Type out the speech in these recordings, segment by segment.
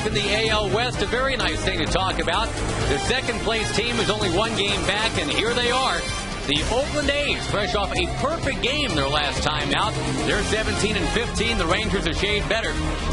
in the AL West, a very nice thing to talk about. The second-place team is only one game back, and here they are. The Oakland A's, fresh off a perfect game their last time out. They're 17-15. The Rangers a shade better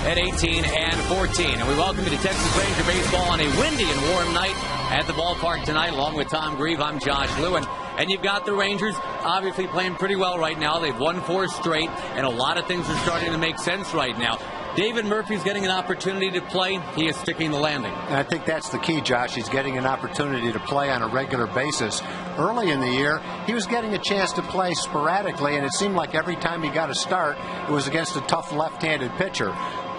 at 18-14. And we welcome you to Texas Ranger baseball on a windy and warm night at the ballpark tonight. Along with Tom Grieve, I'm Josh Lewin. And you've got the Rangers obviously playing pretty well right now. They've won 4 straight, and a lot of things are starting to make sense right now. David Murphy's getting an opportunity to play. He is sticking the landing. And I think that's the key, Josh. He's getting an opportunity to play on a regular basis. Early in the year, he was getting a chance to play sporadically, and it seemed like every time he got a start, it was against a tough left-handed pitcher.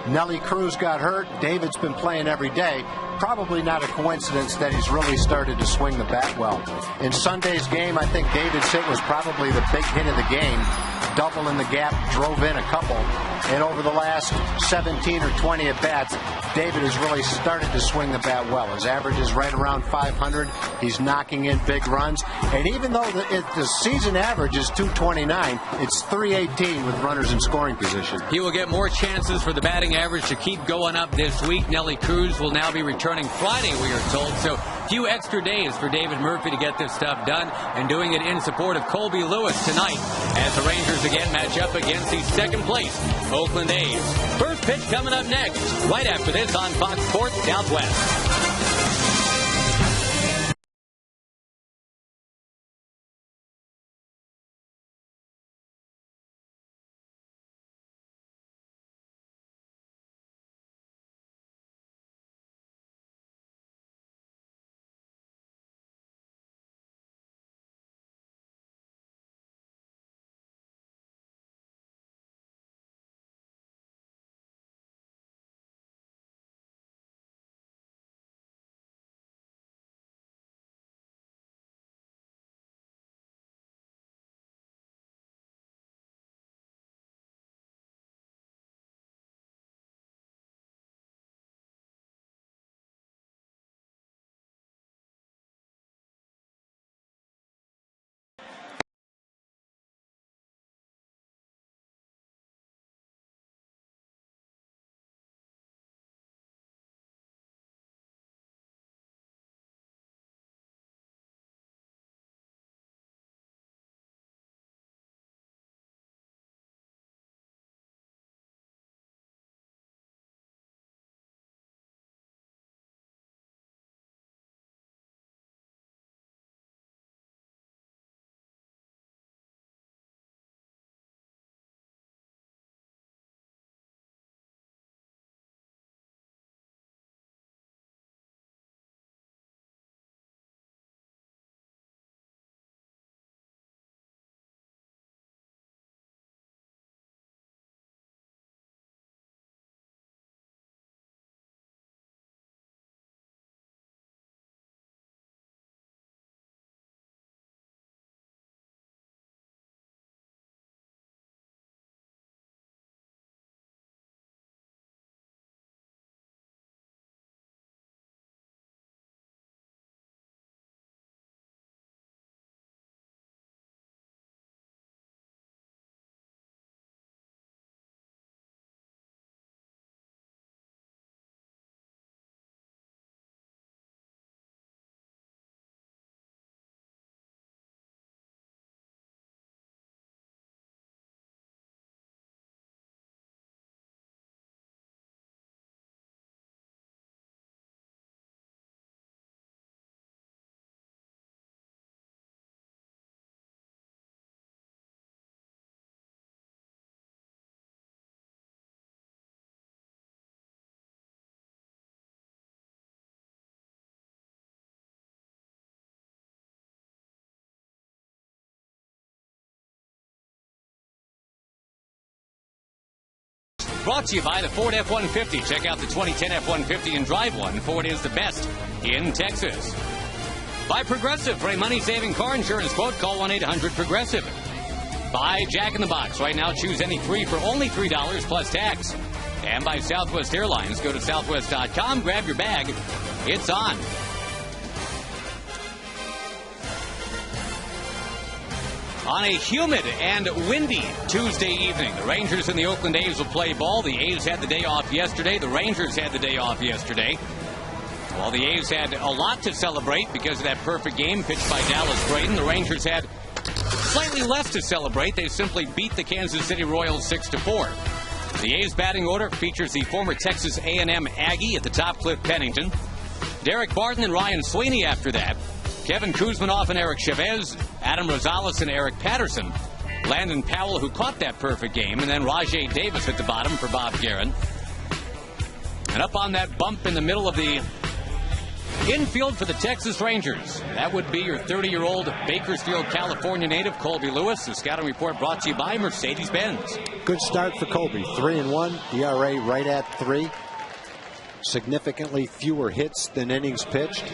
Nelly Cruz got hurt. David's been playing every day. Probably not a coincidence that he's really started to swing the bat well. In Sunday's game, I think David's hit was probably the big hit of the game. Double in the gap, drove in a couple. And over the last 17 or 20 at-bats, David has really started to swing the bat well. His average is right around 500. He's knocking in big runs. And even though the season average is 229, it's 318 with runners in scoring position. He will get more chances for the batting average to keep going up this week. Nelly Cruz will now be returning Friday, we are told. So few extra days for David Murphy to get this stuff done, and doing it in support of Colby Lewis tonight as the Rangers again match up against the second place Oakland A's. First pitch coming up next, right after this on Fox Sports Southwest. Brought to you by the Ford F-150. Check out the 2010 F-150 and drive one. Ford is the best in Texas. By Progressive. For a money-saving car insurance quote, call 1-800-PROGRESSIVE. By Jack in the Box. Right now, choose any 3 for only $3 plus tax. And by Southwest Airlines. Go to southwest.com, grab your bag. It's on. On a humid and windy Tuesday evening, the Rangers and the Oakland A's will play ball. The A's had the day off yesterday. The Rangers had the day off yesterday. While the A's had a lot to celebrate because of that perfect game pitched by Dallas Braden, the Rangers had slightly less to celebrate. They simply beat the Kansas City Royals 6-4. The A's batting order features the former Texas A&M Aggie at the top, Cliff Pennington. Derek Barton and Ryan Sweeney after that. Kevin Kuzminoff and Eric Chavez, Adam Rosales and Eric Patterson, Landon Powell, who caught that perfect game, and then Rajay Davis at the bottom for Bob Guerin. And up on that bump in the middle of the infield for the Texas Rangers, that would be your 30-year-old Bakersfield, California native, Colby Lewis. The scouting report brought to you by Mercedes-Benz. Good start for Colby. 3-1, ERA right at 3. Significantly fewer hits than innings pitched.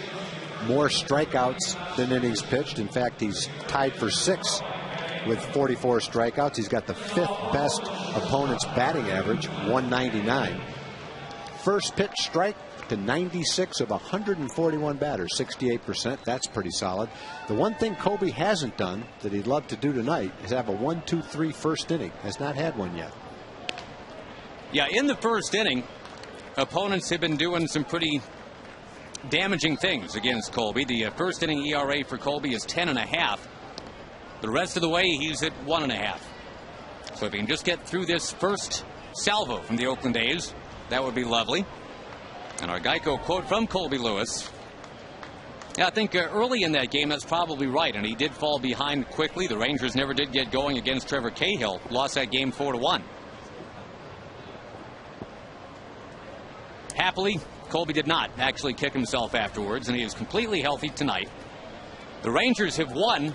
More strikeouts than innings pitched. In fact, he's tied for 6 with 44 strikeouts. He's got the 5th best opponent's batting average, 199. First pitch strike to 96 of 141 batters, 68%. That's pretty solid. The one thing Colby hasn't done that he'd love to do tonight is have a 1-2-3 first inning. Has not had one yet. Yeah, in the first inning, opponents have been doing some pretty damaging things against Colby. The first inning ERA for Colby is 10.5. The rest of the way, he's at 1.5. So if he can just get through this first salvo from the Oakland A's, that would be lovely. And our Geico quote from Colby Lewis. Yeah, I think early in that game, that's probably right. And he did fall behind quickly. The Rangers never did get going against Trevor Cahill. Lost that game 4-1. Happily, Colby did not actually kick himself afterwards, and he is completely healthy tonight. The Rangers have won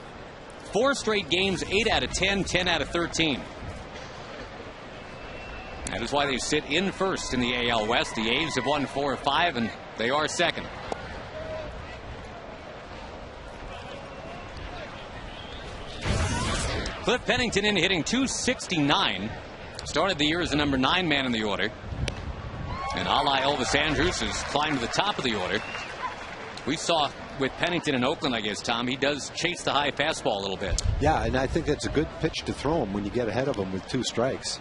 4 straight games, 8 out of 10, 10 out of 13. That is why they sit in first in the AL West. The A's have won 4 of 5, and they are second. Cliff Pennington in hitting .269. Started the year as the number 9 man in the order. And a la Elvis Andrus has climbed to the top of the order. We saw with Pennington in Oakland, I guess, Tom, he does chase the high fastball a little bit. Yeah, and I think that's a good pitch to throw him when you get ahead of him with 2 strikes.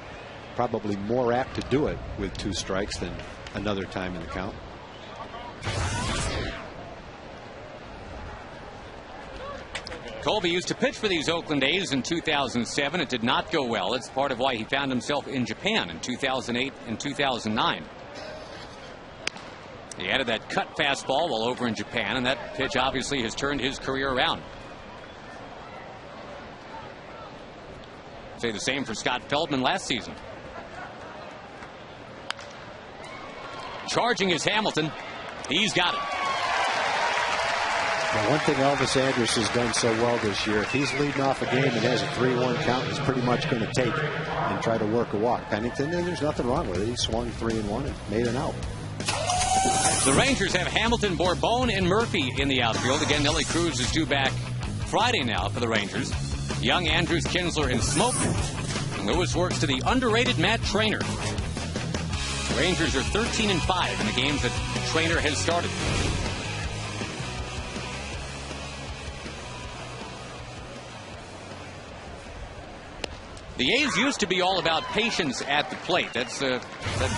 Probably more apt to do it with 2 strikes than another time in the count. Colby used to pitch for these Oakland A's in 2007. It did not go well. It's part of why he found himself in Japan in 2008 and 2009. He added that cut fastball while over in Japan, and that pitch obviously has turned his career around. Say the same for Scott Feldman last season. Charging is Hamilton. He's got it. Now, one thing Elvis Andrus has done so well this year, if he's leading off a game and has a 3-1 count, he's pretty much going to take it and try to work a walk. Pennington, there's nothing wrong with it. He swung 3-1 and made an out. The Rangers have Hamilton, Bourbon, and Murphy in the outfield. Again, Nelly Cruz is due back Friday now for the Rangers. Young, Andrews, Kinsler, and Smoke. And Lewis works to the underrated Matt Trainer. The Rangers are 13-5 in the games that Trainer has started. The A's used to be all about patience at the plate. That's that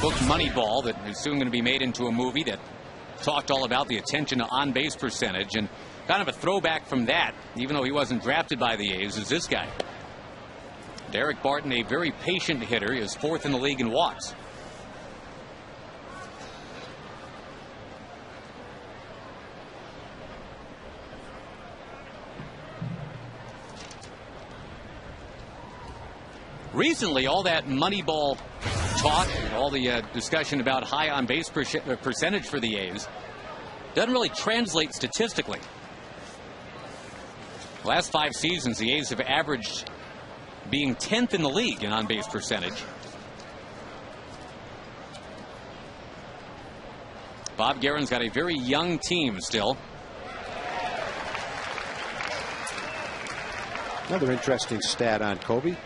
book Moneyball that is soon going to be made into a movie that talked all about the attention to on-base percentage. And kind of a throwback from that, even though he wasn't drafted by the A's, is this guy. Derek Barton, a very patient hitter, is 4th in the league in walks. Recently, all that Moneyball talk, all the discussion about high on-base percentage for the A's doesn't really translate statistically. Last 5 seasons, the A's have averaged being 10th in the league in on-base percentage. Bob Guerin's got a very young team still. Another interesting stat on Colby.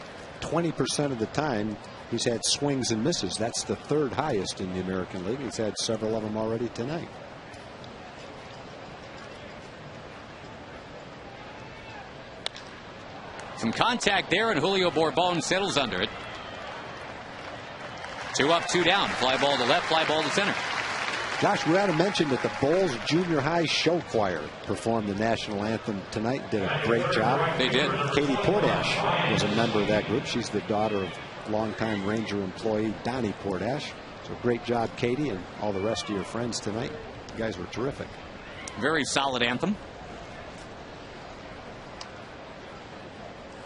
20% of the time he's had swings and misses. That's the 3rd highest in the American League. He's had several of them already tonight. Some contact there, and Julio Bourbon settles under it. 2 up, 2 down. Fly ball to left, fly ball to center. Josh, we ought to mention that the Bulls Junior High Show Choir performed the national anthem tonight. Did a great job. They did. Katie Portash was a member of that group. She's the daughter of longtime Ranger employee Donnie Portash. So great job, Katie, and all the rest of your friends tonight. You guys were terrific. Very solid anthem.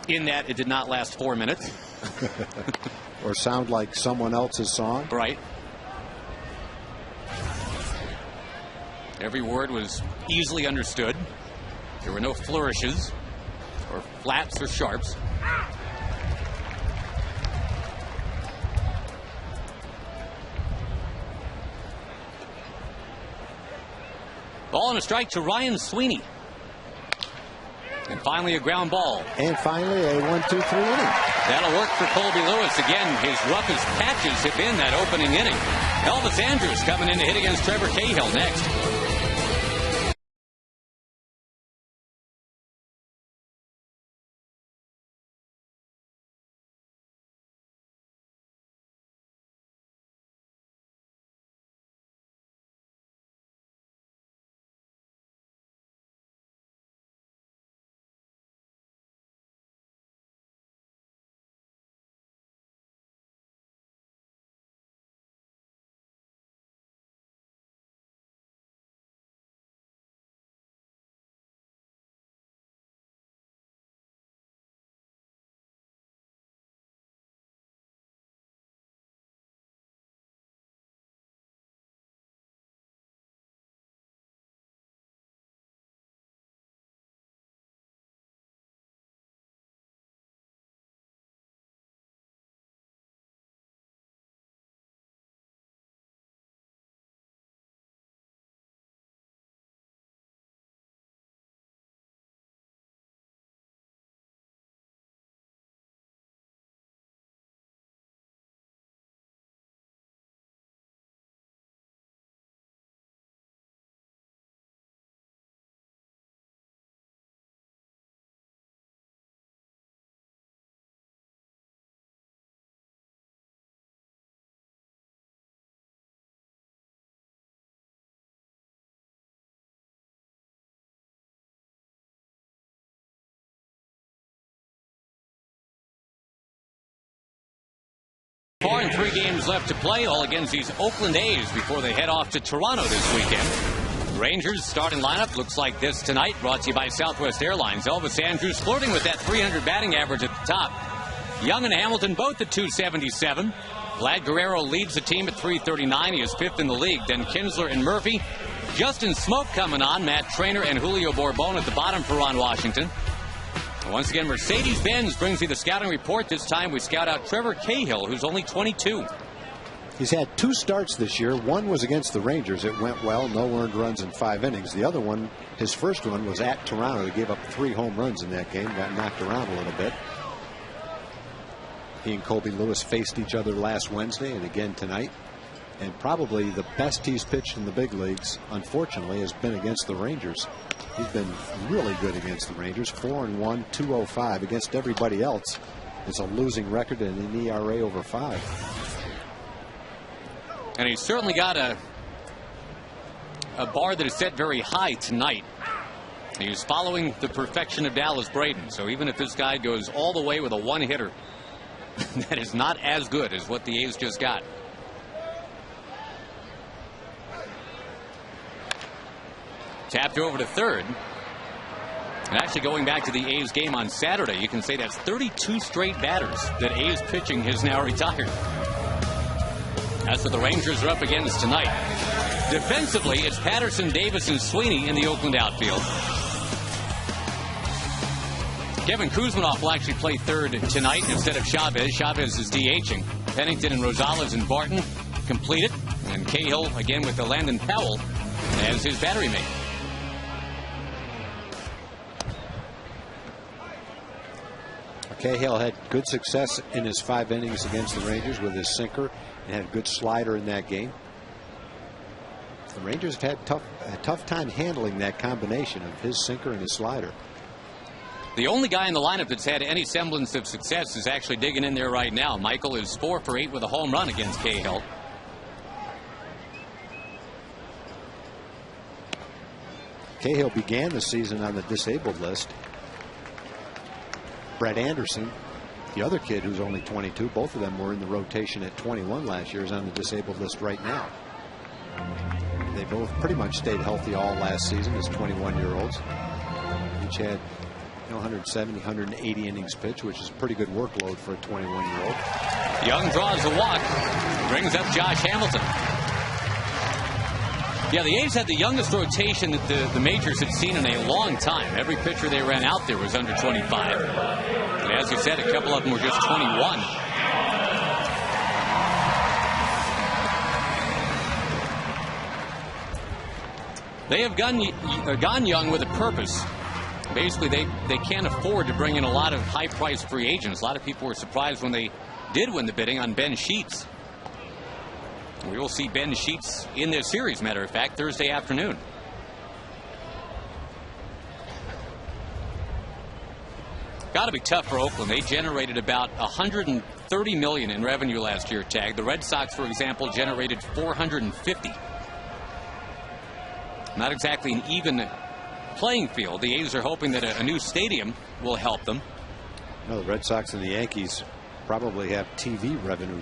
In that it did not last 4 minutes. Or sound like someone else's song. Right. Every word was easily understood. There were no flourishes or flaps or sharps. Ball and a strike to Ryan Sweeney. And finally a ground ball. And finally a 1-2-3 inning. That'll work for Colby Lewis. Again, his roughest patches have been that opening inning. Elvis Andrews coming in to hit against Trevor Cahill next. Four and 3 games left to play, all against these Oakland A's before they head off to Toronto this weekend. Rangers starting lineup looks like this tonight, brought to you by Southwest Airlines. Elvis Andrews flirting with that 300 batting average at the top. Young and Hamilton both at 277. Vlad Guerrero leads the team at 339. He is 5th in the league. Then Kinsler and Murphy. Justin Smoke coming on. Matt Traynor and Julio Bourbon at the bottom for Ron Washington. Once again, Mercedes-Benz brings you the scouting report. This time we scout out Trevor Cahill, who's only 22. He's had 2 starts this year. One was against the Rangers. It went well. No earned runs in 5 innings. The other one, his first one, was at Toronto. He gave up 3 home runs in that game. Got knocked around a little bit. He and Colby Lewis faced each other last Wednesday and again tonight. And probably the best he's pitched in the big leagues, unfortunately, has been against the Rangers. He's been really good against the Rangers. 4-1, 205. Against everybody else, it's a losing record and an ERA over 5. And he's certainly got a bar that is set very high tonight. He's following the perfection of Dallas Braden. So even if this guy goes all the way with a 1-hitter, that is not as good as what the A's just got. Tapped over to third. And actually going back to the A's game on Saturday, you can say that's 32 straight batters that A's pitching has now retired. That's what the Rangers are up against tonight. Defensively, it's Patterson, Davis, and Sweeney in the Oakland outfield. Kevin Kuzminoff will actually play third tonight instead of Chavez. Chavez is DHing. Pennington and Rosales and Barton completed. And Cahill again with the Landon Powell as his battery mate. Cahill had good success in his 5 innings against the Rangers with his sinker and had a good slider in that game. The Rangers have had a tough time handling that combination of his sinker and his slider. The only guy in the lineup that's had any semblance of success is actually digging in there right now. Michael is 4 for 8 with a home run against Cahill. Cahill began the season on the disabled list. Brett Anderson, the other kid who's only 22, both of them were in the rotation at 21 last year, is on the disabled list right now. They both pretty much stayed healthy all last season as 21-year-olds. Each had 170, 180 innings pitched, which is a pretty good workload for a 21-year-old. Young draws a walk, brings up Josh Hamilton. Yeah, the A's had the youngest rotation that the majors had seen in a long time. Every pitcher they ran out there was under 25. And as you said, a couple of them were just 21. They have gone young with a purpose. Basically, they can't afford to bring in a lot of high-priced free agents. A lot of people were surprised when they did win the bidding on Ben Sheets. We will see Ben Sheets in this series, matter of fact, Thursday afternoon. Got to be tough for Oakland. They generated about $130 million in revenue last year, Tag. The Red Sox, for example, generated $450. Not exactly an even playing field. The A's are hoping that a new stadium will help them. The Red Sox and the Yankees probably have TV revenue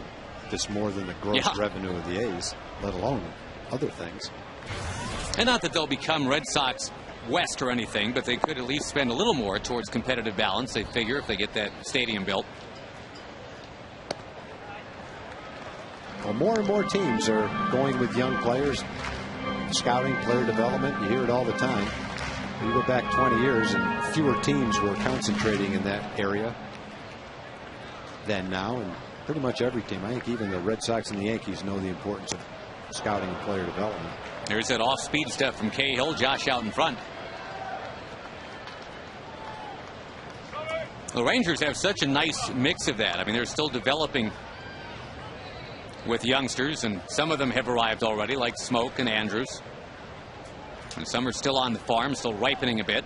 that's more than the gross revenue of the A's, let alone other things. And not that they'll become Red Sox West or anything, but they could at least spend a little more towards competitive balance, they figure, if they get that stadium built. Well, more and more teams are going with young players, scouting, player development. You hear it all the time. You go back 20 years and fewer teams were concentrating in that area than now, and pretty much every team, I think even the Red Sox and the Yankees, know the importance of scouting and player development. There's that off-speed stuff from Cahill. Josh out in front. The Rangers have such a nice mix of that. I mean, they're still developing with youngsters, and some of them have arrived already, like Smoke and Andrews. And some are still on the farm, still ripening a bit.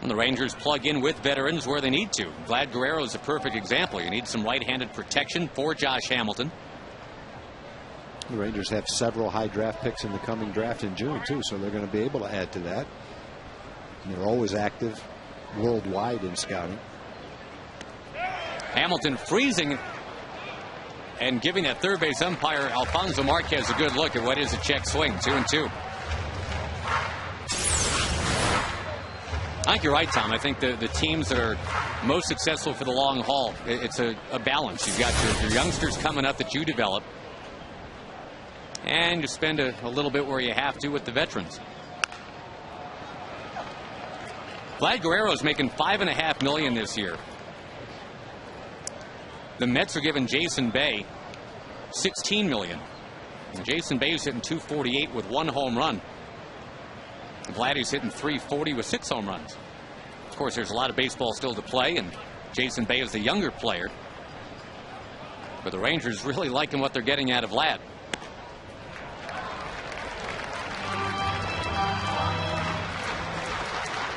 And the Rangers plug in with veterans where they need to. Vlad Guerrero is a perfect example. You need some right-handed protection for Josh Hamilton. The Rangers have several high draft picks in the coming draft in June, too, so they're going to be able to add to that. And they're always active worldwide in scouting. Hamilton freezing and giving that third base umpire Alfonso Marquez a good look at what is a check swing. 2-2. I think you're right, Tom. I think the teams that are most successful for the long haul, it's a balance. You've got your youngsters coming up that you develop, and you spend a little bit where you have to with the veterans. Vlad Guerrero is making $5.5 million this year. The Mets are giving Jason Bay $16 million. And Jason Bay is hitting .248 with 1 home run. Vladdy's hitting .340 with 6 home runs. Of course, there's a lot of baseball still to play, and Jason Bay is the younger player. But the Rangers really liking what they're getting out of Vlad.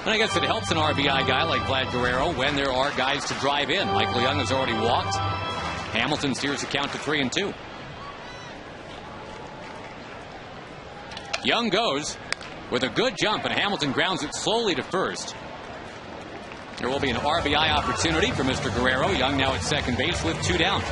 And I guess it helps an RBI guy like Vlad Guerrero when there are guys to drive in. Michael Young has already walked. Hamilton steers the count to 3-2. Young goes with a good jump, and Hamilton grounds it slowly to first. There will be an RBI opportunity for Mr. Guerrero. Young now at second base with 2 down.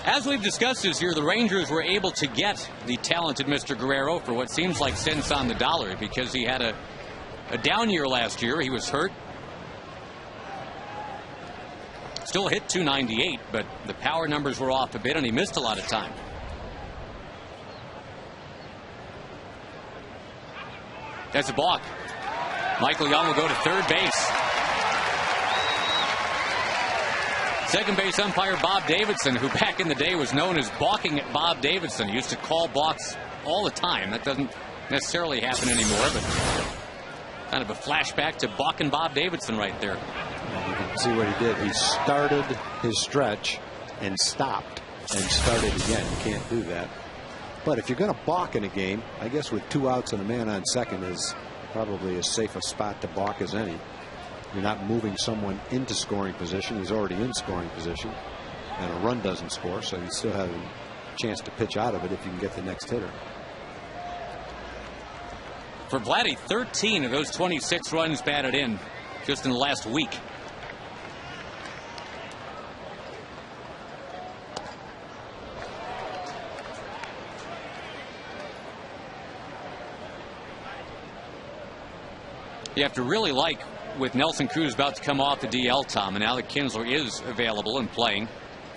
As we've discussed this year, the Rangers were able to get the talented Mr. Guerrero for what seems like cents on the dollar, because he had a down year last year. He was hurt. Still hit .298, but the power numbers were off a bit, and he missed a lot of time. That's a balk. Michael Young will go to third base. Second base umpire Bob Davidson, who back in the day was known as balking at Bob Davidson. He used to call balks all the time. That doesn't necessarily happen anymore, but Kind of a flashback to Buck and Bob Davidson right there. And you can see what he did. He started his stretch and stopped and started again. You can't do that. But if you're going to balk in a game, I guess with 2 outs and a man on second is probably as safe a spot to balk as any. You're not moving someone into scoring position. He's already in scoring position, and a run doesn't score, so you still have a chance to pitch out of it if you can get the next hitter. For Vladdy, 13 of those 26 runs batted in just in the last week. You have to really like, with Nelson Cruz about to come off the DL, Tom, and now that Kinsler is available and playing,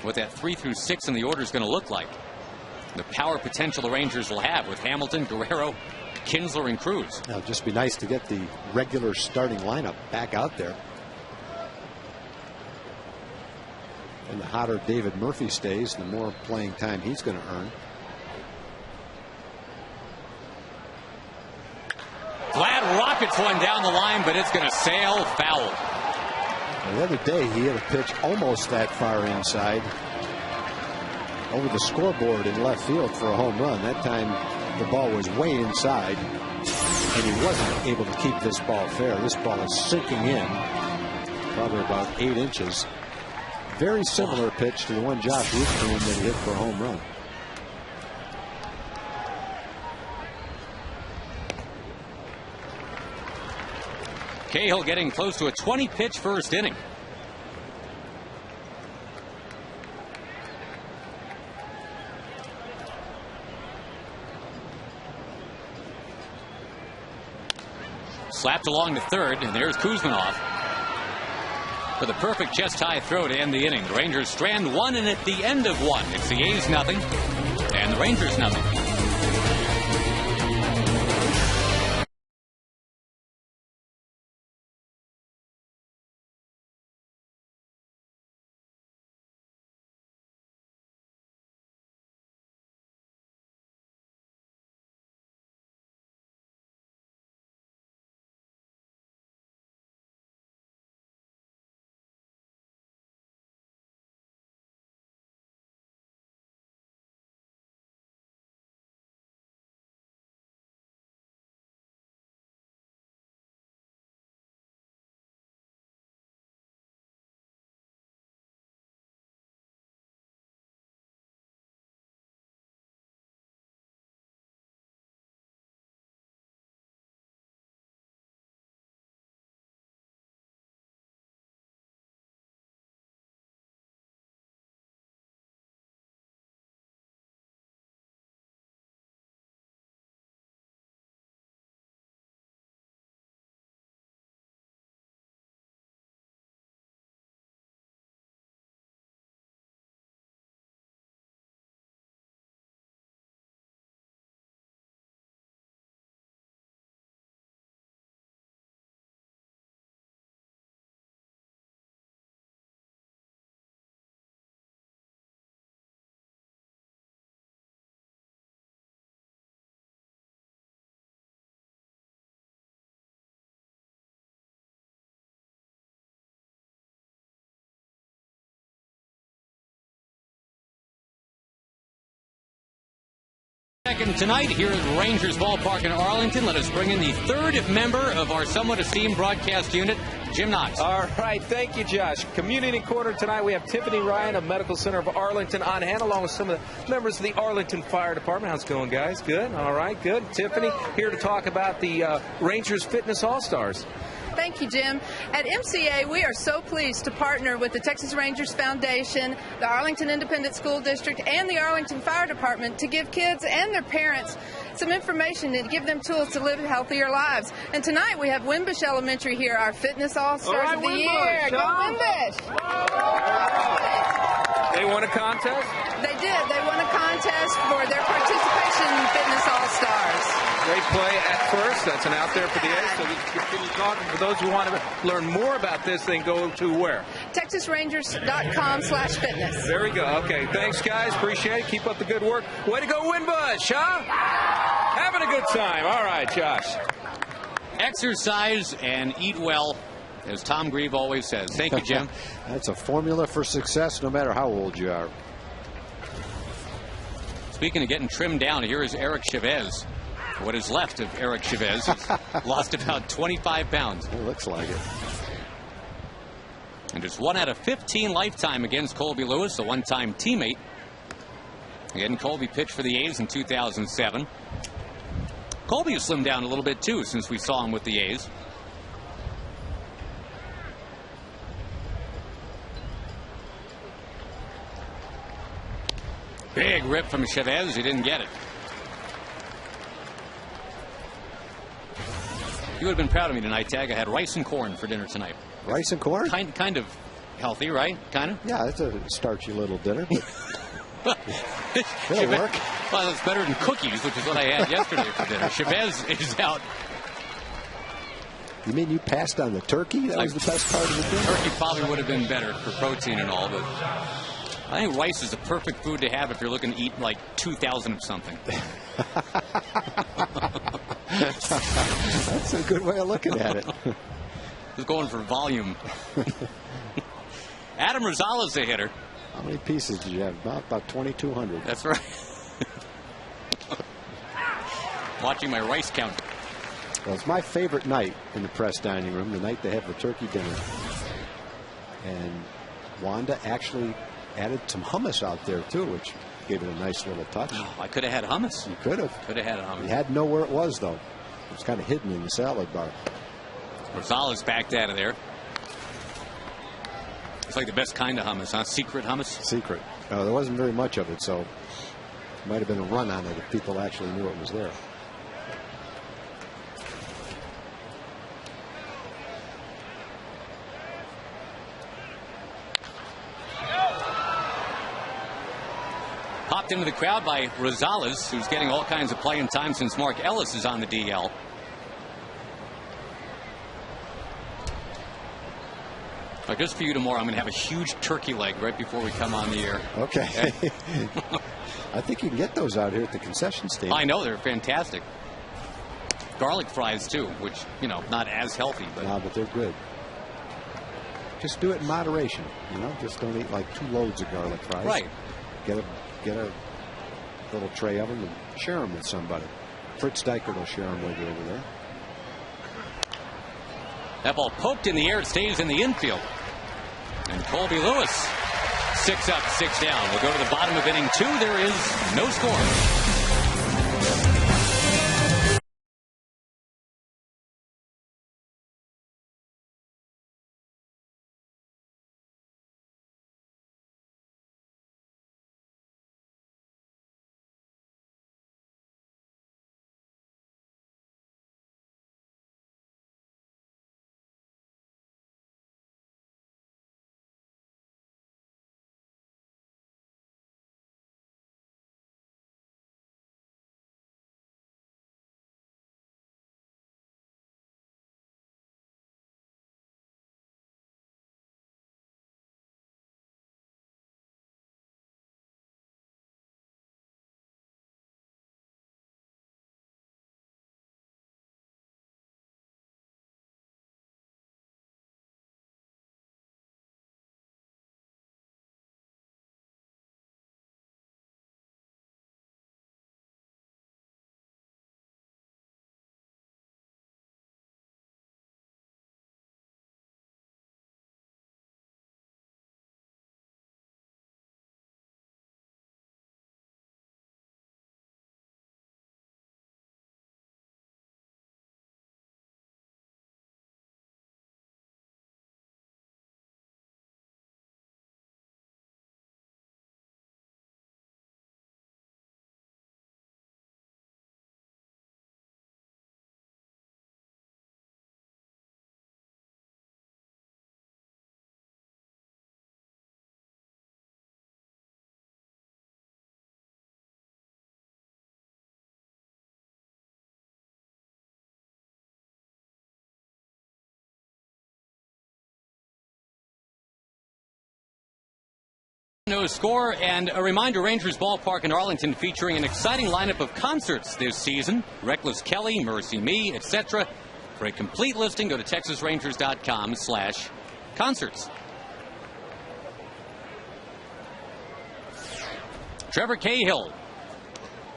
what that 3 through 6 in the order is going to look like. The power potential the Rangers will have with Hamilton, Guerrero, Kinsler, and Cruz. It'll just be nice to get the regular starting lineup back out there. And the hotter David Murphy stays, the more playing time he's going to earn. Vlad rockets one down the line, but it's going to sail foul. The other day he had a pitch almost that far inside over the scoreboard in left field for a home run. That time the ball was way inside, and he wasn't able to keep this ball fair. This ball is sinking in probably about 8 inches. Very similar pitch to the one Josh Root threw in that he hit for a home run. Cahill getting close to a 20-pitch first inning. Slapped along to third, and there's Kuzmanov for the perfect chest-high throw to end the inning. The Rangers strand one, and at the end of one, it's the A's nothing, and the Rangers nothing. Second tonight here at Rangers Ballpark in Arlington. Let us bring in the third member of our somewhat esteemed broadcast unit, Jim Knox. All right, thank you, Josh. Community Corner tonight, we have Tiffany Ryan of Medical Center of Arlington on hand, along with some of the members of the Arlington Fire Department. How's it going, guys? Good? All right, good. Tiffany here to talk about the Rangers Fitness All-Stars. Thank you, Jim. At MCA, we are so pleased to partner with the Texas Rangers Foundation, the Arlington Independent School District, and the Arlington Fire Department to give kids and their parents some information and give them tools to live healthier lives. And tonight we have Wimbush Elementary here, our Fitness All-Stars of the year. Go Wimbush! They won a contest? They did. They won a contest for their participation in Fitness All-Stars. Great play at first. That's an out there for the A's. So we can continue talking. For those who want to learn more about this, they can go to where? TexasRangers.com/fitness. There we go. Okay. Thanks, guys. Appreciate it. Keep up the good work. Way to go, Wimbush, huh? Having a good time. All right, Josh. exercise and eat well, as Tom Grieve always says. Thank you, Jim. That's a formula for success no matter how old you are. Speaking of getting trimmed down, here is Eric Chavez. What is left of Eric Chavez. He's lost about 25 pounds. It looks like it. And just 1 out of 15 lifetime against Colby Lewis, a one-time teammate. Again, Colby pitched for the A's in 2007. Colby has slimmed down a little bit, too, since we saw him with the A's. Big rip from Chavez. He didn't get it. You would have been proud of me tonight, Tag. I had rice and corn for dinner tonight. Rice and corn? Kind of healthy, right? Kind of? Yeah, it's a starchy little dinner. But it'll work. Well, it's better than cookies, which is what I had yesterday for dinner. Chavez is out. You mean you passed on the turkey? That was the best part of the dinner? Turkey probably would have been better for protein and all, but I think rice is the perfect food to have if you're looking to eat like 2,000 of something. That's a good way of looking at it. Just going for volume. Adam Rosales, the hitter. How many pieces did you have? About 2,200. That's right. Watching my rice count. Well, it's my favorite night in the press dining room, the night they have the turkey dinner. And Wanda actually added some hummus out there, too, which gave it a nice little touch. Oh, I could have had hummus. You could have. Could have had hummus. You had to know where it was, though. It was kind of hidden in the salad bar. Rosales backed out of there. It's like the best kind of hummus, huh? Secret hummus? Secret. There wasn't very much of it, so it might have been a run on it if people actually knew it was there. Popped into the crowd by Rosales, who's getting all kinds of playing time since Mark Ellis is on the DL. Just for you tomorrow, I'm going to have a huge turkey leg right before we come on the air. Okay. I think you can get those out here at the concession stand. I know, they're fantastic. Garlic fries, too, which, you know, not as healthy. No, but they're good. Just do it in moderation, you know. Just don't eat like 2 loads of garlic fries. Right. Get a little tray of them and share them with somebody. Fritz Dykert will share them with you over there. That ball poked in the air. It stays in the infield. And Colby Lewis, 6 up, 6 down. We'll go to the bottom of inning 2. There is no score. No score, and a reminder, Rangers Ballpark in Arlington featuring an exciting lineup of concerts this season. Reckless Kelly, Mercy Me, etc. For a complete listing, go to TexasRangers.com/concerts. Trevor Cahill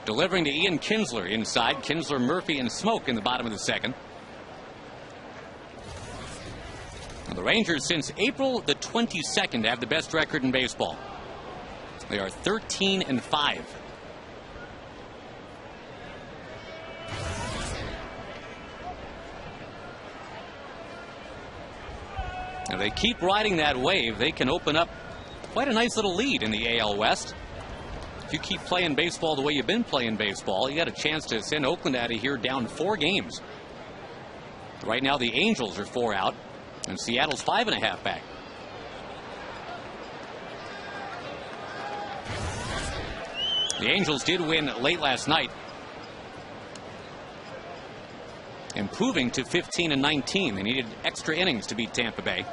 delivering to Ian Kinsler inside. Kinsler, Murphy, and Smoke in the bottom of the second. And the Rangers, since April the 22nd, have the best record in baseball. They are 13-5. Now they keep riding that wave. They can open up quite a nice little lead in the AL West. If you keep playing baseball the way you've been playing baseball, you got a chance to send Oakland out of here down 4 games. Right now the Angels are 4 out, and Seattle's 5.5 back. The Angels did win late last night, improving to 15-19. They needed extra innings to beat Tampa Bay.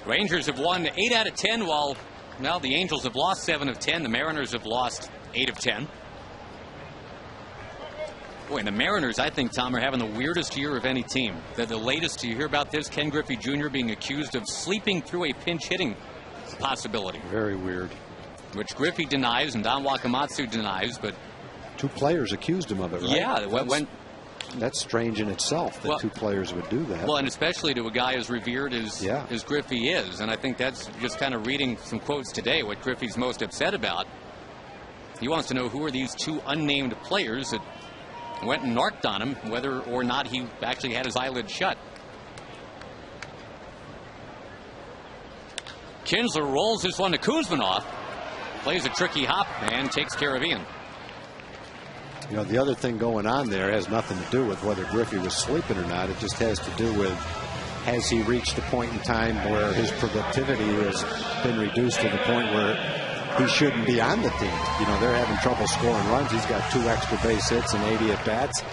Rangers have won 8 out of 10, while now the Angels have lost 7 of 10. The Mariners have lost 8 of 10. Boy, and the Mariners, I think, Tom, are having the weirdest year of any team. The latest, you hear about this, Ken Griffey Jr. being accused of sleeping through a pinch hitting possibility. Very weird. Which Griffey denies and Don Wakamatsu denies, but 2 players accused him of it, right? Yeah, that's strange in itself that 2 players would do that. Well, and especially to a guy as revered as Griffey is. And I think that's just kind of reading some quotes today, what Griffey's most upset about. He wants to know who are these 2 unnamed players that went and narked on him, whether or not he actually had his eyelids shut. Kinsler rolls this one to Kuzminoff, plays a tricky hop, and takes care of Ian. You know, the other thing going on there has nothing to do with whether Griffey was sleeping or not. It just has to do with, has he reached a point in time where his productivity has been reduced to the point where he shouldn't be on the team. You know, they're having trouble scoring runs. He's got 2 extra base hits and 80 at-bats.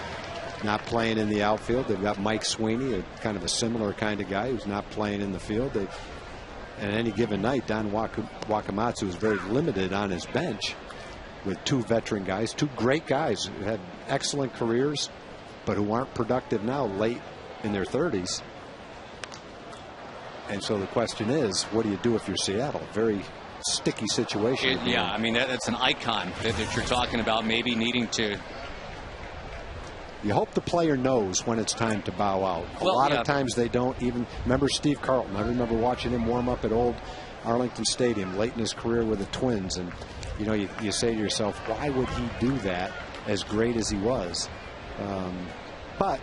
Not playing in the outfield. They've got Mike Sweeney, a kind of a similar kind of guy who's not playing in the field. And any given night, Don Wakamatsu is very limited on his bench with 2 veteran guys, 2 great guys who had excellent careers, but who aren't productive now late in their 30s. And so the question is, what do you do if you're Seattle? Very sticky situation. Yeah, I mean, that's an icon that you're talking about, maybe needing to. You hope the player knows when it's time to bow out. A lot of times they don't even. Remember Steve Carlton? I remember watching him warm up at old Arlington Stadium late in his career with the Twins, and you know, you say to yourself, why would he do that as great as he was? But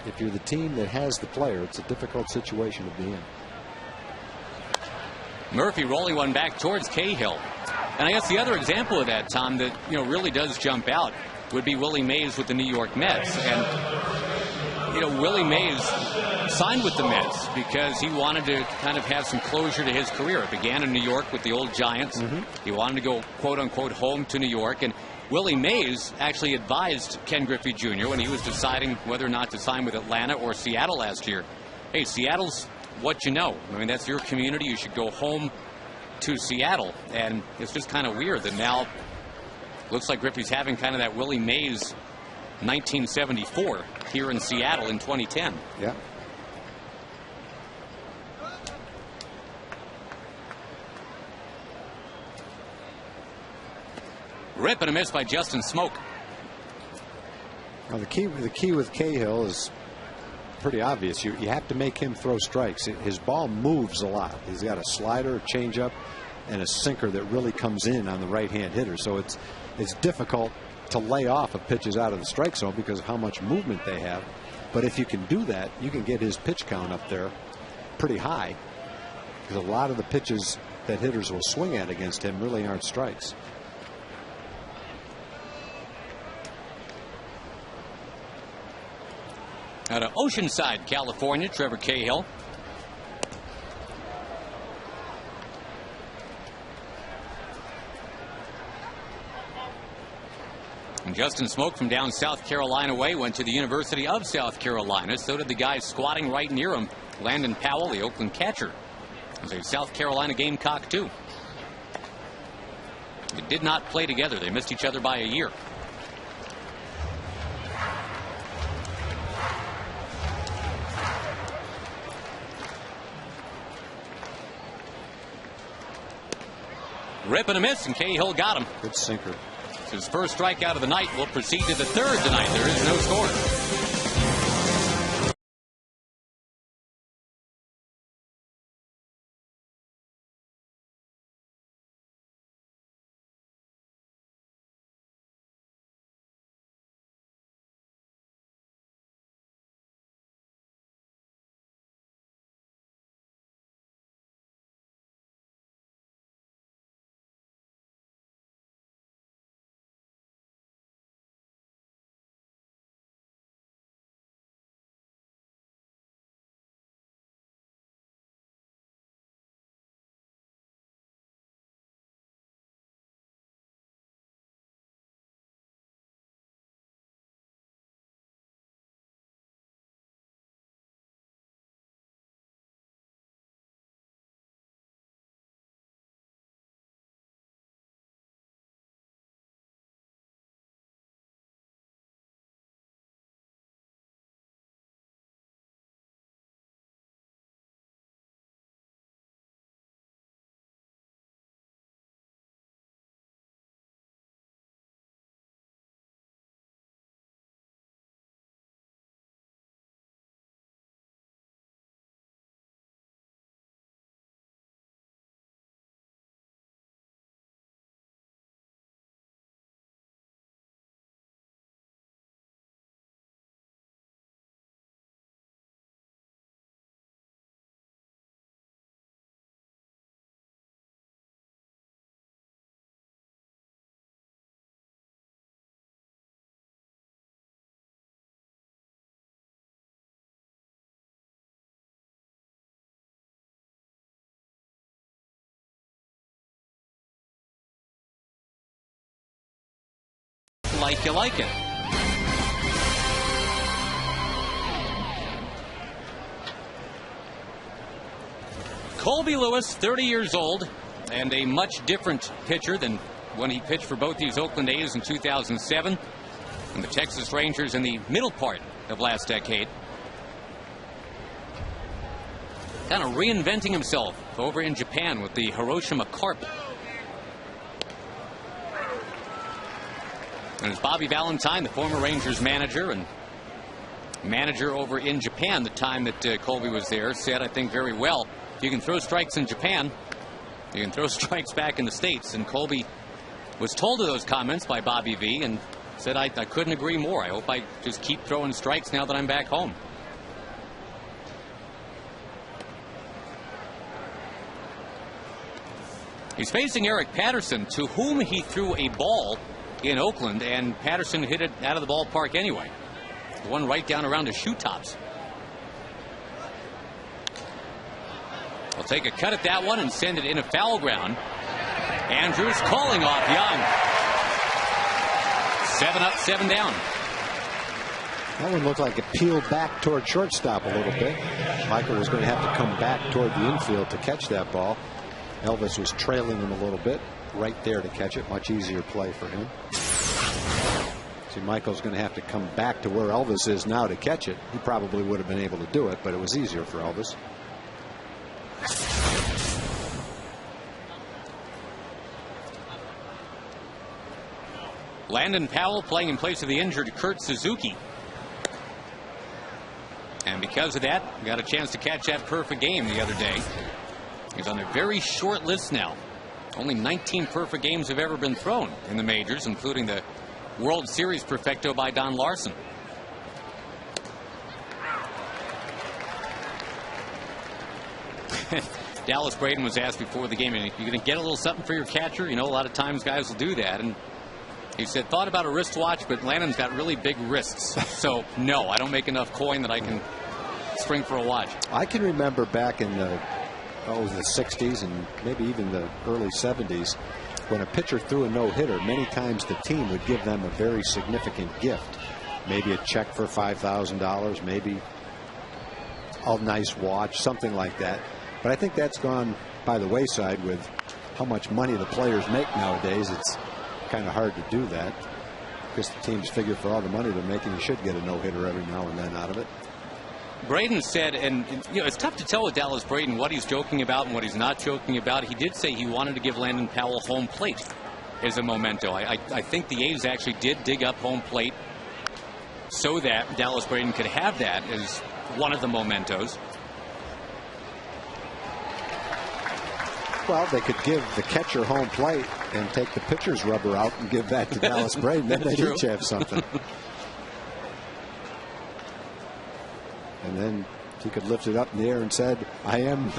if you're the team that has the player, it's a difficult situation to be in. Murphy rolling one back towards Cahill. And I guess the other example of that, Tom, that really does jump out would be Willie Mays with the New York Mets. And Willie Mays signed with the Mets because he wanted to kind of have some closure to his career. It began in New York with the old Giants. He wanted to go, quote unquote, home to New York. And Willie Mays actually advised Ken Griffey Jr. when he was deciding whether or not to sign with Atlanta or Seattle last year. Hey, Seattle's what you know. I mean, that's your community. You should go home to Seattle. And it's just kind of weird that now looks like Griffey's having kind of that Willie Mays 1974 here in Seattle in 2010. Yeah. Rip and a miss by Justin Smoke. Well, the key with Cahill is pretty obvious. You have to make him throw strikes. His ball moves a lot. He's got a slider, a changeup, and a sinker that really comes in on the right-hand hitter. So it's difficult to lay off of pitches out of the strike zone because of how much movement they have. But if you can do that, you can get his pitch count up there pretty high, because a lot of the pitches that hitters will swing at against him really aren't strikes. Out of Oceanside, California, Trevor Cahill. And Justin Smoke from down South Carolina way went to the University of South Carolina. So did the guy squatting right near him, Landon Powell, the Oakland catcher. He's a South Carolina Gamecock, too. They did not play together. They missed each other by a year. Rip and a miss, and Cahill got him. Good sinker. It's his first strikeout of the night. Will proceed to the third tonight. There is no score. Like you like it. Colby Lewis, 30 years old, and a much different pitcher than when he pitched for both these Oakland A's in 2007 and the Texas Rangers in the middle part of last decade. Kind of reinventing himself over in Japan with the Hiroshima Carp. And it's Bobby Valentine, the former Rangers manager and manager over in Japan the time that Colby was there, said, I think very well, if you can throw strikes in Japan, you can throw strikes back in the States. And Colby was told of those comments by Bobby V and said, I couldn't agree more. I hope I just keep throwing strikes now that I'm back home. He's facing Eric Patterson, to whom he threw a ball in Oakland, and Patterson hit it out of the ballpark anyway. The one right down around his shoe tops. We'll take a cut at that one and send it in a foul ground. Andrews calling off Young. 7 up, 7 down. That one looked like it peeled back toward shortstop a little bit. Michael was going to have to come back toward the infield to catch that ball. Elvis was trailing him a little bit. Right there to catch it. Much easier play for him. See, Michael's going to have to come back to where Elvis is now to catch it. He probably would have been able to do it, but it was easier for Elvis. Landon Powell playing in place of the injured Kurt Suzuki. And because of that, got a chance to catch that perfect game the other day. He's on a very short list now. Only 19 perfect games have ever been thrown in the majors, including the World Series perfecto by Don Larson. Dallas Braden was asked before the game, "Are you going to get a little something for your catcher?" You know, a lot of times guys will do that. And he said, thought about a wristwatch, but Landon's got really big wrists. So, no, I don't make enough coin that I can spring for a watch. I can remember back in the 60s and maybe even the early 70s, when a pitcher threw a no-hitter, many times the team would give them a very significant gift. Maybe a check for $5,000, maybe a nice watch, something like that. But I think that's gone by the wayside with how much money the players make nowadays, it's kind of hard to do that, because the teams figure for all the money they're making, you should get a no-hitter every now and then out of it. Braden said, and it's tough to tell with Dallas Braden what he's joking about and what he's not joking about. He did say he wanted to give Landon Powell home plate as a memento. I think the A's actually did dig up home plate so that Dallas Braden could have that as one of the mementos. Well, they could give the catcher home plate and take the pitcher's rubber out and give that to Dallas Braden. Then they'd each have something. And then he could lift it up in the air and said, I am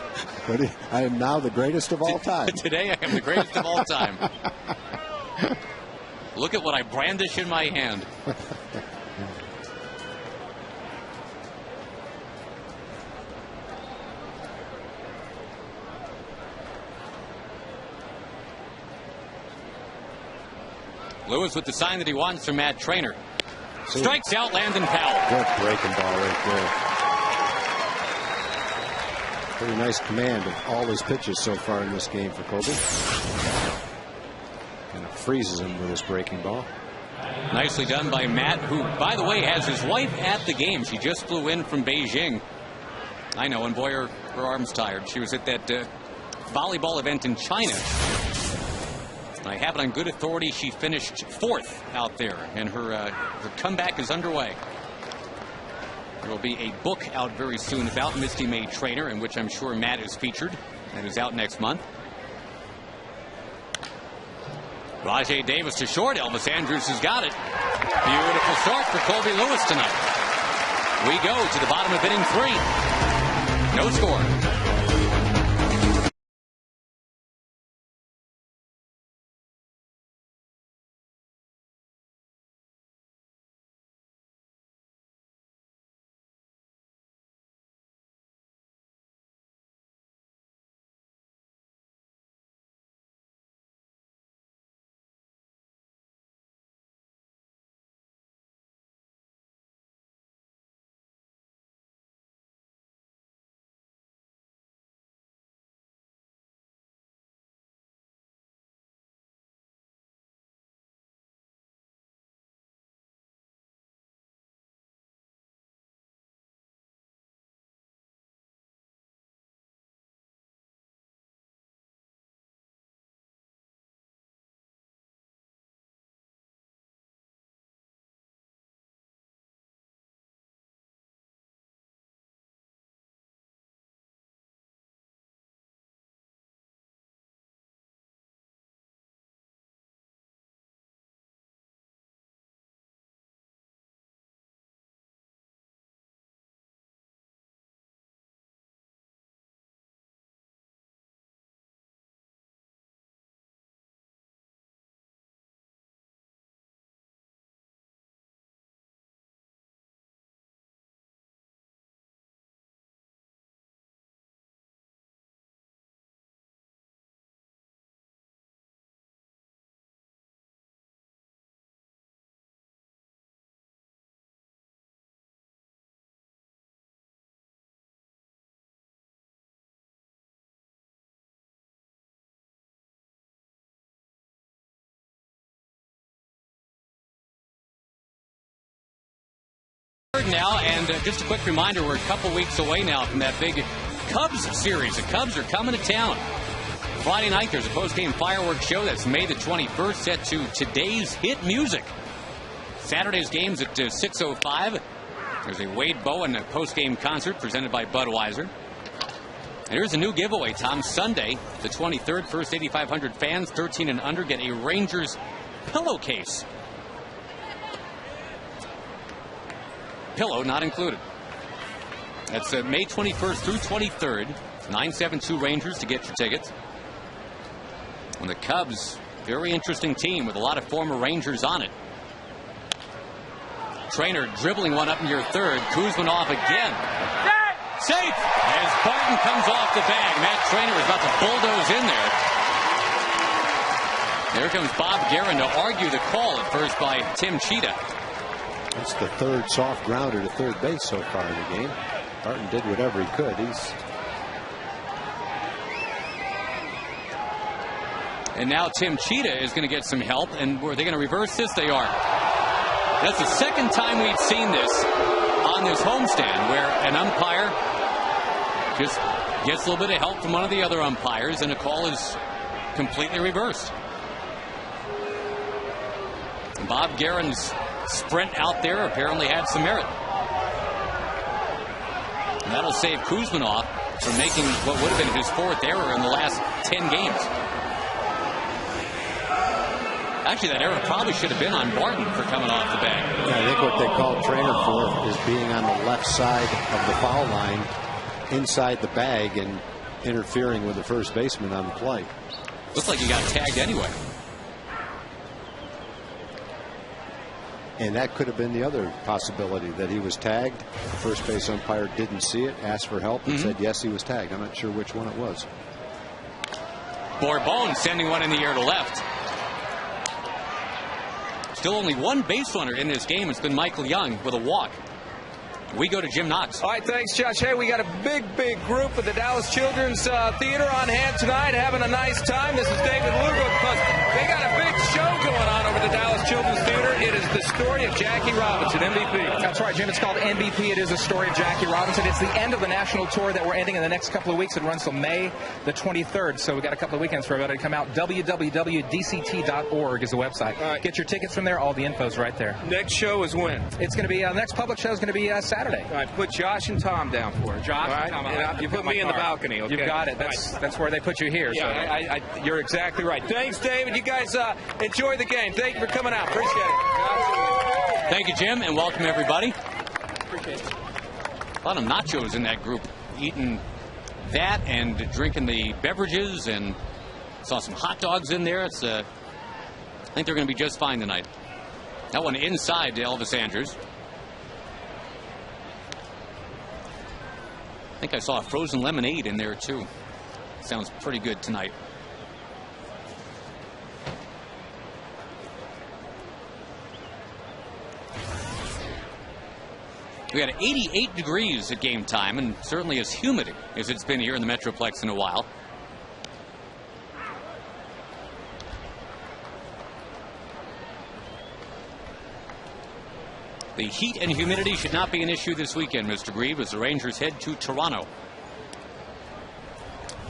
now the greatest of all time. Today I am the greatest of all time. Look at what I brandish in my hand. Lewis with the sign that he wants from Matt Trainer. Strikes out Landon Powell. Good breaking ball right there. Pretty nice command of all his pitches so far in this game for Kobe. Kind of freezes him with his breaking ball. Nicely done by Matt, who, by the way, has his wife at the game. She just flew in from Beijing. I know, and boy, her arm's tired. She was at that volleyball event in China. I have it on good authority. She finished 4th out there, and her comeback is underway. There will be a book out very soon about Misty May Trainer, in which I'm sure Matt is featured. That is out next month. Rajay Davis to short. Elvis Andrus has got it. Beautiful start for Colby Lewis tonight. We go to the bottom of inning 3. No score. Now, and just a quick reminder, we're a couple weeks away now from that big Cubs series. The Cubs are coming to town. Friday night, there's a post-game fireworks show. That's May the 21st, set to today's hit music. Saturday's game's at 6:05. There's a Wade Bowen post-game concert presented by Budweiser. And here's a new giveaway, Tom. Sunday, the 23rd, first 8,500 fans, 13 and under, get a Rangers pillowcase. Pillow not included. That's May 21st through 23rd. 972 Rangers to get your tickets. And the Cubs, very interesting team with a lot of former Rangers on it. Trainer dribbling one up near third. Kuzman off again. Safe as Barton comes off the bag. Matt Trainer is about to bulldoze in there. There comes Bob Guerin to argue the call at first by Tim Cheetah. That's the third soft grounder to third base so far in the game. Barton did whatever he could. And now Tim Cheetah is going to get some help. And were they going to reverse this? They are. That's the second time we've seen this on this homestand, where an umpire just gets a little bit of help from one of the other umpires, and a call is completely reversed. Bob Guerin's sprint out there apparently had some merit. And that'll save Kuzmanov from making what would have been his 4th error in the last 10 games. Actually, that error probably should have been on Barton for coming off the bag. Yeah, I think what they call trainer for is being on the left side of the foul line, inside the bag, and interfering with the first baseman on the play. Looks like he got tagged anyway. And that could have been the other possibility, that he was tagged. The first base umpire didn't see it, asked for help, and said yes, he was tagged. I'm not sure which one it was. Bourbon sending one in the air to left. Still only one base runner in this game. It's been Michael Young with a walk. We go to Jim Knox. All right, thanks, Josh. Hey, we got a big group at the Dallas Children's Theater on hand tonight, having a nice time. This is David Lugo. Plus, they got a big show going on over the Dallas Children's Theater. It is the story of Jackie Robinson, MVP. That's right, Jim. It's called MVP. It is a story of Jackie Robinson. It's the end of the national tour that we're ending in the next couple of weeks. It runs till May the 23rd. So we got a couple of weekends for everybody to come out. www.dct.org is the website. Right. Get your tickets from there. All the info's right there. Next show is when? It's going to be the next public show is going to be Saturday. All right, put Josh and Tom down for it. Josh, all right? Tom, and you put me in the balcony. Okay? You've got it. That's where they put you here. Yeah, so. you're exactly right. Thanks, David. You guys enjoy the game. Thank you for coming out. Appreciate it. Thank you, Jim, and welcome everybody. Appreciate it. A lot of nachos in that group, eating that and drinking the beverages, and saw some hot dogs in there. It's I think they're going to be just fine tonight. That one inside to Elvis Andrews. I think I saw a frozen lemonade in there too. Sounds pretty good tonight. We got 88 degrees at game time, and certainly as humid as it's been here in the Metroplex in a while. The heat and humidity should not be an issue this weekend, Mr. Grieve, as the Rangers head to Toronto.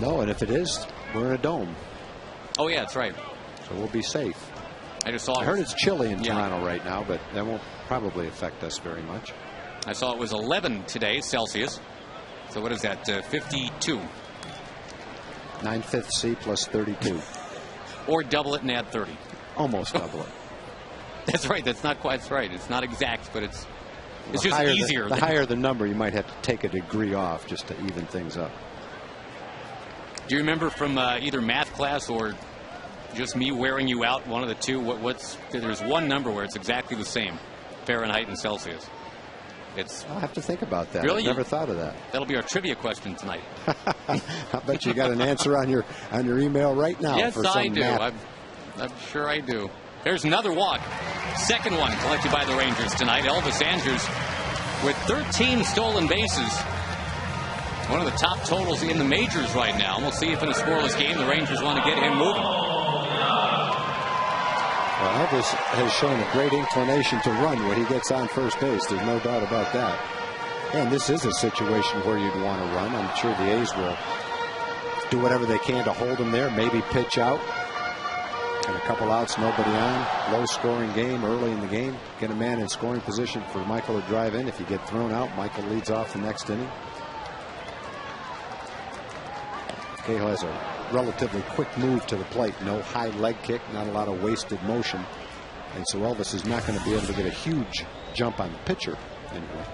No, and if it is, we're in a dome. Oh, yeah, that's right. So we'll be safe. I just saw. I heard it's chilly in Toronto right now, but that won't probably affect us very much. I saw it was 11 today, Celsius. So what is that, 52? 9/5 C plus 32. Or double it and add 30. Almost double it. That's right. That's not quite right. It's not exact, but it's just easier. The higher the number, you might have to take a degree off just to even things up. Do you remember from either math class or just me wearing you out, one of the two? There's one number where it's exactly the same, Fahrenheit and Celsius. I'll have to think about that. Really? I've never thought of that. That'll be our trivia question tonight. I bet you got an answer on your email right now. Yes, for some I do. math. I'm sure I do. There's another walk. Second one collected by the Rangers tonight. Elvis Andrews with 13 stolen bases. One of the top totals in the majors right now. We'll see if in a scoreless game the Rangers want to get him moving. Well, Elvis has shown a great inclination to run when he gets on first base. There's no doubt about that. And this is a situation where you'd want to run. I'm sure the A's will do whatever they can to hold him there, maybe pitch out. And a couple outs, nobody on. Low-scoring game early in the game. Get a man in scoring position for Michael to drive in. If you get thrown out, Michael leads off the next inning. Cahill has a relatively quick move to the plate. No high leg kick, not a lot of wasted motion. And so Elvis is not going to be able to get a huge jump on the pitcher anyway.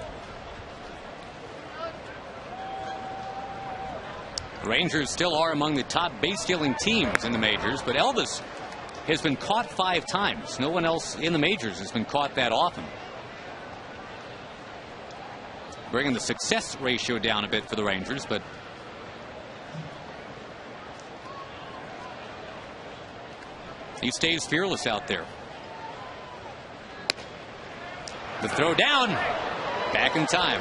The Rangers still are among the top base-stealing teams in the majors, but Elvis has been caught 5 times. No one else in the majors has been caught that often. Bringing the success ratio down a bit for the Rangers, but he stays fearless out there. The throw down. Back in time.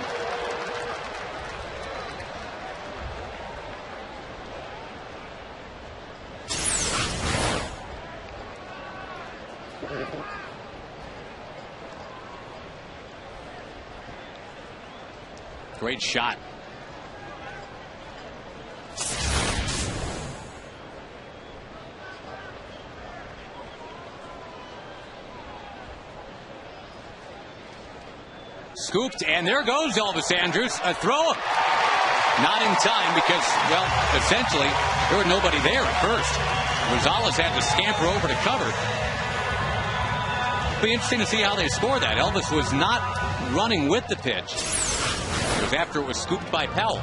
Great shot. Scooped, and there goes Elvis Andrus. A throw. Not in time because, well, essentially, there was nobody there at first. Rosales had to scamper over to cover. It'll be interesting to see how they score that. Elvis was not running with the pitch. It was after it was scooped by Powell.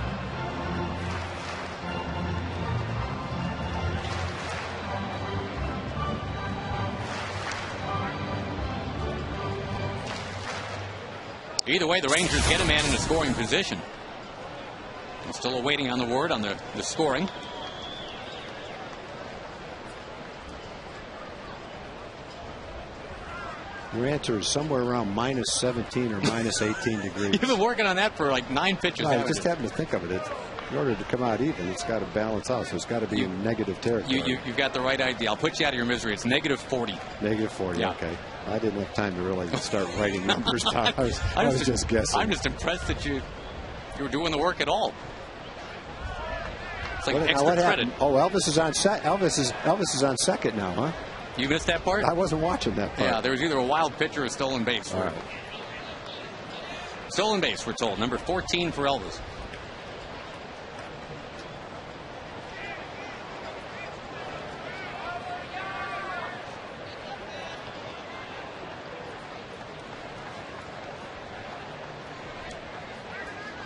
Either way, the Rangers get a man in a scoring position. I'm still awaiting on the word on the scoring. Your answer is somewhere around minus 17 or minus 18 degrees. You've been working on that for like 9 pitches. No, I just happened to think of it. In order to come out even, it's got to balance out, so it's got to be in negative territory. You've got the right idea. I'll put you out of your misery. It's negative 40. Negative 40, yeah. Okay. I didn't have time to really start writing numbers down. I was just guessing. I'm just impressed that you were doing the work at all. It's like extra credit. Happened? Oh, Elvis is on set. Elvis is on second now, huh? You missed that part? I wasn't watching that part. Yeah, there was either a wild pitch or a stolen base. All right. Stolen base, we're told. Number 14 for Elvis.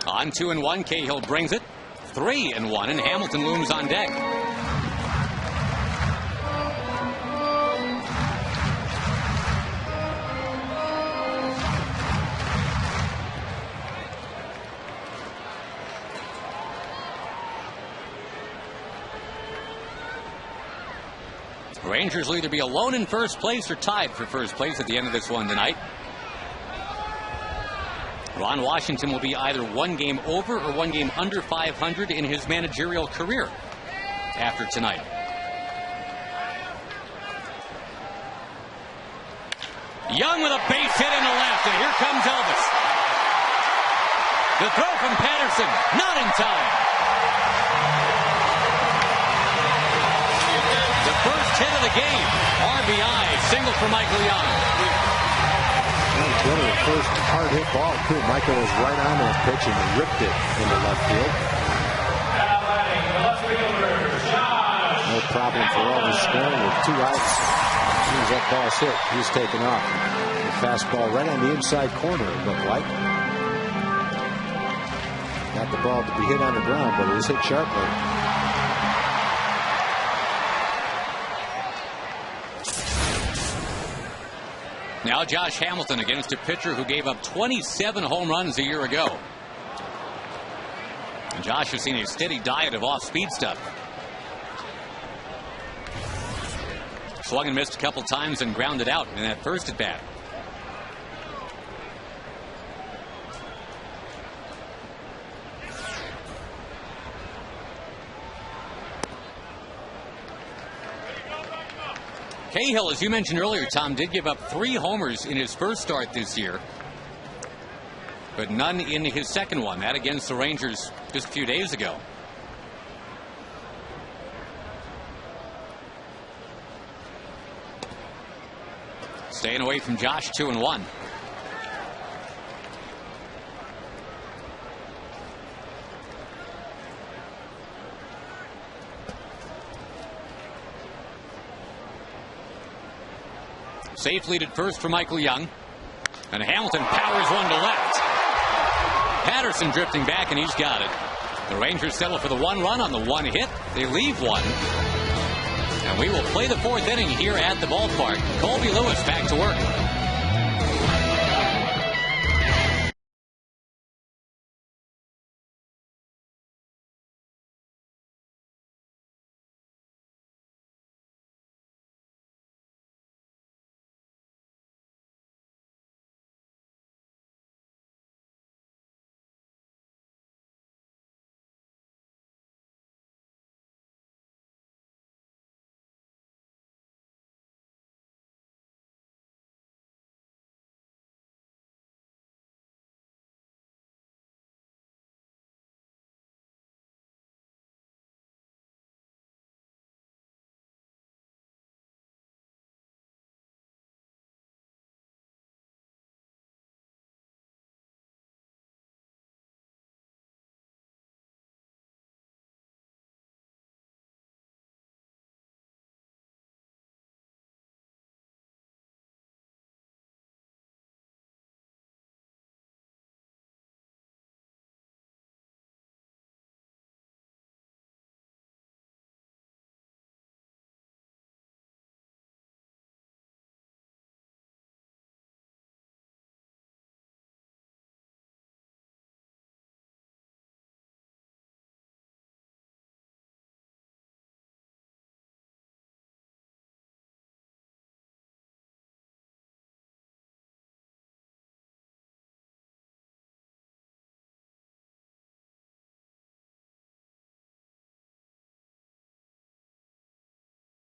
On 2-1, Cahill brings it. 3-1, and Hamilton looms on deck. Rangers will either be alone in first place or tied for first place at the end of this one tonight. Ron Washington will be either one game over or one game under 500 in his managerial career after tonight. Young with a base hit in the left, and here comes Elvis. The throw from Patterson, not in time. The first hit of the game, RBI, single for Michael Young. One of the first hard hit ball too. Michael was right on that pitch and ripped it into left field. No problem for Elvis scoring with 2 outs. As soon as that ball's hit, he's taken off. The fastball right on the inside corner, it looked like. Got the ball to be hit on the ground, but it was hit sharply. Now Josh Hamilton against a pitcher who gave up 27 home runs a year ago. And Josh has seen a steady diet of off-speed stuff. Swung and missed a couple times and grounded out in that first at bat. Cahill, as you mentioned earlier, Tom, did give up 3 homers in his first start this year, but none in his second one. That against the Rangers just a few days ago. Staying away from Josh, 2-1. Safe lead at first for Michael Young. And Hamilton powers one to left. Patterson drifting back, and he's got it. The Rangers settle for the 1 run on the 1 hit. They leave 1. And we will play the 4th inning here at the ballpark. Colby Lewis back to work.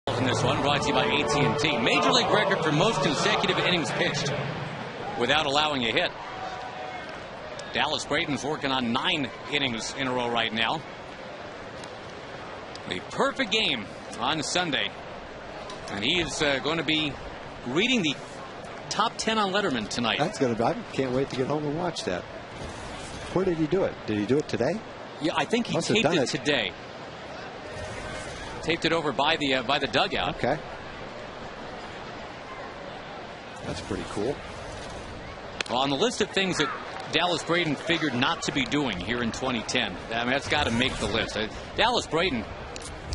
In this one, brought to you by AT Major League record for most consecutive innings pitched without allowing a hit. Dallas Braden's working on 9 innings in a row right now. A perfect game on Sunday. And he is going to be reading the top 10 on Letterman tonight. That's going to be, I can't wait to get home and watch that. Where did he do it? Did he do it today? Yeah, I think he taped it today. Taped it over by the dugout. Okay. That's pretty cool. Well, on the list of things that Dallas Braden figured not to be doing here in 2010, I mean, that's got to make the list. Dallas Braden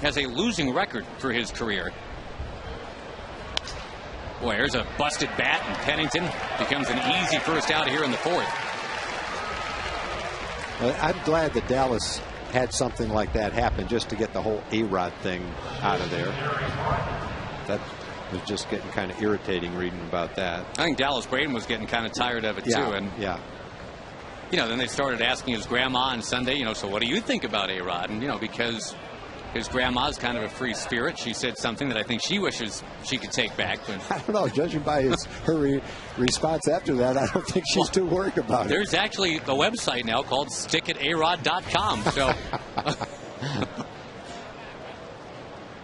has a losing record for his career. Boy, there's a busted bat, and Pennington becomes an easy first out here in the 4th. Well, I'm glad that Dallas had something like that happen just to get the whole A-Rod thing out of there. That was just getting kind of irritating reading about that. I think Dallas Braden was getting kind of tired of it too. And you know, then they started asking his grandma on Sunday, you know, so what do you think about A-Rod? And, you know, because his grandma's kind of a free spirit, she said something that I think she wishes she could take back. But I don't know. Judging by her response after that, I don't think she's too worried about it. There's actually a website now called stickitarod.com. So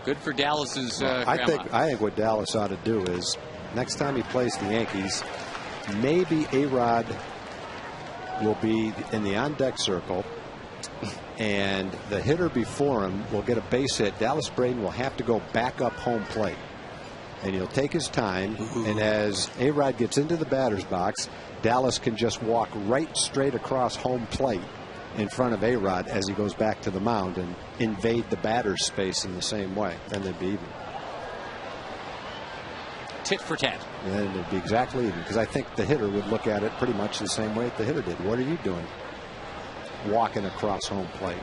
good for Dallas's grandma. I think what Dallas ought to do is next time he plays the Yankees, maybe A-Rod will be in the on-deck circle, and the hitter before him will get a base hit. Dallas Braden will have to go back up home plate, and he'll take his time. And as A-Rod gets into the batter's box, Dallas can just walk right straight across home plate in front of A-Rod as he goes back to the mound and invade the batter's space in the same way. Then they'd be even. Tit for tat. And it'd be exactly even, because I think the hitter would look at it pretty much the same way that the hitter did. What are you doing walking across home plate?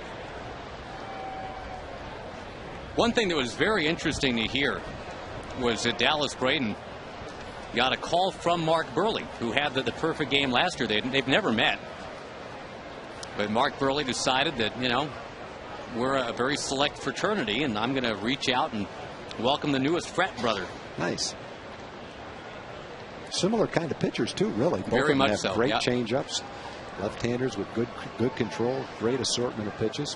One thing that was very interesting to hear was that Dallas Braden got a call from Mark Burley, who had the perfect game last year. They've never met. But Mark Burley decided that, you know, we're a very select fraternity, and I'm going to reach out and welcome the newest frat brother. Nice. Similar kind of pitchers, too, really. Both Very much have so. Great change-ups. Left-handers with good control, great assortment of pitches.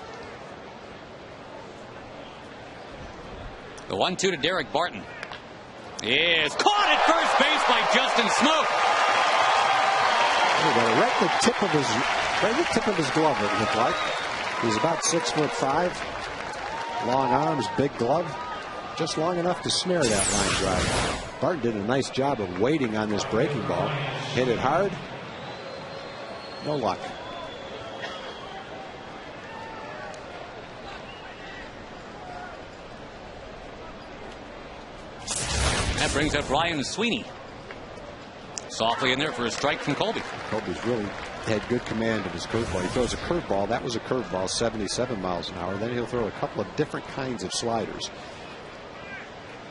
The 1-2 to Derek Barton is caught at first base by Justin Smoke. Right at the tip of his glove, it looked like. He's about 6'5", long arms, big glove, just long enough to snare that line drive. Barton did a nice job of waiting on this breaking ball. Hit it hard. No luck. That brings up Ryan Sweeney. Softly in there for a strike from Colby. Colby's really had good command of his curveball. He throws a curveball. That was a curveball, 77 miles an hour. Then he'll throw a couple of different kinds of sliders.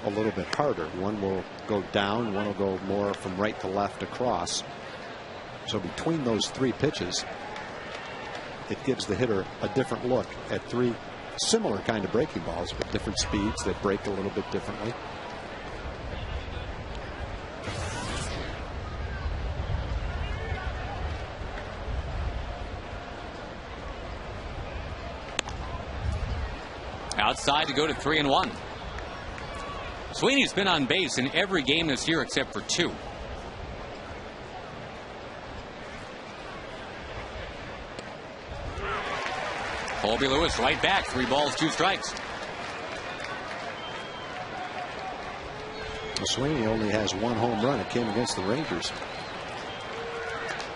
A little bit harder. One will go down, one will go more from right to left across. So between those 3 pitches, it gives the hitter a different look at 3 similar kind of breaking balls, but different speeds that break a little bit differently. Outside to go to 3-1. Sweeney's been on base in every game this year except for 2. Colby Lewis right back. 3 balls, 2 strikes. Sweeney only has 1 home run. It came against the Rangers.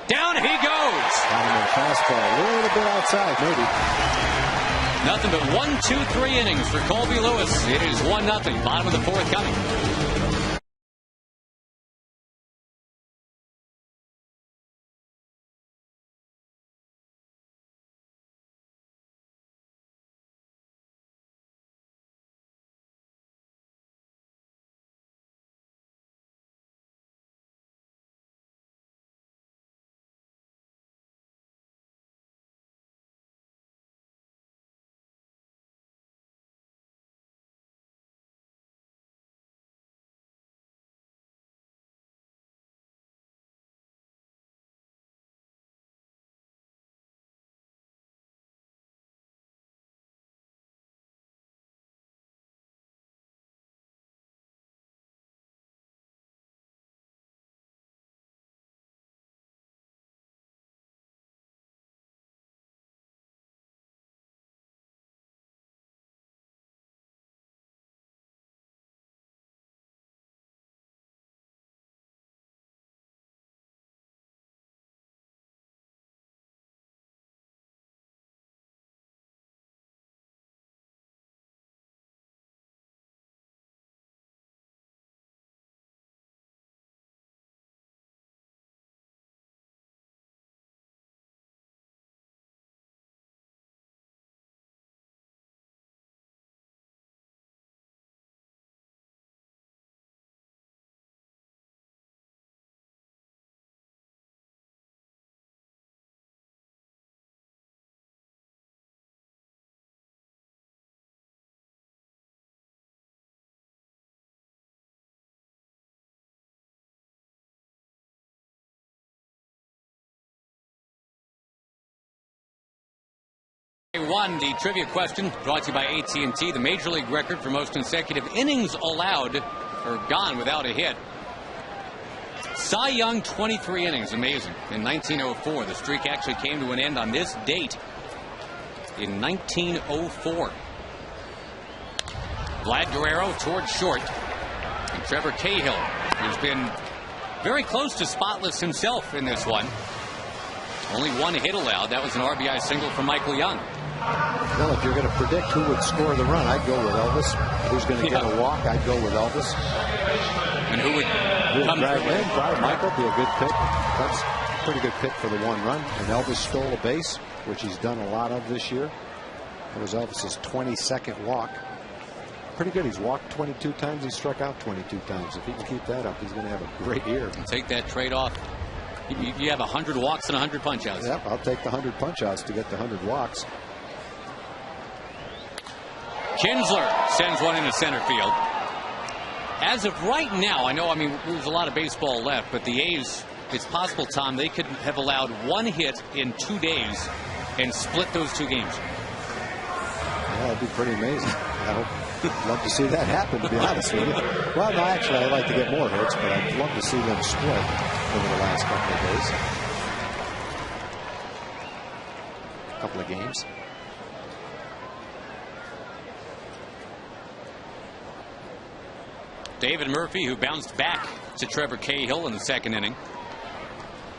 Down he goes. Fastball, a little bit outside, maybe. Nothing but 1, 2, 3 innings for Colby Lewis. It is 1-0. Bottom of the 4th coming. 1, the trivia question brought to you by AT&T. The Major League record for most consecutive innings allowed or gone without a hit. Cy Young, 23 innings. Amazing. In 1904, the streak actually came to an end on this date in 1904. Vlad Guerrero towards short. And Trevor Cahill, who's been very close to spotless himself in this one. Only one hit allowed. That was an RBI single from Michael Young. Well, if you're going to predict who would score the run, I'd go with Elvis. Who's going to get a walk, I'd go with Elvis. And who would come drag in? Probably Michael be a good pick. That's a pretty good pick for the one run. And Elvis stole a base, which he's done a lot of this year. It was Elvis's 22nd walk. Pretty good. He's walked 22 times. He struck out 22 times. If he can keep that up, he's going to have a great year. Take that trade off. You have 100 walks and 100 punch-outs. Yep, I'll take the 100 punch-outs to get the 100 walks. Kinsler sends one into center field. As of right now, there's a lot of baseball left, but the A's, it's possible, Tom, they could have allowed one hit in 2 days and split those 2 games. Yeah, that'd be pretty amazing. I'd love to see that happen, to be honest with you. Well, no, actually, I'd like to get more hits, but I'd love to see them split over the last couple of games. David Murphy, who bounced back to Trevor Cahill in the second inning.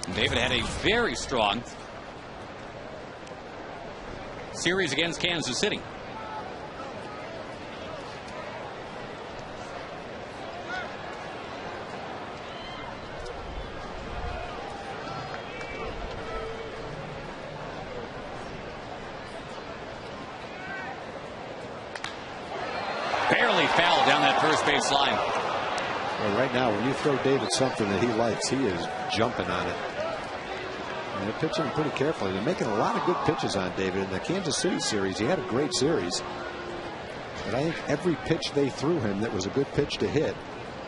And David had a very strong series against Kansas City. Barely fouled down that first base line. Well, right now, when you throw David something that he likes, he is jumping on it. And they're pitching pretty carefully. They're making a lot of good pitches on David. In the Kansas City series, he had a great series. But I think every pitch they threw him that was a good pitch to hit,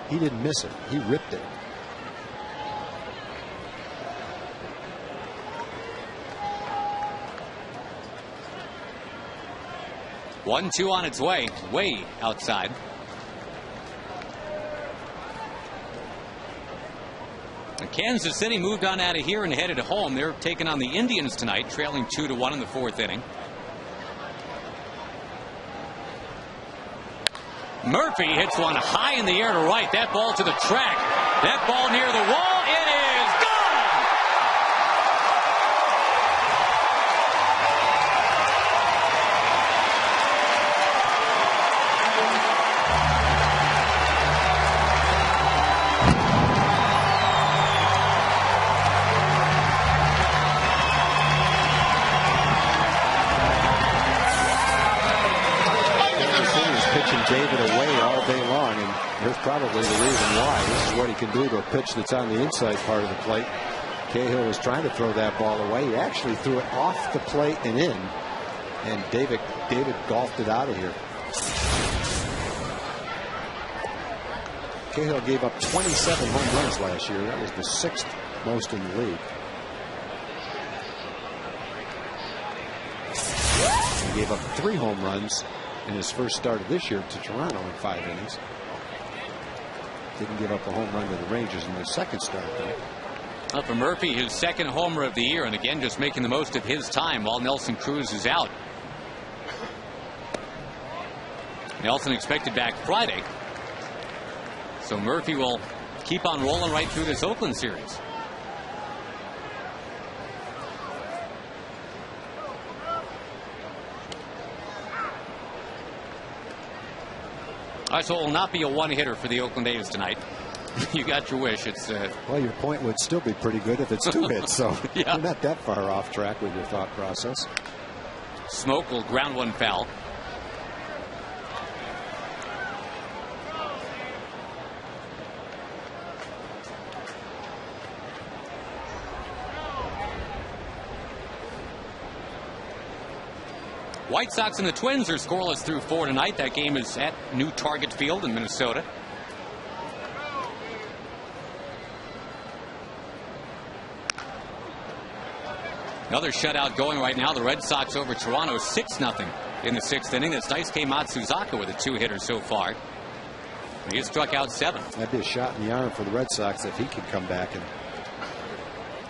he didn't miss it. He ripped it. 1-2 on its way outside. And Kansas City moved on out of here and headed home. They're taking on the Indians tonight, trailing 2-1 in the 4th inning. Murphy hits one high in the air to right. That ball to the track. That ball near the wall. It is gone. David away all day long, and here's probably the reason why. This is what he can do to a pitch that's on the inside part of the plate. Cahill was trying to throw that ball away. He actually threw it off the plate and in, and David golfed it out of here. Cahill gave up 27 home runs last year. That was the 6th most in the league. He gave up 3 home runs in his first start of this year to Toronto in 5 innings. Didn't give up a home run to the Rangers in their second start, though. For Murphy, his 2nd homer of the year, and again just making the most of his time while Nelson Cruz is out. Nelson expected back Friday. So Murphy will keep on rolling right through this Oakland series. All right, so it will not be a one-hitter for the Oakland A's tonight. You got your wish. It's well, your point would still be pretty good if it's 2 hits, so yeah. You're not that far off track with your thought process. Smoke will ground one foul. White Sox and the Twins are scoreless through 4 tonight. That game is at New Target Field in Minnesota. Another shutout going right now. The Red Sox over Toronto 6-0 in the 6th inning. That's Daisuke Matsuzaka with a 2-hitter so far. He has struck out 7. That'd be a shot in the arm for the Red Sox if he could come back and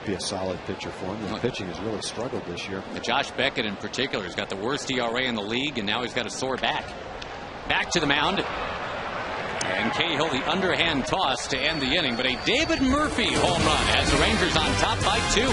be a solid pitcher for him. The pitching has really struggled this year. Josh Beckett in particular has got the worst ERA in the league, and now he's got a sore back. Back to the mound. And Cahill, the underhand toss to end the inning, but a David Murphy home run has the Rangers on top by 2.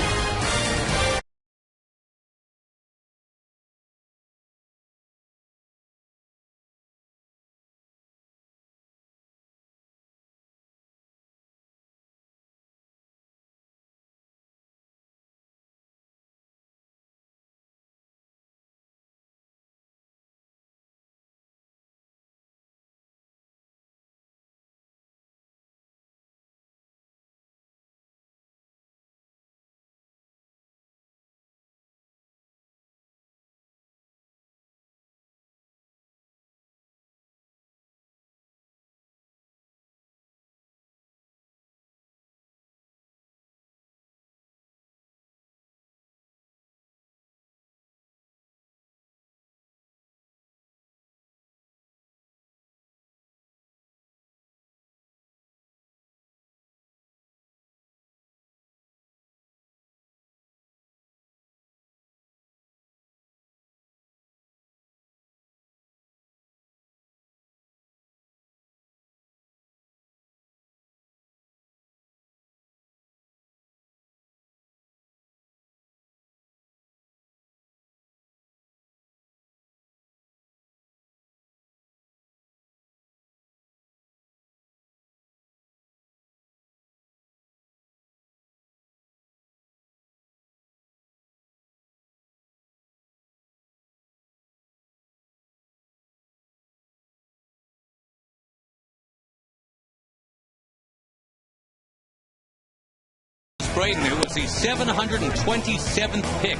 Braden, who was the 727th pick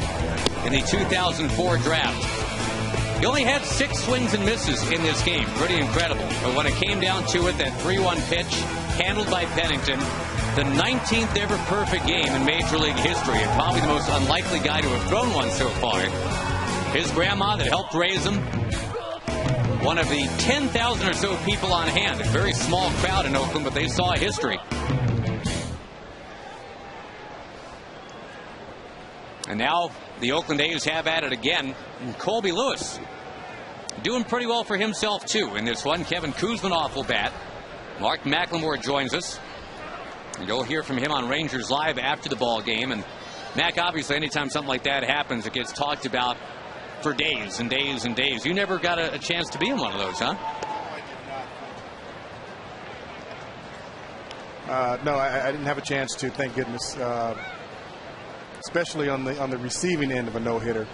in the 2004 draft. He only had 6 swings and misses in this game. Pretty incredible. But when it came down to it, that 3-1 pitch handled by Pennington, the 19th ever perfect game in Major League history, and probably the most unlikely guy to have thrown one so far. His grandma that helped raise him, one of the 10,000 or so people on hand. A very small crowd in Oakland, but they saw history. And now the Oakland A's have at it again. And Colby Lewis doing pretty well for himself, too, in this one. Kevin Kuzminoff will bat. Mark McLemore joins us. And you'll hear from him on Rangers Live after the ball game. And Mac, obviously, anytime something like that happens, it gets talked about for days and days and days. You never got a chance to be in one of those, huh? No, I didn't have a chance to, thank goodness. Especially on the receiving end of a no-hitter.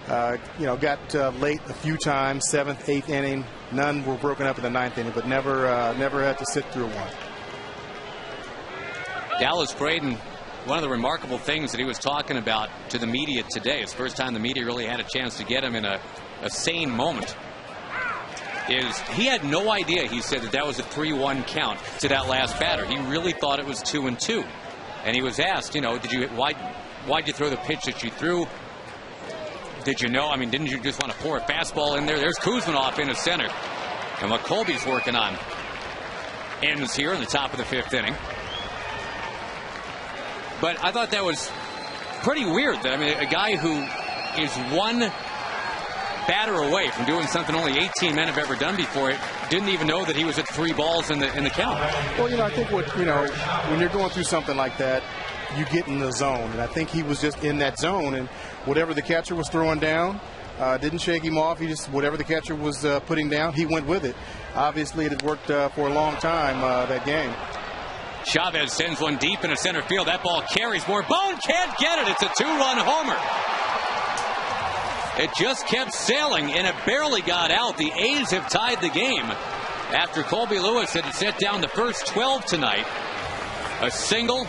Got late a few times, 7th, 8th inning. None were broken up in the 9th inning, but never had to sit through one. Dallas Braden, one of the remarkable things that he was talking about to the media today, it's the first time the media really had a chance to get him in a sane moment, is he had no idea, he said, that was a 3-1 count to that last batter. He really thought it was 2-2. And he was asked, why'd you throw the pitch that you threw? Did you know? I mean, didn't you just want to pour a fastball in there? There's Kuzminoff in the center. And what Colby's working on ends here in the top of the 5th inning. But I thought that was pretty weird. That, I mean, a guy who is one batter away from doing something only 18 men have ever done before it didn't even know that he was at 3 balls in the count. Well, I think when you're going through something like that, you get in the zone, and I think he was just in that zone, and whatever the catcher was throwing down didn't shake him off. He just, whatever the catcher was putting down, he went with it. Obviously, it had worked for a long time that game. Chavez sends one deep into center field. That ball carries more. Bone can't get it. It's a 2-run homer. It just kept sailing, and it barely got out. The A's have tied the game after Colby Lewis had set down the first 12 tonight. A single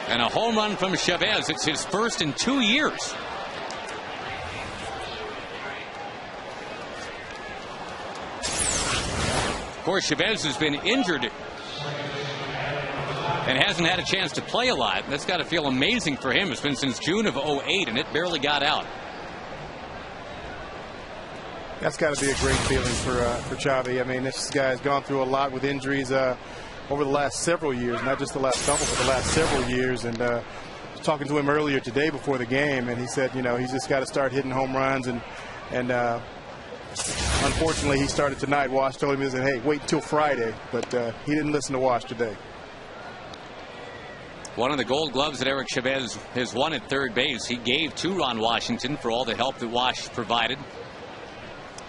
and a home run from Chavez. It's his first in 2 years. Of course, Chavez has been injured and hasn't had a chance to play a lot. That's got to feel amazing for him. It's been since June of '08, and it barely got out. That's got to be a great feeling for Chavez. I mean, this guy has gone through a lot with injuries over the last several years, not just the last couple, but the last several years. And I was talking to him earlier today before the game, and he said, you know, he's just got to start hitting home runs. And unfortunately, he started tonight. Wash told him, he said, hey, wait until Friday. But he didn't listen to Wash today. One of the gold gloves that Eric Chavez has won at third base, he gave to Ron Washington for all the help that Wash provided.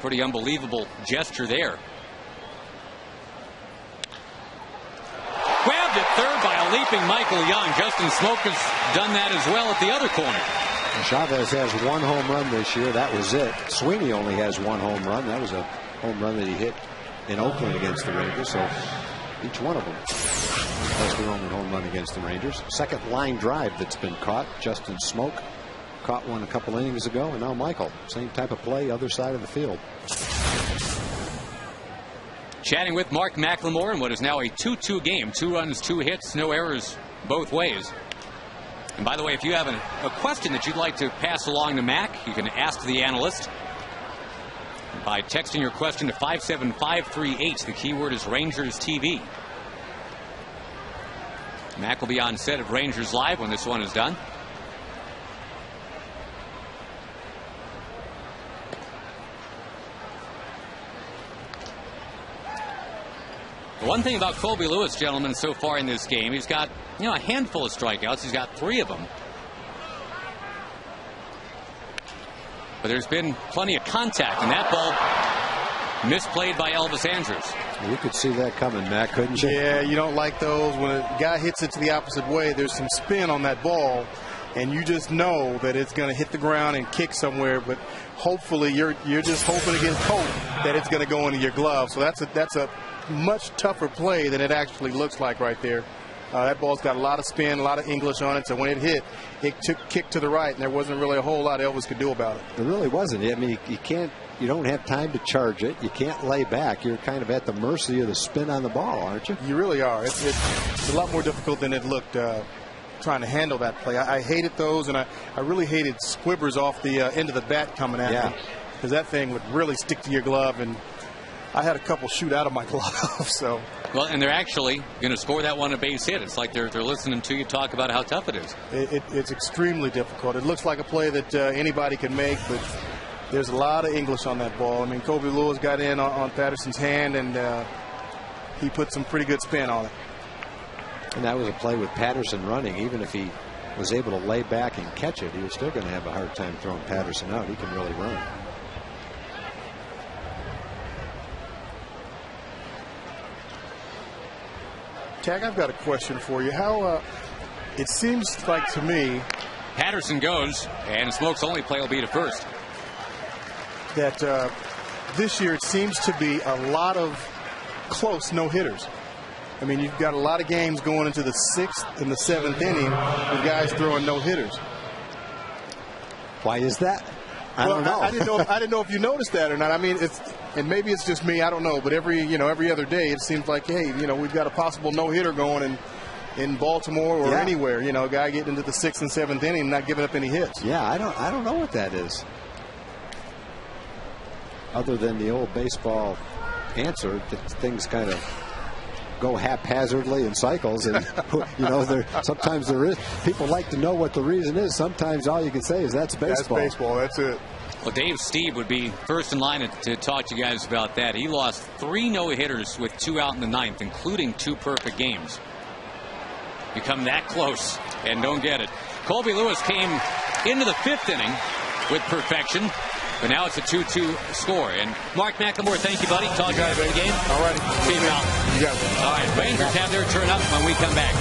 Pretty unbelievable gesture there. Grabbed at third by a leaping Michael Young. Justin Smoke has done that as well at the other corner. Chavez has 1 home run this year. That was it. Sweeney only has 1 home run. That was a home run that he hit in Oakland against the Rangers. So each one of them has their only home run against the Rangers. Second line drive that's been caught. Justin Smoke caught one a couple innings ago, and now Michael. Same type of play, other side of the field. Chatting with Mark McLemore in what is now a 2-2 game. 2 runs, 2 hits, no errors both ways. And by the way, if you have a question that you'd like to pass along to Mac, you can ask the analyst by texting your question to 57538. The keyword is Rangers TV. Mac will be on set of Rangers Live when this one is done. The one thing about Colby Lewis, gentlemen, so far in this game, he's got, you know, a handful of strikeouts. He's got 3 of them. But there's been plenty of contact, and that ball misplayed by Elvis Andrus. You could see that coming, Matt, couldn't you? Yeah, you don't like those. When a guy hits it to the opposite way, there's some spin on that ball, and you just know that it's going to hit the ground and kick somewhere. But hopefully, you're just hoping against hope that it's going to go into your glove. So that's a much tougher play than it actually looks like right there. That ball's got a lot of spin, a lot of English on it. So when it hit, it kicked to the right, and there wasn't really a whole lot Elvis could do about it. There really wasn't. I mean, you don't have time to charge it. You can't lay back. You're kind of at the mercy of the spin on the ball, aren't you? You really are. It's a lot more difficult than it looked trying to handle that play. I hated those, and I really hated squibbers off the end of the bat coming at me, because that thing would really stick to your glove, and I had a couple shoot out of my glove. So. Well, and they're actually going to score that one a base hit. It's like they're listening to you talk about how tough it is. It's extremely difficult. It looks like a play that anybody can make, but there's a lot of English on that ball. I mean, Colby Lewis got in on Patterson's hand, and he put some pretty good spin on it. And that was a play with Patterson running. Even if he was able to lay back and catch it, he was still going to have a hard time throwing Patterson out. He can really run. Tag, I've got a question for you. How it seems like to me, Patterson goes, and Smoke's only play will be to first. That this year it seems to be a lot of close no-hitters. I mean, you've got a lot of games going into the 6th and the 7th inning with guys throwing no-hitters. Why is that? I don't know. I didn't know if you noticed that or not. I mean, and maybe it's just me. I don't know. But every other day it seems like, hey, we've got a possible no-hitter going in Baltimore or anywhere. A guy getting into the 6th and 7th inning and not giving up any hits. Yeah, I don't know what that is. Other than the old baseball answer that things kind of go haphazardly in cycles, and sometimes there is. People like to know what the reason is. Sometimes all you can say is that's baseball. That's baseball. That's it. Well, Dave Steve would be first in line to talk to you guys about that. He lost 3 no-hitters with 2 out in the 9th, including 2 perfect games. You come that close and don't get it. Colby Lewis came into the 5th inning with perfection, but now it's a 2-2 score. And Mark McLemore, thank you, buddy. Talk to you after the game. All righty. See you, pal. You got it. All right, Rangers have their turn up when we come back.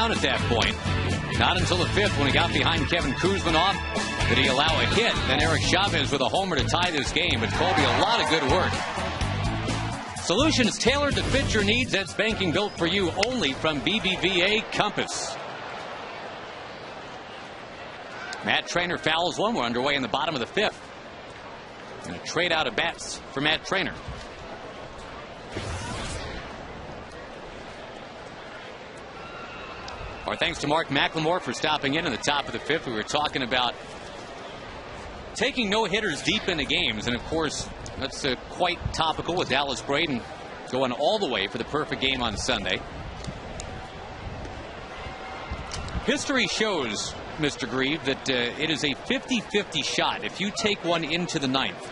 down at that point. Not until the 5th, when he got behind Kevin Kuzminoff, did he allow a hit. Then Eric Chavez with a homer to tie this game. But Colby, a lot of good work. Solutions tailored to fit your needs. That's banking built for you only from BBVA Compass. Matt Trainer fouls one. We're underway in the bottom of the 5th. And a trade out of bats for Matt Trainer. Our thanks to Mark McLemore for stopping in the top of the 5th. We were talking about taking no-hitters deep into games. And, of course, that's quite topical with Dallas Braden going all the way for the perfect game on Sunday. History shows, Mr. Grieve, that it is a 50-50 shot. If you take one into the 9th,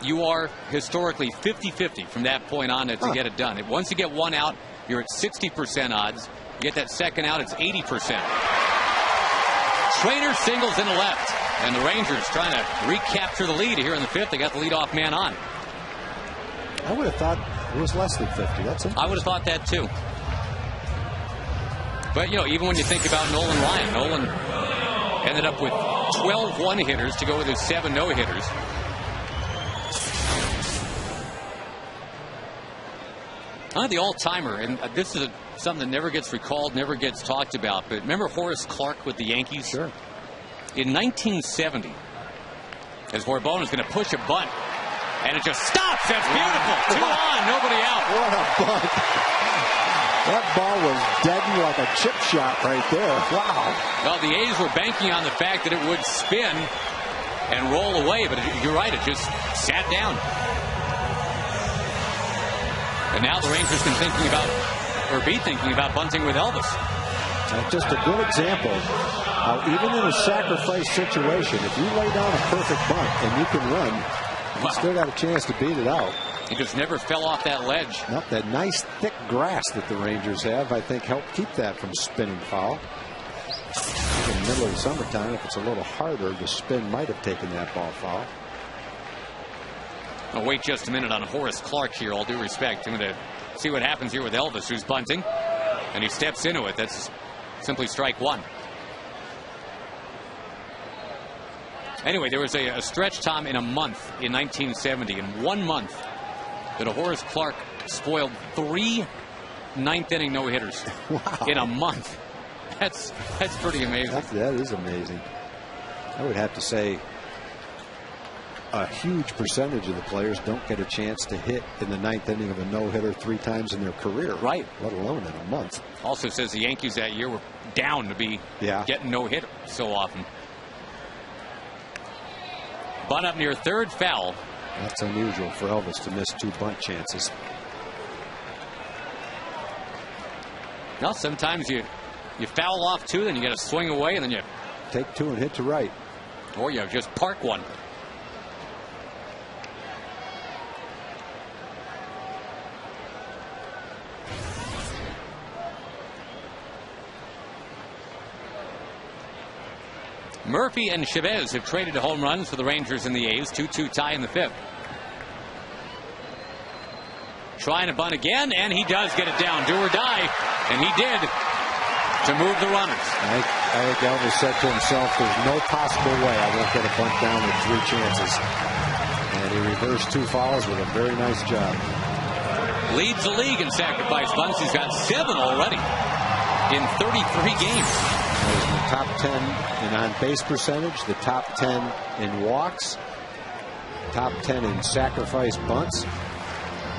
you are historically 50-50 from that point on to get it done. Once you get one out, you're at 60% odds. You get that second out, it's 80%. Trainer singles in the left. And the Rangers trying to recapture the lead here in the 5th. They got the leadoff man on. I would have thought it was less than 50. That's it. I would have thought that too. But, you know, even when you think about Nolan Ryan, Nolan ended up with 12 one-hitters to go with his 7 no-hitters. The all-timer, and this is something that never gets recalled, never gets talked about, but remember Horace Clarke with the Yankees? Sure. In 1970, as Borbon is going to push a bunt, and it just stops. That's beautiful. Wow. 2 on, nobody out. What a bunt. That ball was deadened like a chip shot right there. Wow. Well, the A's were banking on the fact that it would spin and roll away, but you're right, it just sat down. And now the Rangers can be thinking about bunting with Elvis. That's just a good example how even in a sacrifice situation, if you lay down a perfect bunt and you can run, you still got a chance to beat it out. He just never fell off that ledge. Nope, that nice thick grass that the Rangers have, I think, helped keep that from spinning foul. In the middle of the summertime, if it's a little harder, the spin might have taken that ball foul. I'll wait just a minute on Horace Clarke here, all due respect. I'm going to see what happens here with Elvis, who's bunting. And he steps into it. That's simply strike one. Anyway, there was a stretch, Tom, in a month in 1970. In 1 month, that a Horace Clarke spoiled 3 ninth-inning no-hitters. Wow. In a month. That's pretty amazing. That is amazing. I would have to say a huge percentage of the players don't get a chance to hit in the 9th inning of a no-hitter 3 times in their career. Right. Let alone in a month. Also says the Yankees that year were down to be getting no-hitter so often. Bunt up near third, foul. That's unusual for Elvis to miss 2 bunt chances. Now sometimes you foul off 2, then you got to swing away, and then you take 2 and hit to right. Or you just park one. Murphy and Chavez have traded home runs for the Rangers and the A's. 2-2 tie in the 5th. Trying to bunt again, and he does get it down. Do or die, and he did, to move the runners. I think Elvis said to himself, there's no possible way I won't get a bunt down with 3 chances. And he reversed 2 fouls with a very nice job. Leads the league in sacrifice bunts. He's got 7 already in 33 games. He's in the top 10 in on-base percentage, the top 10 in walks, top 10 in sacrifice bunts.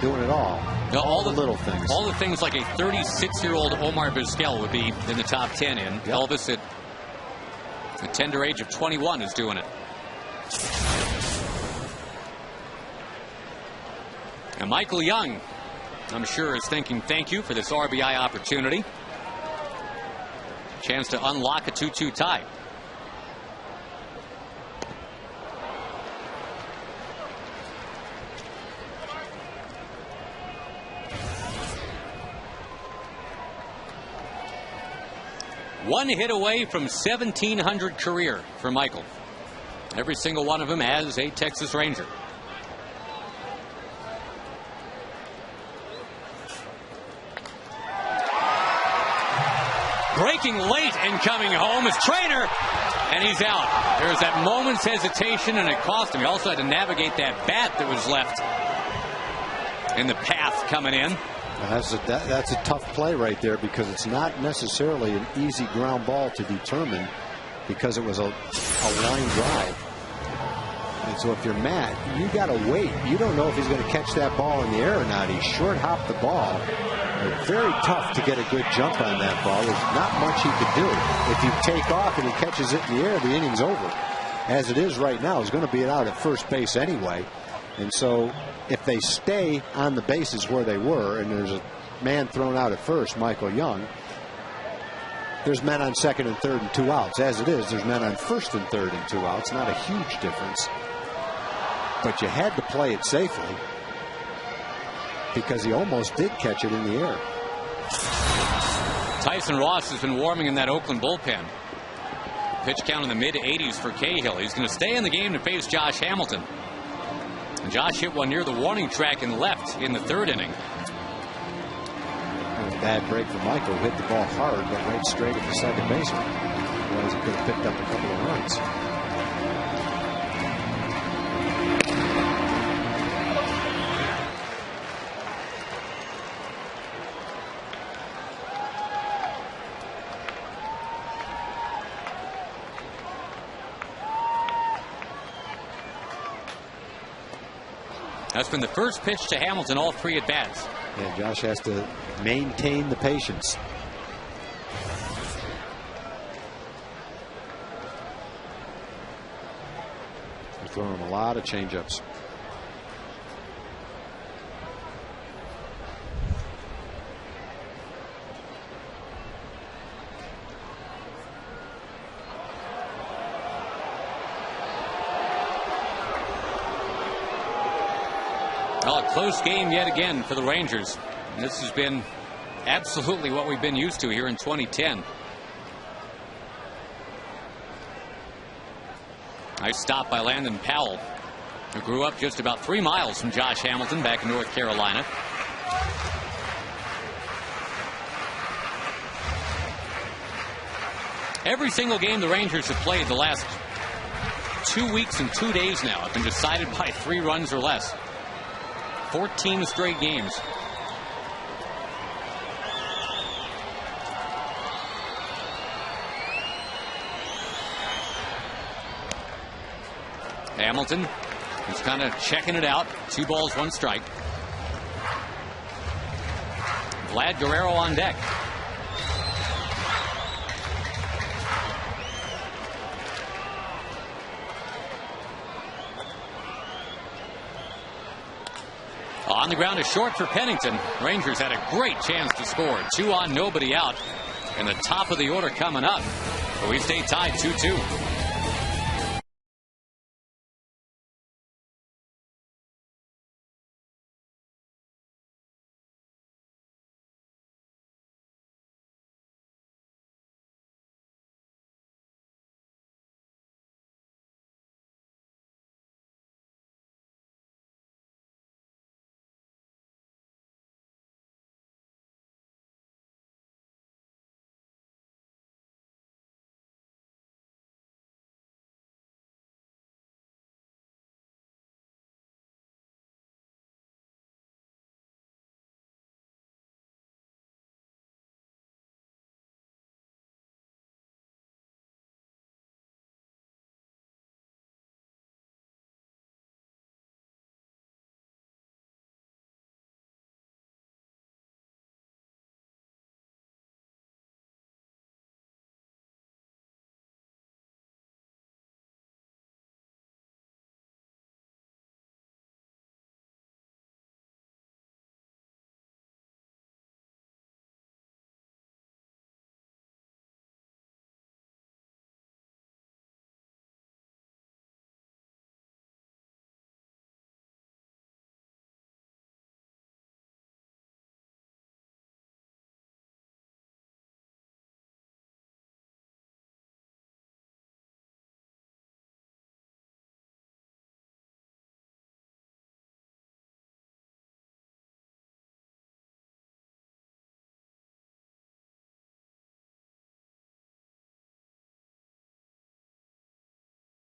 Doing it all. Now, all the little things. All the things like a 36-year-old Omar Vizquel would be in the top 10 in. Yep. Elvis at the tender age of 21 is doing it. And Michael Young, I'm sure, is thinking thank you for this RBI opportunity. Chance to unlock a 2-2 tie. One hit away from 1,700 career for Michael. Every single one of them as a Texas Ranger. breaking late and coming home is Trainer, and he's out. There's that moment's hesitation, and it cost him. He also had to navigate that bat that was left in the path coming in. That's a tough play right there, because it's not necessarily an easy ground ball to determine, because it was a line drive. And so if you're Matt, you got to wait. You don't know if he's going to catch that ball in the air or not. He short hopped the ball. Very tough to get a good jump on that ball. There's not much he could do. If you take off and he catches it in the air, the inning's over. As it is right now, he's going to be out at first base anyway. And so if they stay on the bases where they were, and there's a man thrown out at first, Michael Young, there's men on second and third and 2 outs. As it is, there's men on first and third and 2 outs. Not a huge difference. But you had to play it safely, because he almost did catch it in the air. Tyson Ross has been warming in that Oakland bullpen. Pitch count in the mid-80s for Cahill. He's going to stay in the game to face Josh Hamilton. And Josh hit one near the warning track and left in the 3rd inning. And a bad break for Michael. Hit the ball hard, but right straight at the second baseman. Otherwise, he could have picked up a couple of runs. That's been the first pitch to Hamilton, all 3 at bats. Yeah, Josh has to maintain the patience. They're throwing him a lot of changeups. Well, a close game yet again for the Rangers. This has been absolutely what we've been used to here in 2010. Nice stop by Landon Powell, who grew up just about 3 miles from Josh Hamilton back in North Carolina. Every single game the Rangers have played the last 2 weeks and 2 days now have been decided by 3 runs or less. 14 straight games. Hamilton is kind of checking it out. 2 balls, 1 strike. Vlad Guerrero on deck. On the ground is short for Pennington. Rangers had a great chance to score. 2 on, nobody out. And the top of the order coming up. But we stay tied 2-2.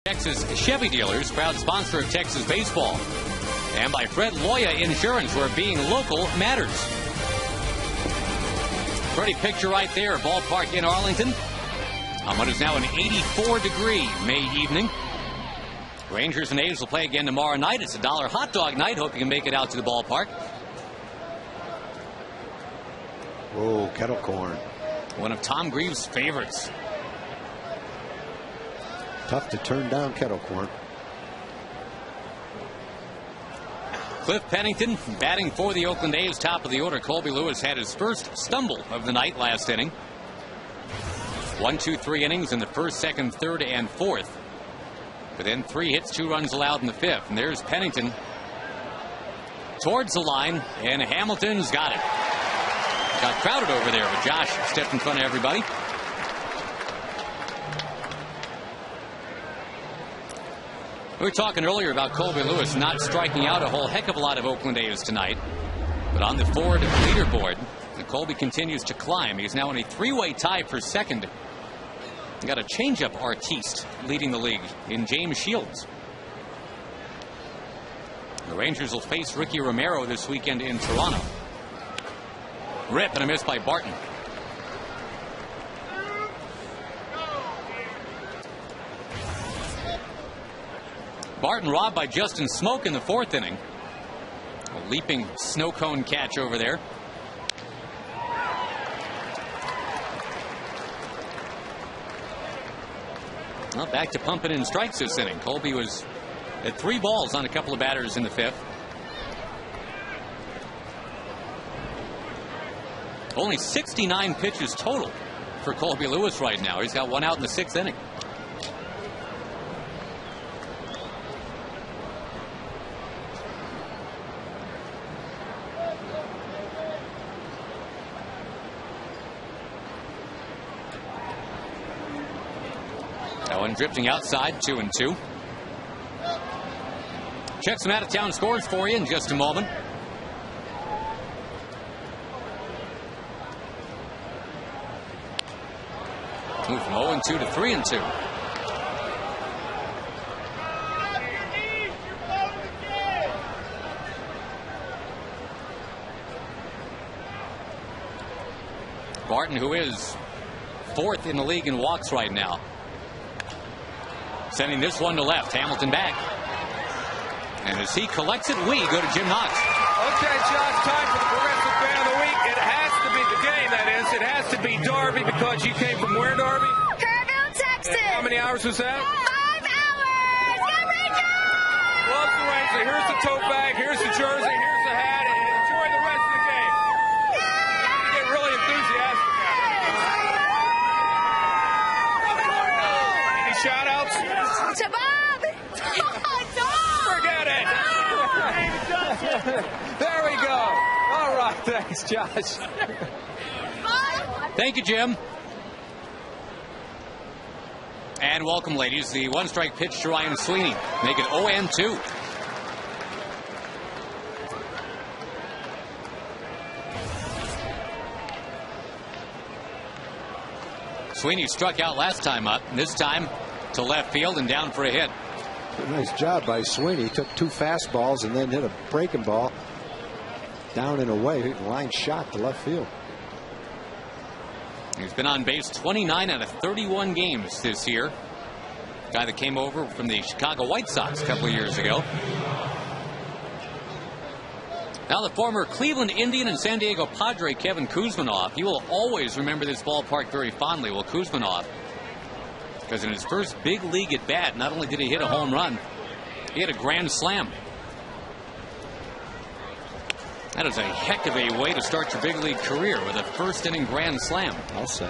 Texas Chevy Dealers, proud sponsor of Texas baseball. And by Fred Loya Insurance, where being local matters. Pretty picture right there, ballpark in Arlington. On what is now an 84-degree May evening. Rangers and A's will play again tomorrow night. It's $1 hot dog night. Hope you can make it out to the ballpark. Whoa, kettle corn. One of Tom Greaves' favorites. Tough to turn down kettle corn. Cliff Pennington batting for the Oakland A's, top of the order. Colby Lewis had his first stumble of the night last inning. 1, 2, 3 innings in the first, second, third, and fourth. But then 3 hits, 2 runs allowed in the fifth. And there's Pennington towards the line, and Hamilton's got it. Got crowded over there, but Josh stepped in front of everybody. We were talking earlier about Colby Lewis not striking out a whole heck of a lot of Oakland A's tonight. But on the Ford leaderboard, Colby continues to climb. He's now in a 3-way tie for second. Got a changeup artiste leading the league in James Shields. The Rangers will face Ricky Romero this weekend in Toronto. Rip and a miss by Barton. Barton robbed by Justin Smoke in the fourth inning. A leaping snow cone catch over there. Well, back to pumping in strikes this inning. Colby was at 3 balls on a couple of batters in the fifth. Only 69 pitches total for Colby Lewis right now. He's got 1 out in the 6th inning. That one drifting outside, 2-2. Check some out-of-town scores for you in just a moment. Move from 0-2 to 3-2. Barton, who is 4th in the league in walks right now. Sending this one to left. Hamilton back. And as he collects it, we go to Jim Knox. Okay, Josh, time for the Progressive Fan of the Week. It has to be the game, that is. It has to be Darby, because you came from where, Darby? Kerrville, Texas. And how many hours was that? 5 hours. Go Rangers! Loves the Rangers. Here's the tote bag. Here's the jersey. Here's the hat. And enjoy the rest of the game. You get really enthusiastic now. Any shout-outs? To Bob. Forget it. There we go. All right. Thanks, Josh. Thank you, Jim. And welcome, ladies. The 1-strike pitch to Ryan Sweeney. Make it 0-2. Sweeney struck out last time up, and this time to left field and down for a hit. Nice job by Sweeney. He took 2 fastballs and then hit a breaking ball down and away. Line shot to left field. He's been on base 29 out of 31 games this year. Guy that came over from the Chicago White Sox a couple of years ago. Now the former Cleveland Indian and San Diego Padre Kevin Kuzminoff. He will always remember this ballpark very fondly. Well, Kuzminoff, because in his first big league at bat, not only did he hit a home run, he hit a grand slam. That is a heck of a way to start your big league career, with a first inning grand slam. I'll say.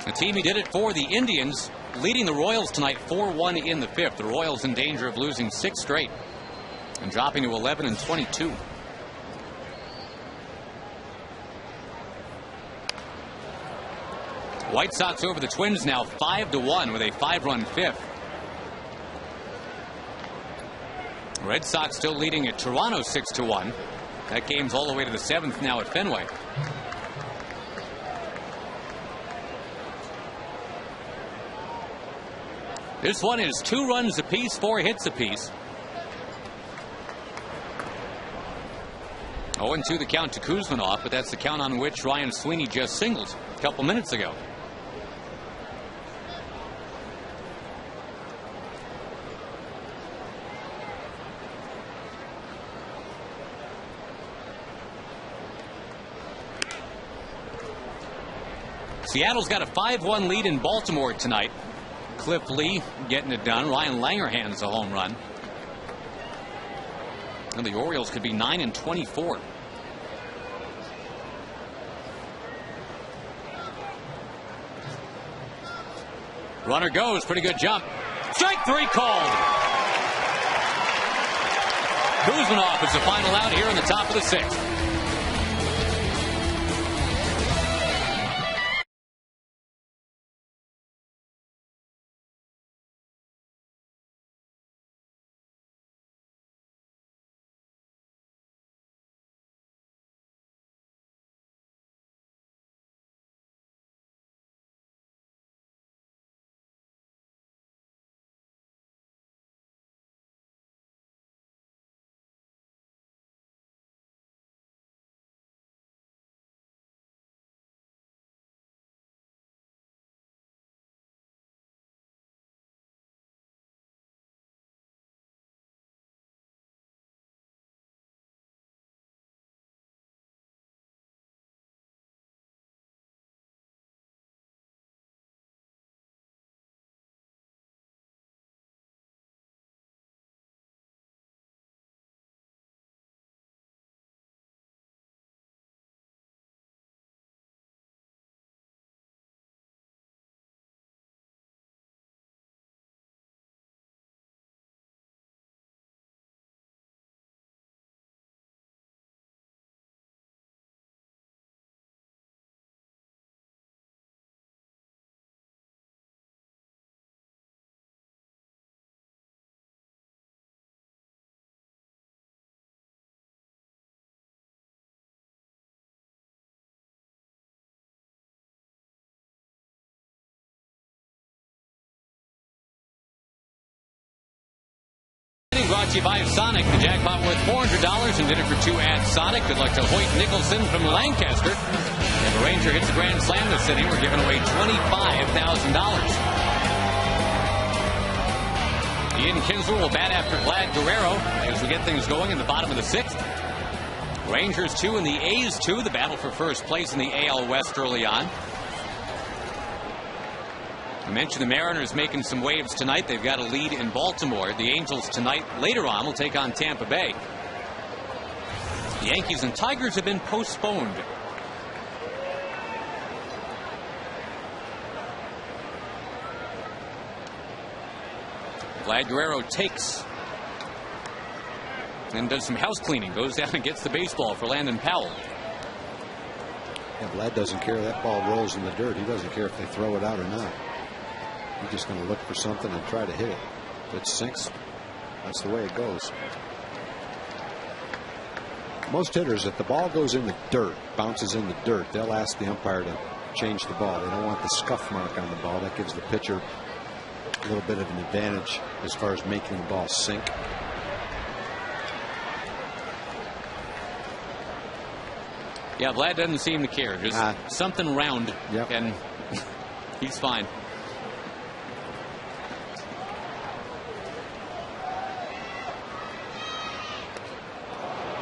The team he did it for, the Indians, leading the Royals tonight 4-1 in the fifth. The Royals in danger of losing 6 straight and dropping to 11-22. White Sox over the Twins now 5-1 with a 5-run fifth. Red Sox still leading at Toronto 6-1. That game's all the way to the 7th now at Fenway. This one is 2 runs apiece, 4 hits apiece. 0-2 the count to Kuzminoff, but that's the count on which Ryan Sweeney just singled a couple minutes ago. Seattle's got a 5-1 lead in Baltimore tonight. Cliff Lee getting it done. Ryan Langerhans a home run. And the Orioles could be 9-24. Runner goes. Pretty good jump. Strike 3 called. Kuzminoff is the final out here in the top of the 6th. Brought to you by Sonic. The jackpot worth $400 and did it for 2 at Sonic. Good luck to Hoyt Nicholson from Lancaster. If a Ranger hits a grand slam this inning, we're giving away $25,000. Ian Kinsler will bat after Vlad Guerrero as we get things going in the bottom of the 6th. Rangers 2 and the A's 2. The battle for first place in the AL West early on. I mentioned the Mariners making some waves tonight. They've got a lead in Baltimore. The Angels tonight, later on, will take on Tampa Bay. The Yankees and Tigers have been postponed. Vlad Guerrero takes and does some house cleaning. Goes down and gets the baseball for Landon Powell. Yeah, Vlad doesn't care. That ball rolls in the dirt. He doesn't care if they throw it out or not. He's just going to look for something and try to hit it. If it sinks, that's the way it goes. Most hitters, if the ball goes in the dirt, bounces in the dirt, they'll ask the umpire to change the ball. They don't want the scuff mark on the ball. That gives the pitcher a little bit of an advantage as far as making the ball sink. Yeah, Vlad doesn't seem to care. Just something round, and he's fine.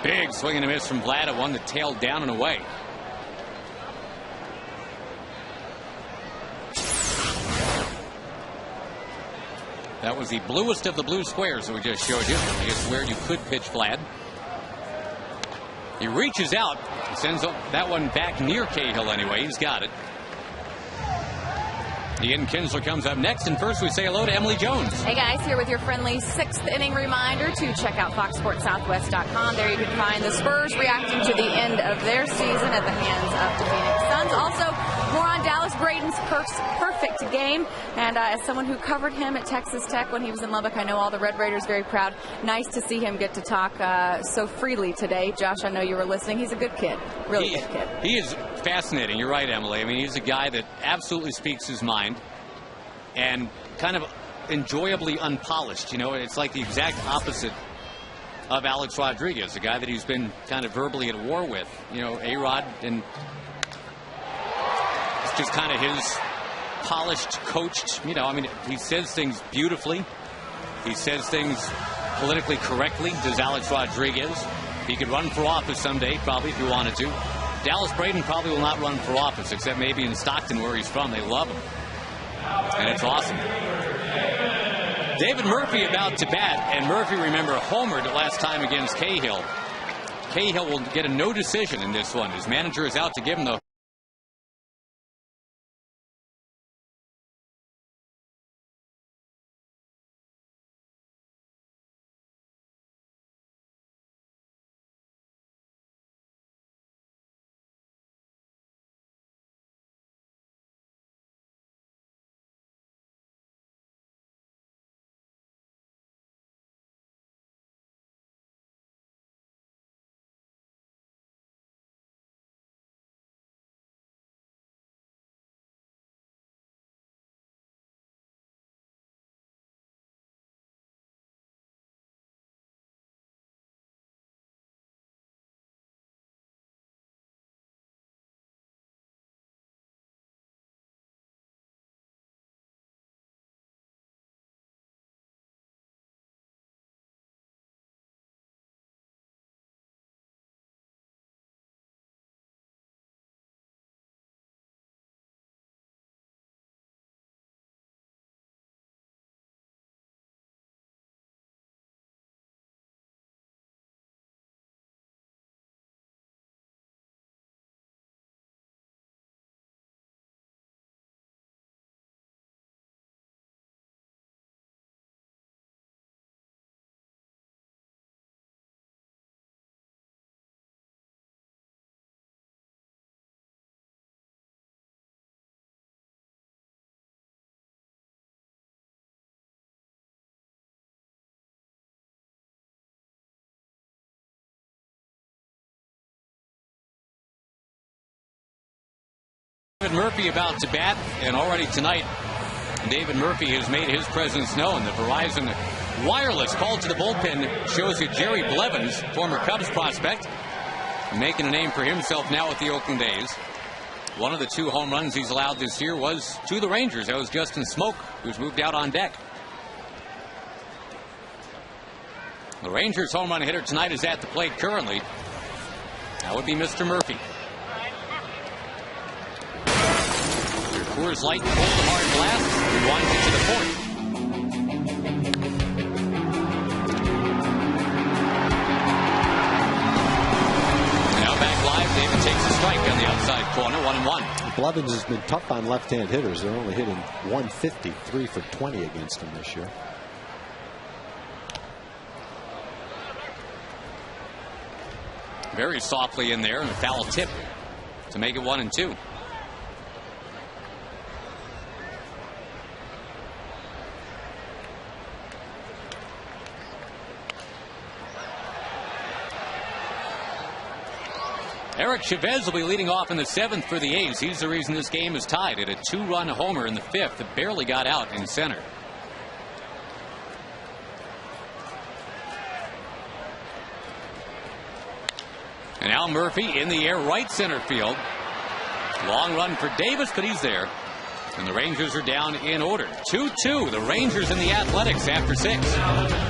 Big swing and a miss from Vlad. It one that tailed down and away. That was the bluest of the blue squares that we just showed you. I guess where you could pitch Vlad. He reaches out, sends that one back near Cahill anyway. He's got it. Ian Kinsler comes up next, and first we say hello to Emily Jones. Hey guys, here with your friendly 6th inning reminder to check out FoxSportsSouthwest.com. There you can find the Spurs reacting to the end of their season at the hands of the Phoenix Suns. Also, more on Dallas Braden's perfect game. And as someone who covered him at Texas Tech when he was in Lubbock, I know all the Red Raiders very proud. Nice to see him get to talk so freely today. Josh, I know you were listening. He's a good kid. Really good kid. He is fascinating. You're right, Emily. I mean, he's a guy that absolutely speaks his mind and kind of enjoyably unpolished. You know, it's like the exact opposite of Alex Rodriguez, a guy that he's been kind of verbally at war with. You know, A-Rod, and it's just kind of his polished, coached, you know, I mean, he says things beautifully. He says things politically correctly, does Alex Rodriguez. He could run for office someday, probably, if he wanted to. Dallas Braden probably will not run for office, except maybe in Stockton, where he's from. They love him. And it's awesome. David Murphy about to bat, and Murphy, remember, homered last time against Cahill. Cahill will get a no decision in this one. His manager is out to give him the David Murphy about to bat, and already tonight, David Murphy has made his presence known. The Verizon wireless call to the bullpen shows you Jerry Blevins, former Cubs prospect, making a name for himself now with the Oakland A's. One of the 2 home runs he's allowed this year was to the Rangers. That was Justin Smoke, who's moved out on deck. The Rangers' home run hitter tonight is at the plate currently. That would be Mr. Murphy. Coors Light, cold hard blast, winds it to the 4th. Now back live, David takes a strike on the outside corner, 1-1. Blevins has been tough on left-hand hitters. They're only hitting 150, 3 for 20 against him this year. Very softly in there, and a foul tip to make it 1-2. Eric Chavez will be leading off in the 7th for the A's. He's the reason this game is tied at a 2-run homer in the 5th that barely got out in center. And now Murphy in the air, right center field. Long run for Davis, but he's there. And the Rangers are down in order. 2-2, the Rangers and the Athletics after 6.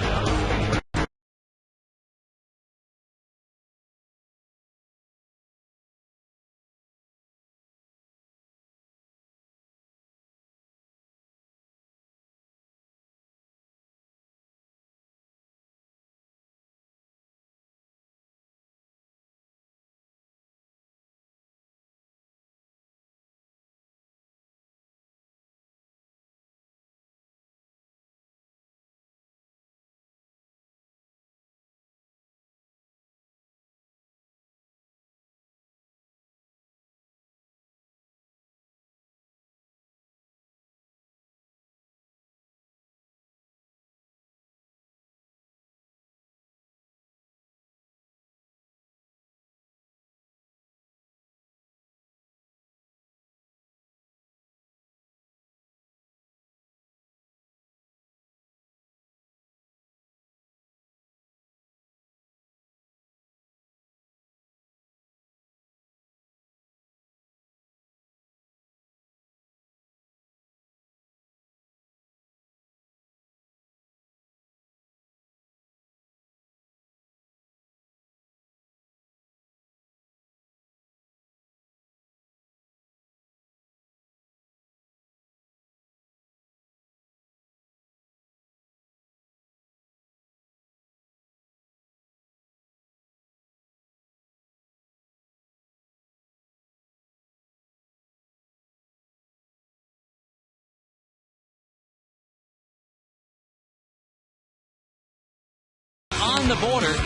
the border.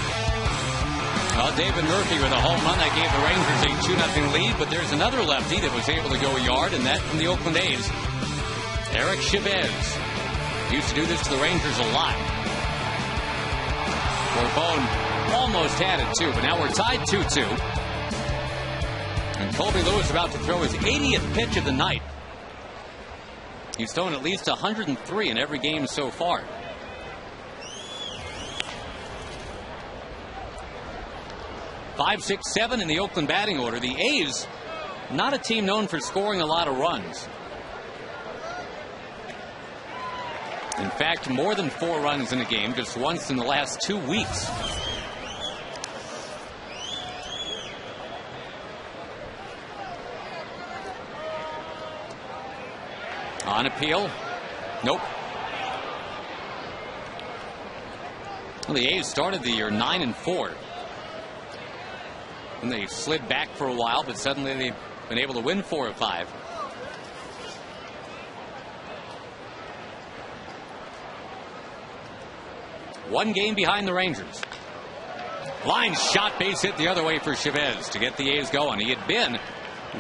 Well, David Murphy with a home run that gave the Rangers a 2-0 lead, but there's another lefty that was able to go a yard, and that from the Oakland A's. Eric Chavez used to do this to the Rangers a lot. Bone almost had it too, but now we're tied 2-2. And Colby Lewis about to throw his 80th pitch of the night. He's thrown at least 103 in every game so far. Five, 6, 7 in the Oakland batting order. The A's, not a team known for scoring a lot of runs. In fact, more than 4 runs in a game just once in the last 2 weeks. On appeal. Nope. Well, the A's started the year 9-4. And they slid back for a while, but suddenly they've been able to win 4 of 5. One game behind the Rangers. Line shot, base hit the other way for Chavez to get the A's going. He had been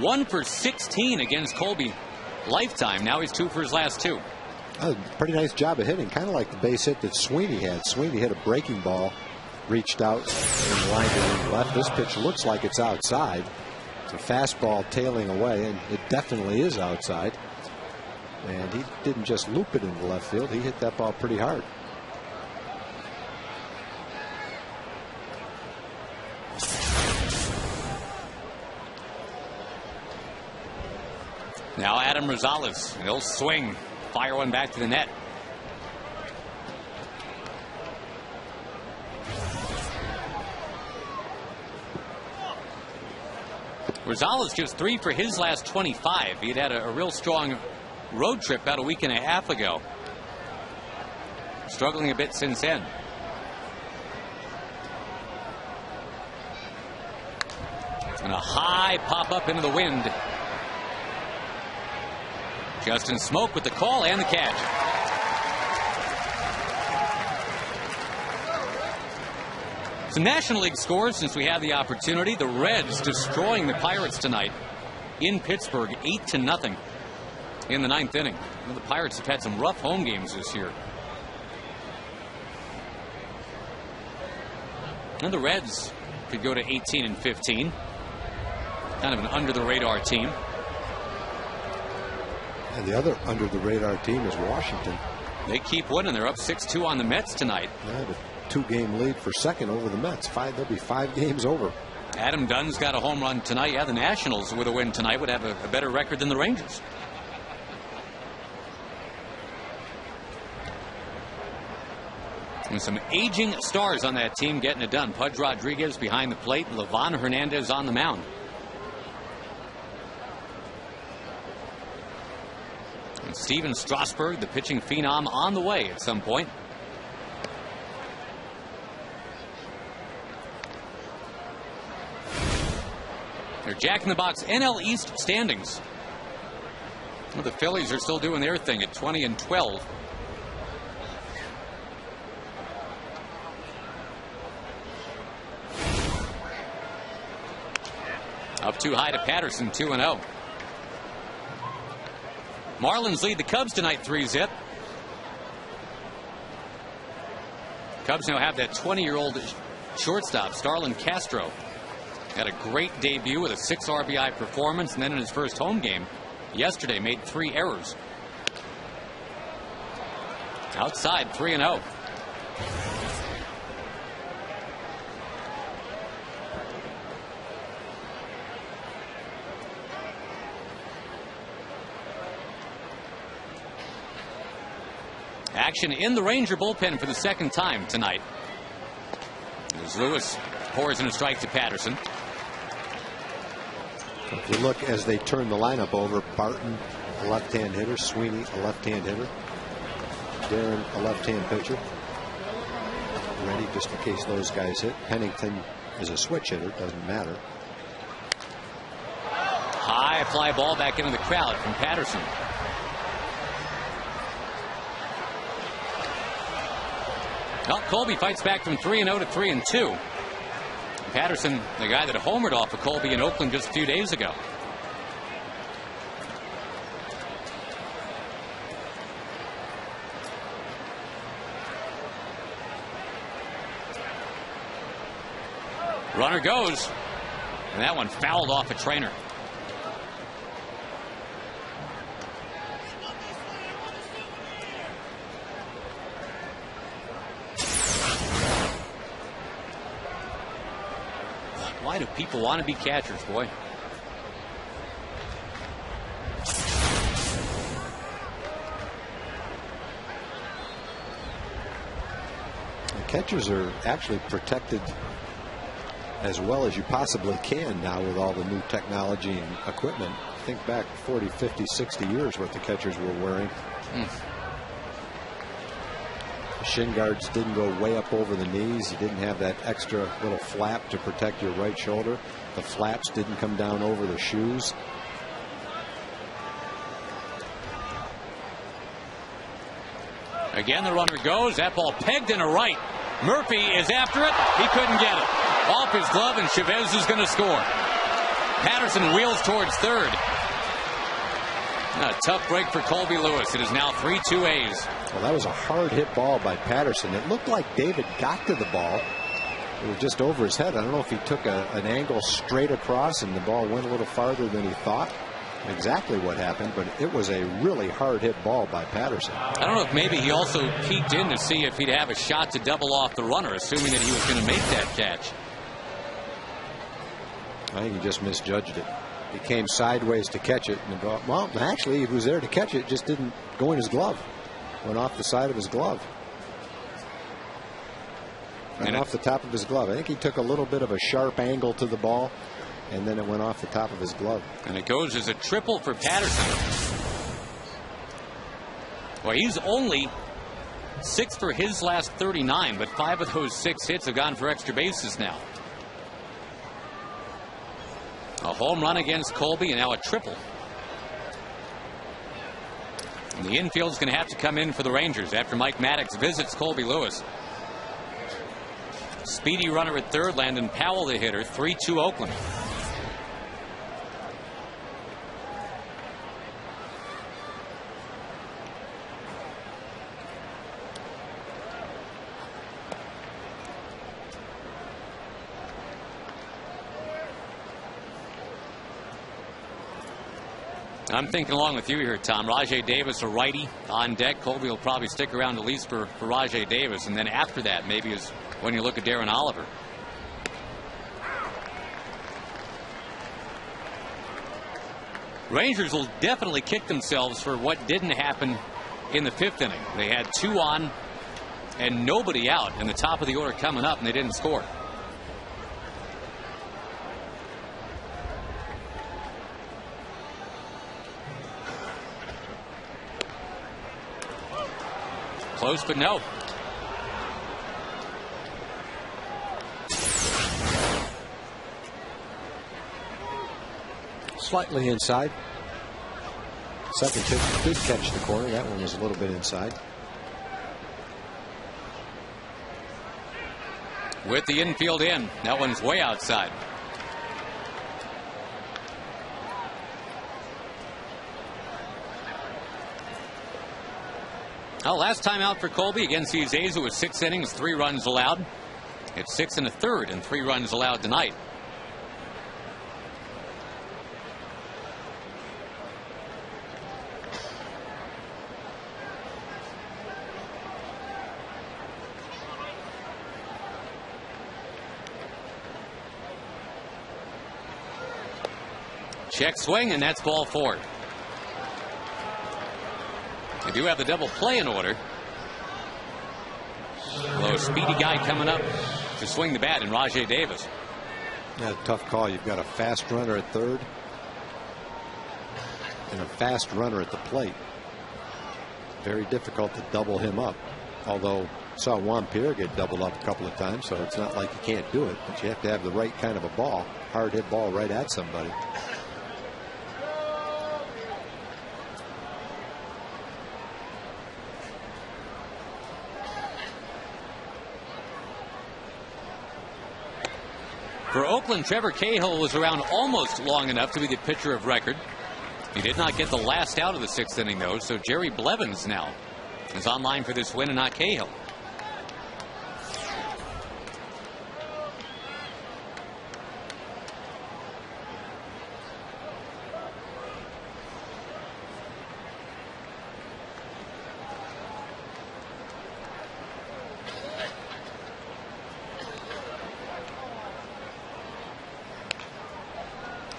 1 for 16 against Colby lifetime. Now he's 2 for his last 2. Pretty nice job of hitting, kind of like the base hit that Sweeney had. Sweeney hit a breaking ball, reached out and lined it in left. This pitch looks like it's outside. It's a fastball tailing away, and it definitely is outside. And he didn't just loop it into left field. He hit that ball pretty hard. Now Adam Rosales. He'll swing. Fire one back to the net. Rosales just 3 for his last 25. He'd had a real strong road trip about a week and a half ago. Struggling a bit since then. And a high pop up into the wind. Justin Smoke with the call and the catch. Some National League scores since we had the opportunity. The Reds destroying the Pirates tonight in Pittsburgh, 8-0 in the 9th inning. Well, the Pirates have had some rough home games this year. And the Reds could go to 18-15. Kind of an under-the-radar team. And the other under-the-radar team is Washington. They keep winning. They're up 6-2 on the Mets tonight. They had a 2-game lead for second over the Mets. They'll be 5 games over. Adam Dunn's got a home run tonight. Yeah, the Nationals with a win tonight would have a better record than the Rangers. And some aging stars on that team getting it done. Pudge Rodriguez behind the plate. Livan Hernandez on the mound. And Steven Strasburg, the pitching phenom, on the way at some point. They're Jack in the Box NL East standings. Well, the Phillies are still doing their thing at 20-12. Up too high to Patterson, 2-0. Marlins lead the Cubs tonight 3-0. Cubs now have that 20-year-old shortstop, Starlin Castro. Had a great debut with a 6 RBI performance, and then in his first home game yesterday made 3 errors. Outside, 3-0. Action in the Ranger bullpen for the second time tonight. As Lewis pours in a strike to Patterson. If you look as they turn the lineup over, Barton, a left-hand hitter, Sweeney, a left-hand hitter, Darren, a left-hand pitcher. Ready just in case those guys hit. Pennington is a switch hitter, doesn't matter. High fly ball back into the crowd from Patterson. Well, Colby fights back from 3-0 to 3-2. Patterson, the guy that homered off of Colby in Oakland just a few days ago. Runner goes, and that one fouled off a trainer. Why do people want to be catchers, boy? The catchers are actually protected as well as you possibly can now with all the new technology and equipment. Think back 40, 50, 60 years what the catchers were wearing. The shin guards didn't go way up over the knees. You didn't have that extra little flap to protect your right shoulder. The flaps didn't come down over the shoes. Again, the runner goes. That ball pegged in a right. Murphy is after it. He couldn't get it. Off his glove, and Chavez is going to score. Patterson wheels towards third. A tough break for Colby Lewis. It is now 3-2 A's. Well, that was a hard hit ball by Patterson. It looked like David got to the ball. It was just over his head. I don't know if he took an angle straight across and the ball went a little farther than he thought. Exactly what happened, but it was a really hard hit ball by Patterson. I don't know if maybe he also peeked in to see if he'd have a shot to double off the runner, assuming that he was going to make that catch. I think he just misjudged it. He came sideways to catch it, and the ball, well, actually, he was there to catch it, just didn't go in his glove. Went off the side of his glove. Went off the top of his glove. I think he took a little bit of a sharp angle to the ball, and then it went off the top of his glove. And it goes as a triple for Patterson. Well, he's only 6 for his last 39, but 5 of those 6 hits have gone for extra bases now. A home run against Colby, and now a triple. And the infield's going to have to come in for the Rangers after Mike Maddox visits Colby Lewis. Speedy runner at third, Landon Powell the hitter, 3-2 Oakland. I'm thinking along with you here, Tom. Rajay Davis, a righty on deck. Colby will probably stick around at least for Rajay Davis. And then after that, maybe is when you look at Darren Oliver. Rangers will definitely kick themselves for what didn't happen in the 5th inning. They had 2 on and nobody out in the top of the order coming up, and they didn't score. Close, but no. Slightly inside. Second pitch did catch the corner. That one was a little bit inside. With the infield in. That one's way outside. Well, last time out for Colby against these A's, it was 6 innings, 3 runs allowed. It's 6 1/3 and 3 runs allowed tonight. Check swing, and that's ball 4. They do have the double play in order. Although a speedy guy coming up to swing the bat in Rajay Davis. That's a tough call. You've got a fast runner at third and a fast runner at the plate. Very difficult to double him up. Although saw Juan Pierre get doubled up a couple of times, so it's not like you can't do it, but you have to have the right kind of a ball. Hard hit ball right at somebody. For Oakland, Trevor Cahill was around almost long enough to be the pitcher of record. He did not get the last out of the 6th inning, though, so Jerry Blevins now is online for this win and not Cahill.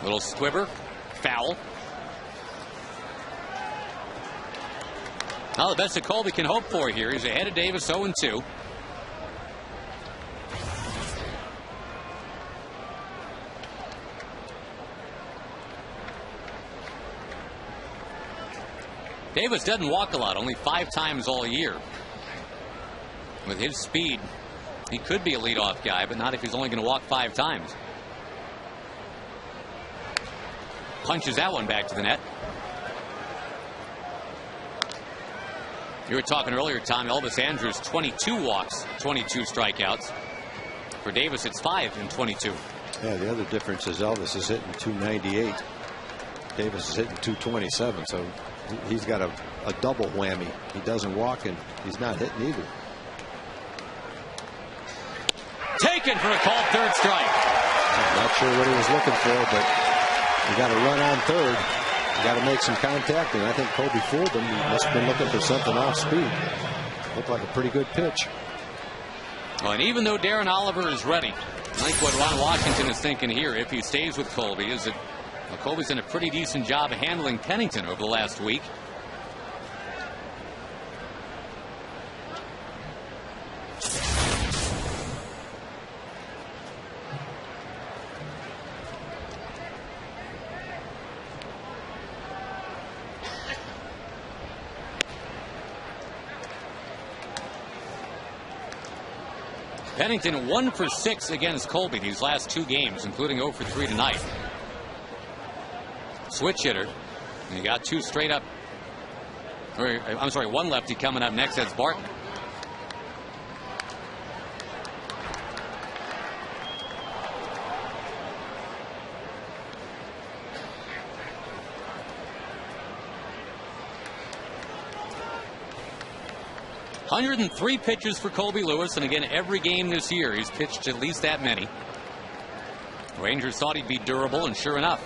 Little squibber, foul. Now the best that Colby can hope for here. He's ahead of Davis 0-2. Davis doesn't walk a lot, only 5 times all year. With his speed, he could be a leadoff guy, but not if he's only going to walk 5 times. Punches that one back to the net. You were talking earlier, Tom, Elvis Andrus, 22 walks, 22 strikeouts. For Davis, it's 5 in 22. Yeah, the other difference is Elvis is hitting 298. Davis is hitting 227, so he's got a double whammy. He doesn't walk, and he's not hitting either. Taken for a called third strike. I'm not sure what he was looking for, but you got to run on third. You got to make some contact, and I think Kobe fooled him. He must have been looking for something off speed. Looked like a pretty good pitch. Well, and even though Darren Oliver is ready, I think what Ron Washington is thinking here, if he stays with Colby, is that Colby's done a pretty decent job of handling Pennington over the last week. Pennington 1 for 6 against Colby these last 2 games, including 0 for 3 tonight. Switch hitter. And you got 2 straight up. Or, I'm sorry, 1 lefty coming up next. That's Barton. .103 pitches for Colby Lewis, and again, every game this year he's pitched at least that many. Rangers thought he'd be durable, and sure enough.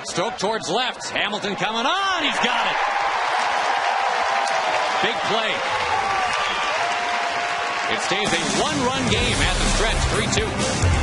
Stroke towards left. Hamilton coming on. He's got it. Big play. It stays a 1-run game at the stretch, 3-2.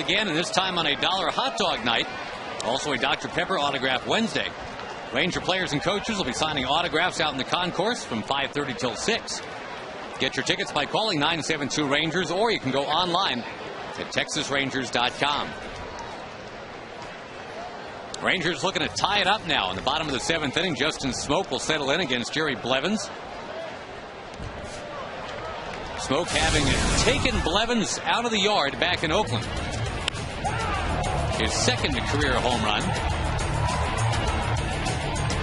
again, and this time on a $1 hot dog night. Also a Dr. Pepper autograph Wednesday. Ranger players and coaches will be signing autographs out in the concourse from 5:30 till 6. Get your tickets by calling 972-RANGERS, or you can go online at TexasRangers.com. Rangers looking to tie it up now in the bottom of the 7th inning. Justin Smoke will settle in against Jerry Blevins. Smoke having taken Blevins out of the yard back in Oakland. His second career home run.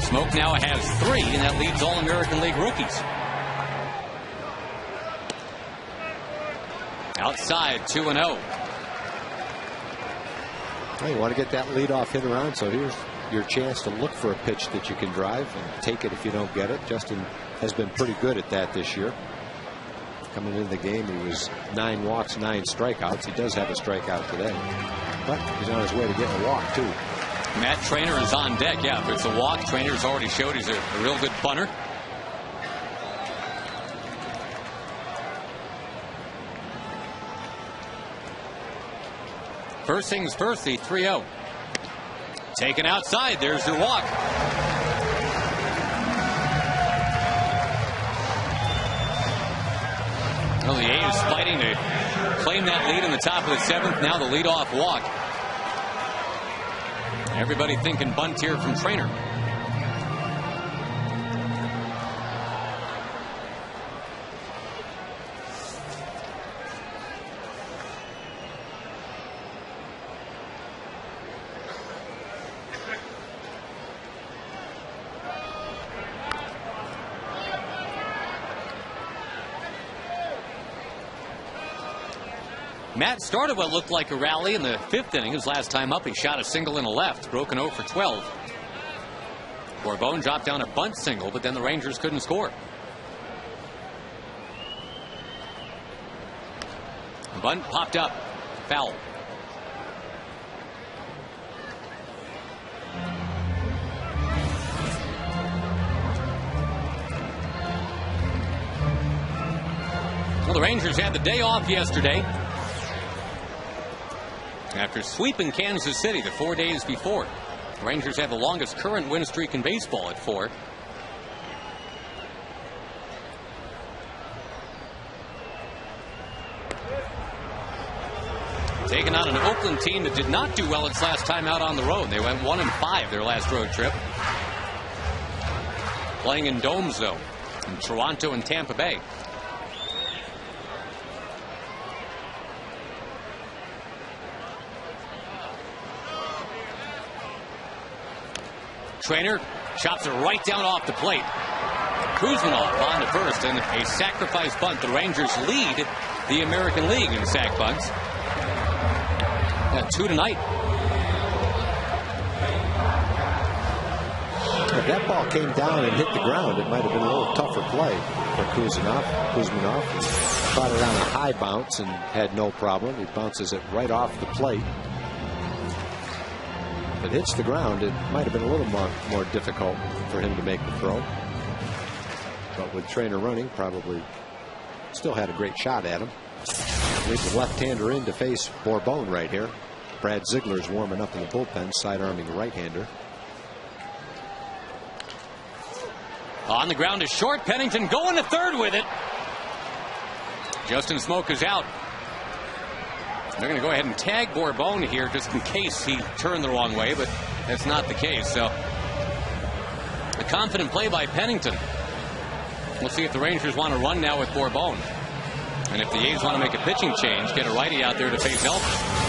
Smoke now has 3, and that leads all American League rookies. Outside, 2-0. Well, you want to get that leadoff hit around, so here's your chance to look for a pitch that you can drive and take it if you don't get it. Justin has been pretty good at that this year. Coming into the game, he was 9 walks, 9 strikeouts. He does have a strikeout today, but he's on his way to getting a walk, too. Matt Trainer is on deck. Yeah, if it's a walk, Trainer's already showed he's a real good bunter. First things first, the 3-0. Taken outside. There's your walk. Well, the A's fighting to claim that lead in the top of the 7th. Now the leadoff walk. Everybody thinking bunt here from Trainer. Matt started what looked like a rally in the 5th inning. His last time up, he shot a single in the left, broken 0 for 12. Bourbon dropped down a bunt single, but then the Rangers couldn't score. The bunt popped up, foul. Well, the Rangers had the day off yesterday after sweeping Kansas City the 4 days before. The Rangers have the longest current win streak in baseball at 4. Taking on an Oakland team that did not do well its last time out on the road. They went 1-5 their last road trip. Playing in domes, though, in Toronto and Tampa Bay. Trainer chops it right down off the plate. Kuzminoff on to first, and a sacrifice bunt. The Rangers lead the American League in sack bunts. Got 2 tonight. If that ball came down and hit the ground, it might have been a little tougher play for Kuzminoff. Caught it on a high bounce and had no problem. He bounces it right off the plate. If it hits the ground, it might have been a little more difficult for him to make the throw. But with Trainer running, probably still had a great shot at him. Leaves the left-hander in to face Bourbon right here. Brad Ziegler's warming up in the bullpen, side-arming right-hander. On the ground is short. Pennington going to third with it. Justin Smoke is out. They're going to go ahead and tag Bourbon here just in case he turned the wrong way, but that's not the case. So a confident play by Pennington. We'll see if the Rangers want to run now with Bourbon. And if the A's want to make a pitching change, get a righty out there to face Elvis.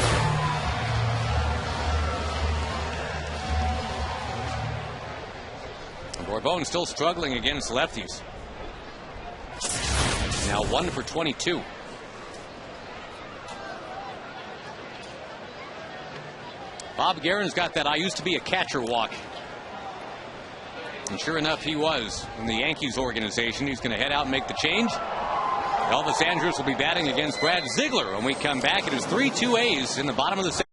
Bourbon still struggling against lefties. Now 1 for 22. Bob Guerin's got that "I used to be a catcher" walk. And sure enough, he was in the Yankees organization. He's going to head out and make the change. Elvis Andrus will be batting against Brad Ziegler when we come back. It is 3-2 A's in the bottom of the 6th.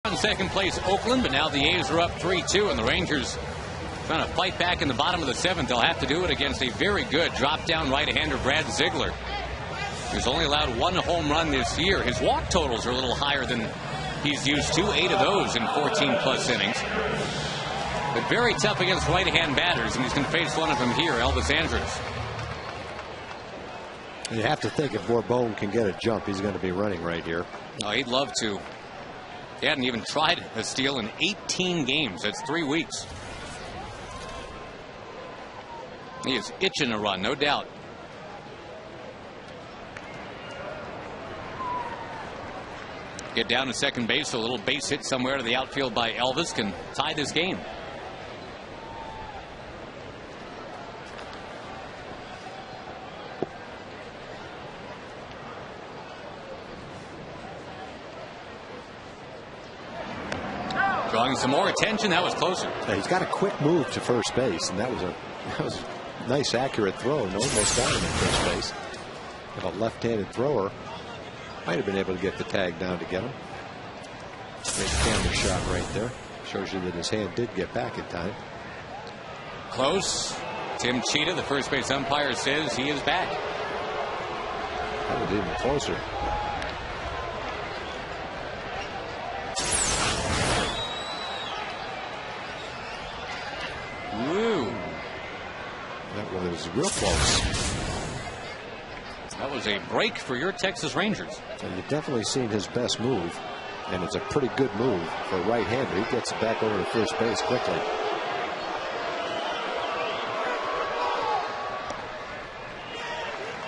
On second place, Oakland, but now the A's are up 3-2, and the Rangers trying to fight back in the bottom of the 7th. They'll have to do it against a very good drop-down right-hander, Brad Ziegler. He's only allowed 1 home run this year. His walk totals are a little higher than he's used to, 8 of those in 14-plus innings. But very tough against right-hand batters, and he's going to face one of them here, Elvis Andrus. You have to think if Bourbon can get a jump, he's going to be running right here. Oh, he'd love to. He hadn't even tried a steal in 18 games. That's 3 weeks. He is itching to run, no doubt. Get down to second base, so a little base hit somewhere to the outfield by Elvis can tie this game. Drawing some more attention. That was closer. Yeah, he's got a quick move to first base, and that was a nice, accurate throw, and almost got him at first base. If a left-handed thrower might have been able to get the tag down to get him. Great camera shot right there. Shows you that his hand did get back in time. Close. Tim Cheetah, the first base umpire, says he is back. That was even closer. Woo. That was real close. That was a break for your Texas Rangers. And you've definitely seen his best move, and it's a pretty good move for a right-hander. He gets it back over to first base quickly.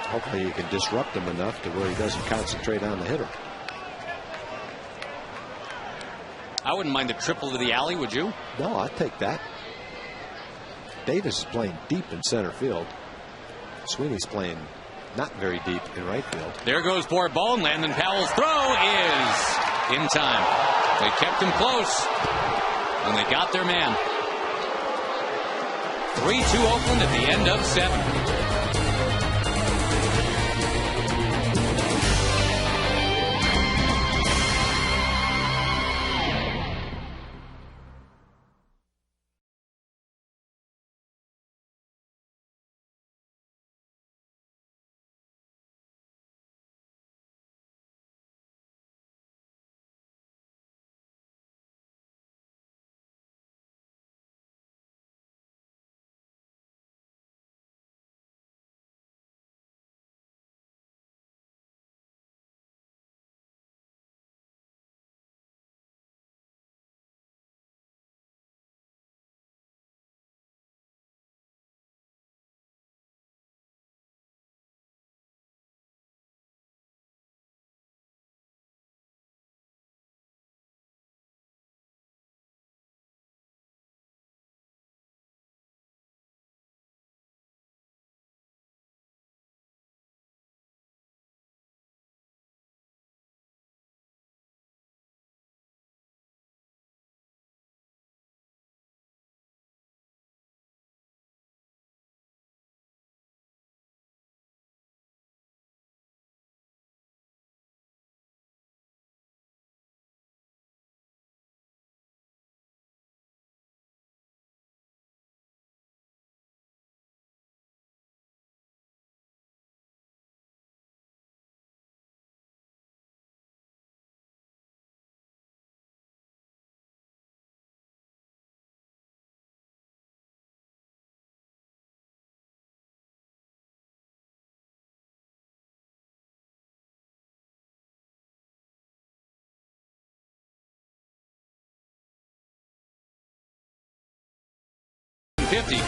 Hopefully you can disrupt him enough to where he doesn't concentrate on the hitter. I wouldn't mind the triple to the alley, would you? No, I'd take that. Davis is playing deep in center field. Sweeney's playing not very deep in right field. There goes Bourbon. Landon Powell's throw is in time. They kept him close, and they got their man. 3-2 Oakland at the end of 7.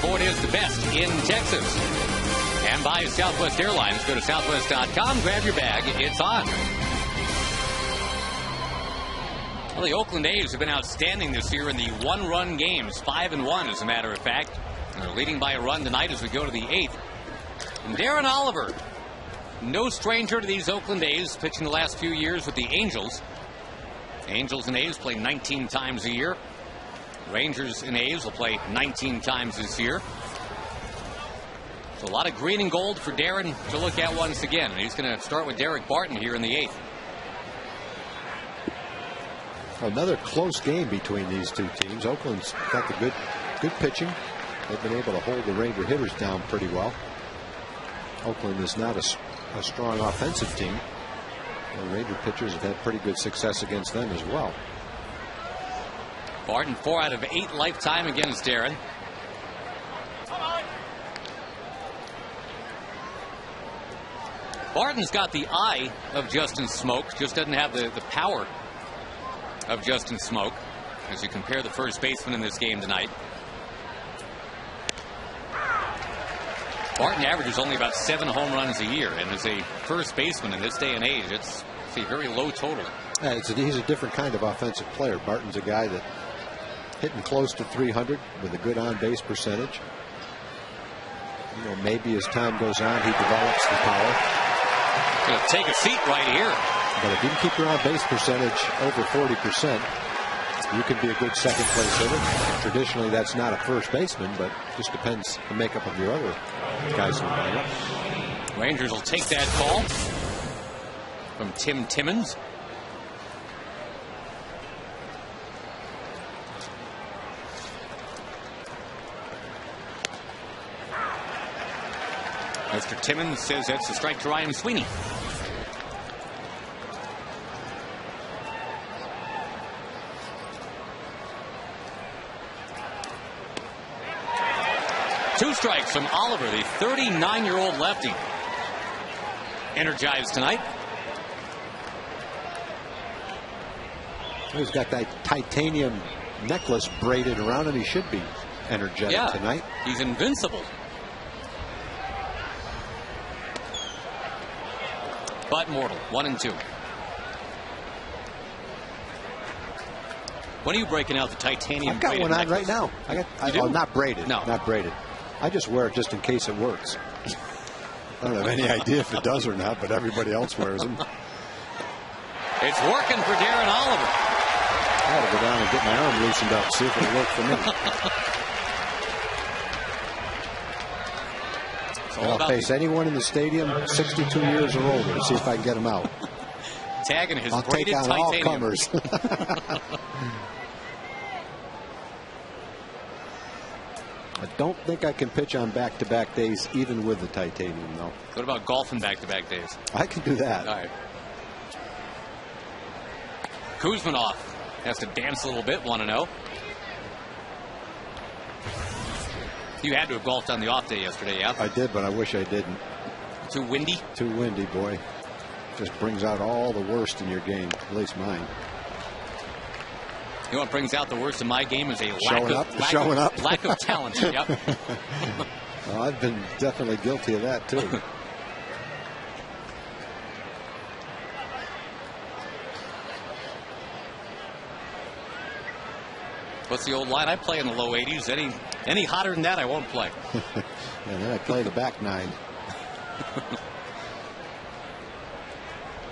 Ford is the best in Texas. And by Southwest Airlines. Go to southwest.com, grab your bag, it's on. Well, the Oakland A's have been outstanding this year in the one-run games, 5-1 as a matter of fact. And they're leading by a run tonight as we go to the 8th. And Darren Oliver, no stranger to these Oakland A's, pitching the last few years with the Angels. Angels and A's play 19 times a year. Rangers and A's will play 19 times this year. So a lot of green and gold for Darren to look at once again. And he's going to start with Derek Barton here in the 8th. Another close game between these two teams. Oakland's got the good pitching. They've been able to hold the Ranger hitters down pretty well. Oakland is not a strong offensive team. The Ranger pitchers have had pretty good success against them as well. Barton 4 out of 8 lifetime against Darren. Barton's got the eye of Justin Smoke, just doesn't have the power of Justin Smoke as you compare the first baseman in this game tonight. Barton averages only about 7 home runs a year, and as a first baseman in this day and age, it's a very low total. Yeah, he's a different kind of offensive player. Barton's a guy that hitting close to 300 with a good on-base percentage. You know, maybe as time goes on, he develops the power. Going to take a seat right here. But if you can keep your on-base percentage over 40%, you can be a good second-place hitter. Traditionally, that's not a first baseman, but just depends the makeup of your other guys in the lineup. Rangers will take that call from Tim Timmons. Mr. Timmons says that's a strike to Ryan Sweeney. Two strikes from Oliver, the 39-year-old lefty. Energized tonight. He's got that titanium necklace braided around him. He should be energetic tonight. He's invincible. But mortal, 1-2. When are you breaking out the titanium? I've got one on right now. Not braided. No, not braided. I just wear it just in case it works. I don't have any idea if it does or not, but everybody else wears them. It's working for Darren Oliver. I had to go down and get my arm loosened up, see if it'll work for me. I'll face anyone in the stadium 62 years or older and see if I can get them out. Tagging his I'll take on titanium. all comers. I don't think I can pitch on back-to-back days, even with the titanium, though. What about golfing back-to-back days? I can do that. All right. Kuzmanov has to dance a little bit, 1-0. You had to have golfed on the off day yesterday, yeah? I did, but I wish I didn't. Too windy? Too windy, boy. Just brings out all the worst in your game, at least mine. You know what brings out the worst in my game is a lack of talent. Yep. Well, I've been definitely guilty of that, too. What's the old line? I play in the low 80s. Any hotter than that, I won't play. And then I play the back nine.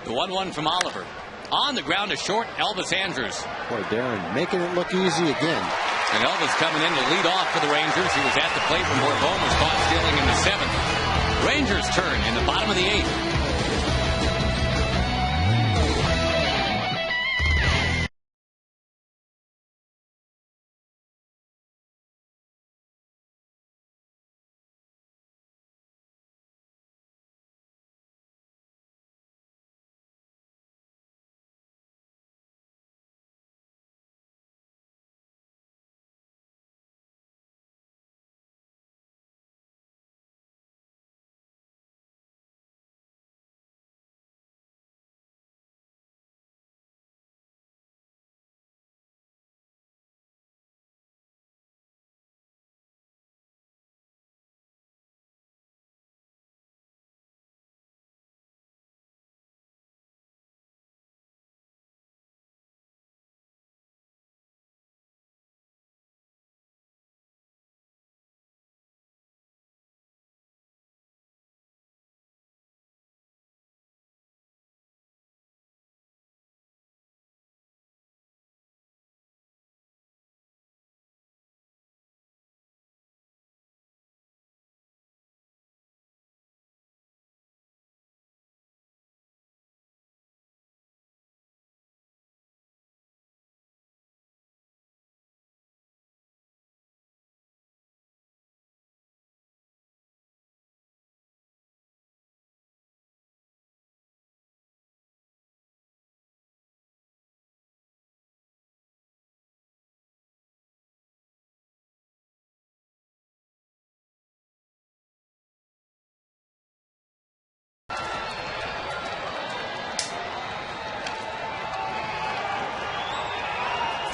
The 1-1 from Oliver. On the ground to short, Elvis Andrews. Boy, Darren making it look easy again. And Elvis coming in to lead off for the Rangers. He was at the plate when Borbon was caught stealing in the 7th. Rangers turn in the bottom of the 8th.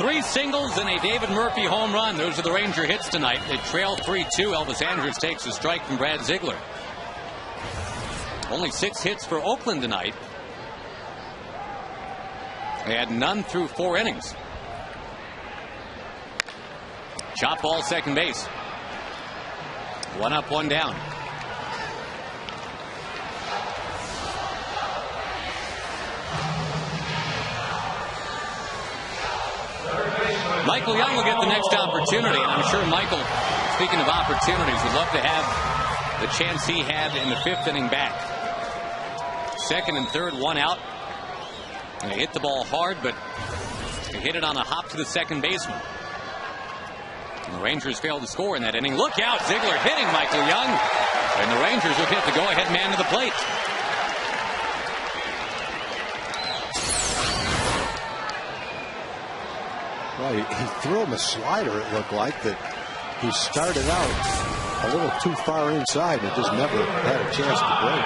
3 singles and a David Murphy home run. Those are the Ranger hits tonight. They trail 3-2. Elvis Andrus takes a strike from Brad Ziegler. Only 6 hits for Oakland tonight. They had none through 4 innings. Chop ball second base. 1 up, 1 down. Michael Young will get the next opportunity, and I'm sure Michael, speaking of opportunities, would love to have the chance he had in the 5th inning back. 2nd and 3rd, 1 out. They hit the ball hard, but they hit it on a hop to the second baseman. And the Rangers failed to score in that inning. Look out, Ziegler hitting Michael Young, and the Rangers will hit the go-ahead man to the plate. Well, he threw him a slider, it looked like, that he started out a little too far inside and just never had a chance to break.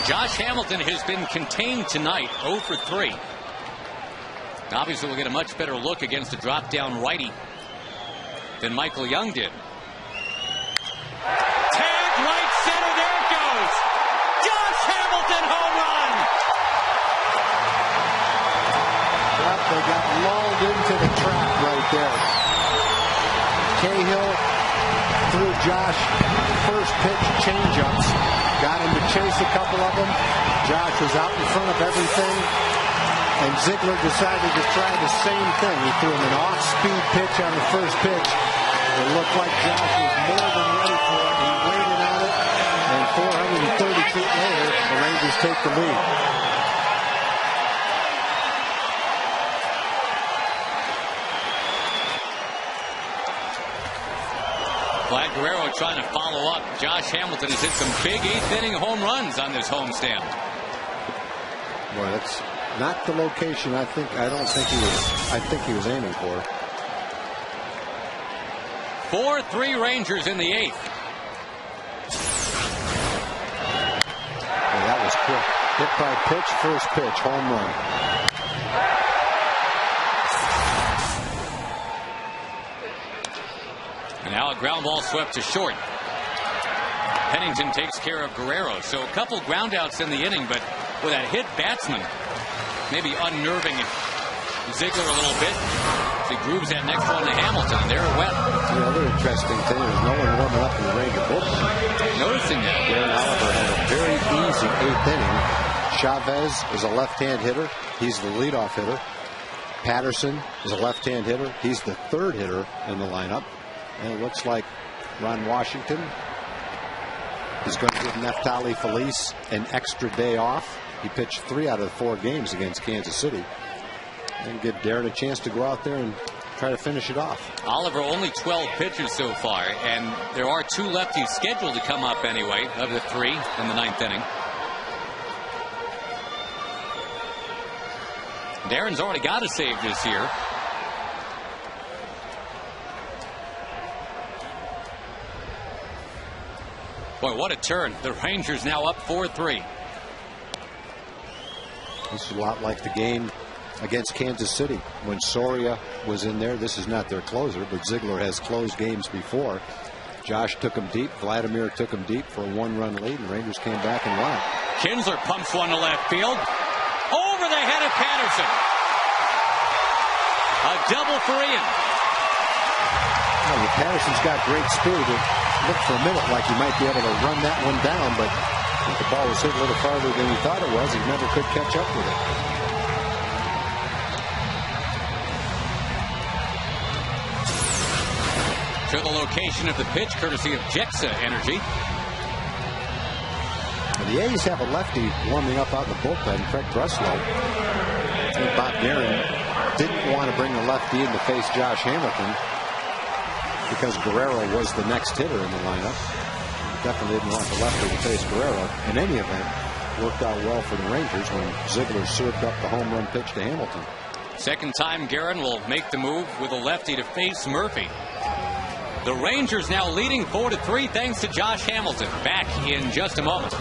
Josh Hamilton has been contained tonight, 0 for 3. Obviously, we'll get a much better look against a drop-down righty than Michael Young did. Tag right center, there it goes! Josh Hamilton home run! Well, they got lulled into the trap right there. Cahill threw Josh first pitch changeups. Got him to chase a couple of them. Josh was out in front of everything. And Ziegler decided to try the same thing. He threw him an off-speed pitch on the first pitch. It looked like Josh was more than ready for it. He waited on it. And 430 feet later, the Rangers take the lead. Vlad Guerrero trying to follow up. Josh Hamilton has hit some big 8th inning home runs on this homestand. Boy, that's not the location I think he was aiming for. 4-3 Rangers in the 8th. Well, that was quick. Hit by pitch, first pitch, home run. And now a ground ball swept to short. Pennington takes care of Guerrero. So a couple ground outs in the inning, but with that hit batsman, maybe unnerving Ziegler a little bit. He grooves that next one to Hamilton, and there it went. The other interesting thing is no one warming up in the Ranger bullpen. Noticing that. Darren Oliver had a very easy 8th inning. Chavez is a left-hand hitter. He's the leadoff hitter. Patterson is a left-hand hitter. He's the 3rd hitter in the lineup. And it looks like Ron Washington is going to give Neftali Feliz an extra day off. He pitched 3 out of the 4 games against Kansas City. And give Darren a chance to go out there and try to finish it off. Oliver only 12 pitches so far, and there are 2 lefties scheduled to come up anyway, of the 3 in the 9th inning. Darren's already got a save this year. Boy, what a turn. The Rangers now up 4-3. This is a lot like the game against Kansas City when Soria was in there. This is not their closer, but Ziegler has closed games before. Josh took him deep. Vladimir took him deep for a 1-run lead, and Rangers came back and won. Kinsler pumps one to left field. Over the head of Patterson. A double for Ian. Well, Patterson's got great speed. It looked for a minute like he might be able to run that one down, but I think the ball was hit a little farther than he thought it was. He never could catch up with it. To the location of the pitch, courtesy of Jexa Energy. The A's have a lefty warming up out in the bullpen, Craig Breslow. I think Bob Guerin didn't want to bring the lefty in to face Josh Hamilton because Guerrero was the next hitter in the lineup. Definitely didn't want the lefty to face Guerrero. In any event, worked out well for the Rangers when Ziegler served up the home run pitch to Hamilton. Second time Guerin will make the move with a lefty to face Murphy. The Rangers now leading 4-3 thanks to Josh Hamilton. Back in just a moment.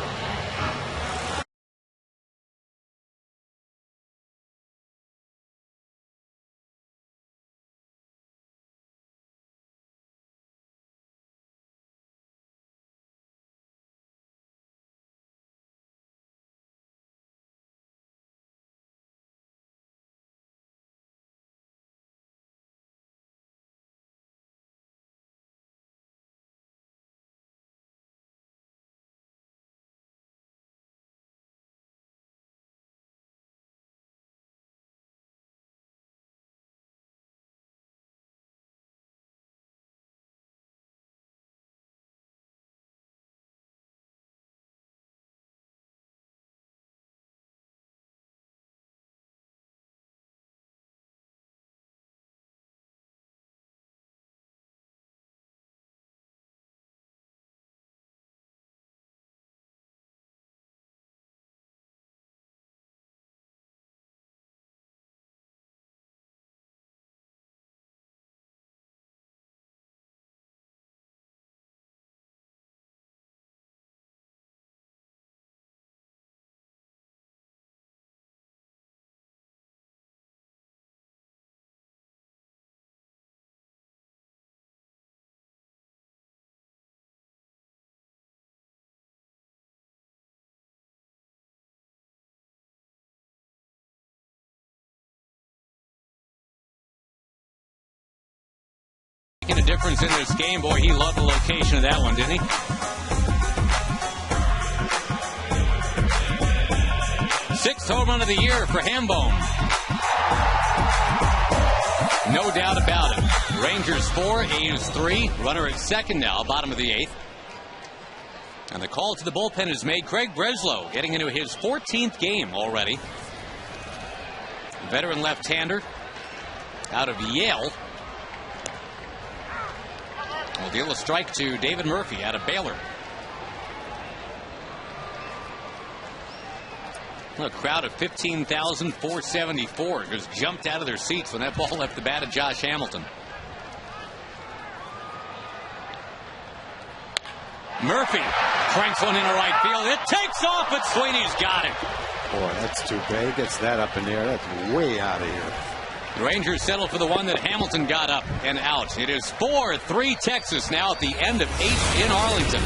making a difference in this game. Boy, he loved the location of that one, didn't he? Sixth home run of the year for Hambone. No doubt about it. Rangers 4, A's 3. Runner at second now, bottom of the 8th. And the call to the bullpen is made. Craig Breslow getting into his 14th game already. Veteran left-hander out of Yale. Will deal a strike to David Murphy out of Baylor. A crowd of 15,474 just jumped out of their seats when that ball left the bat of Josh Hamilton. Murphy cranks one into right field. It takes off, but Sweeney's got it. Boy, that's too bad. He gets that up in the air. That's way out of here. The Rangers settle for the one that Hamilton got up and out. It is 4-3 Texas now at the end of 8th in Arlington.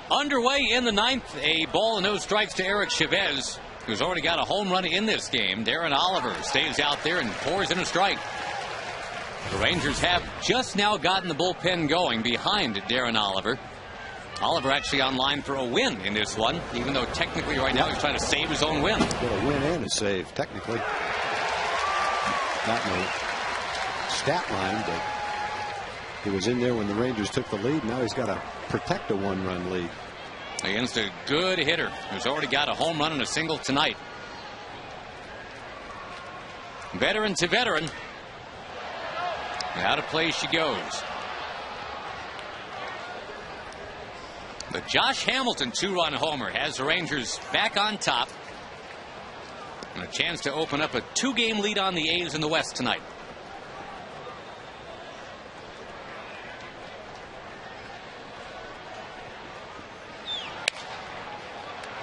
Underway in the 9th, a ball and no strikes to Eric Chavez, who's already got a home run in this game. Darren Oliver stays out there and pours in a strike. The Rangers have just now gotten the bullpen going behind Darren Oliver. Oliver actually on line for a win in this one, even though technically right now he's trying to save his own win. Got a win and a save, technically. Not in the stat line, but he was in there when the Rangers took the lead. Now he's got to protect a one-run lead. Against a good hitter who's already got a home run and a single tonight. Veteran to veteran. Out of play she goes. The Josh Hamilton two-run homer has the Rangers back on top. And a chance to open up a 2-game lead on the A's in the West tonight.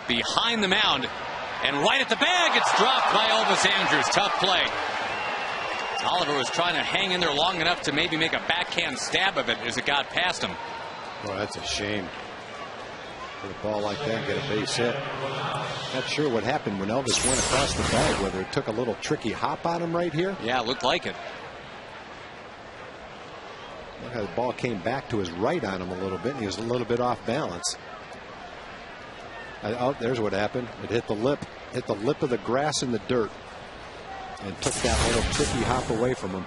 Behind the mound and right at the bag, it's dropped by Elvis Andrews. Tough play. Oliver was trying to hang in there long enough to maybe make a backhand stab of it as it got past him. Well, that's a shame. Put a ball like that and get a base hit. Not sure what happened when Elvis went across the bag, whether it took a little tricky hop on him right here. Yeah, it looked like it. Look how the ball came back to his right on him a little bit, and he was a little bit off balance. Oh, there's what happened. It hit the lip of the grass in the dirt and took that little tricky hop away from him.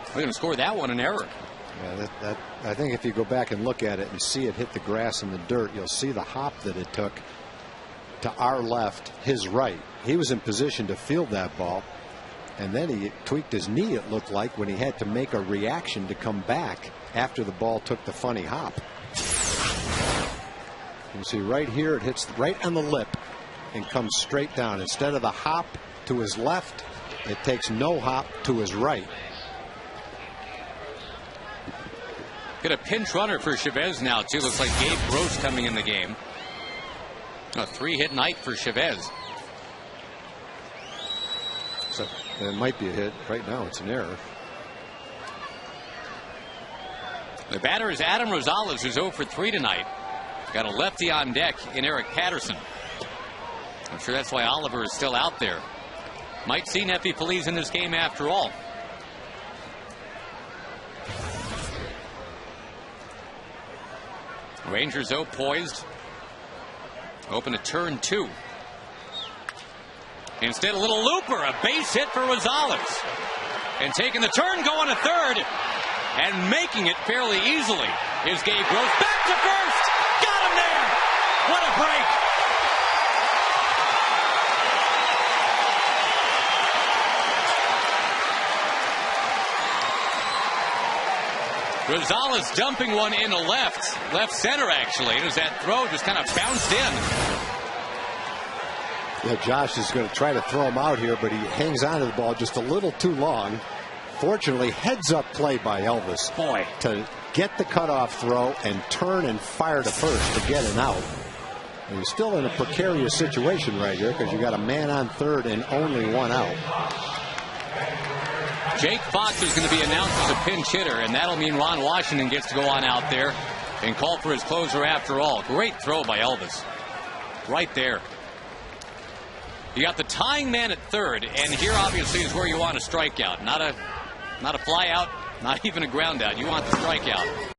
We're going to score that one an error. Yeah, I think if you go back and look at it and see it hit the grass and the dirt, you'll see the hop that it took to our left, his right. He was in position to field that ball, and then he tweaked his knee, it looked like, when he had to make a reaction to come back after the ball took the funny hop. You see right here, it hits right on the lip and comes straight down. Instead of the hop to his left, it takes no hop to his right. Get a pinch runner for Chavez now, too. Looks like Gabe Gross coming in the game. A 3-hit night for Chavez. So it might be a hit. Right now, it's an error. The batter is Adam Rosales, who's 0 for 3 tonight. Got a lefty on deck in Eric Patterson. I'm sure that's why Oliver is still out there. Might see Nefi Feliz in this game after all. Rangers, though, poised. Open to turn 2. Instead, a little looper, a base hit for Rosales. And taking the turn, going to third, and making it fairly easily is Gabe Gross. Back to first! Got him there! What a break! Rosales dumping one into left center actually, as that throw just kind of bounced in. Yeah, Josh is going to try to throw him out here, but he hangs on to the ball just a little too long. Fortunately, heads-up play by Elvis. Boy. To get the cutoff throw and turn and fire to first to get an out. And he's still in a precarious situation right here because you got a man on third and only one out. Jake Fox is going to be announced as a pinch hitter, and that'll mean Ron Washington gets to go on out there and call for his closer after all. Great throw by Elvis. Right there. You got the tying man at third, and here obviously is where you want a strikeout. Not a fly out, not even a ground out. You want the strikeout.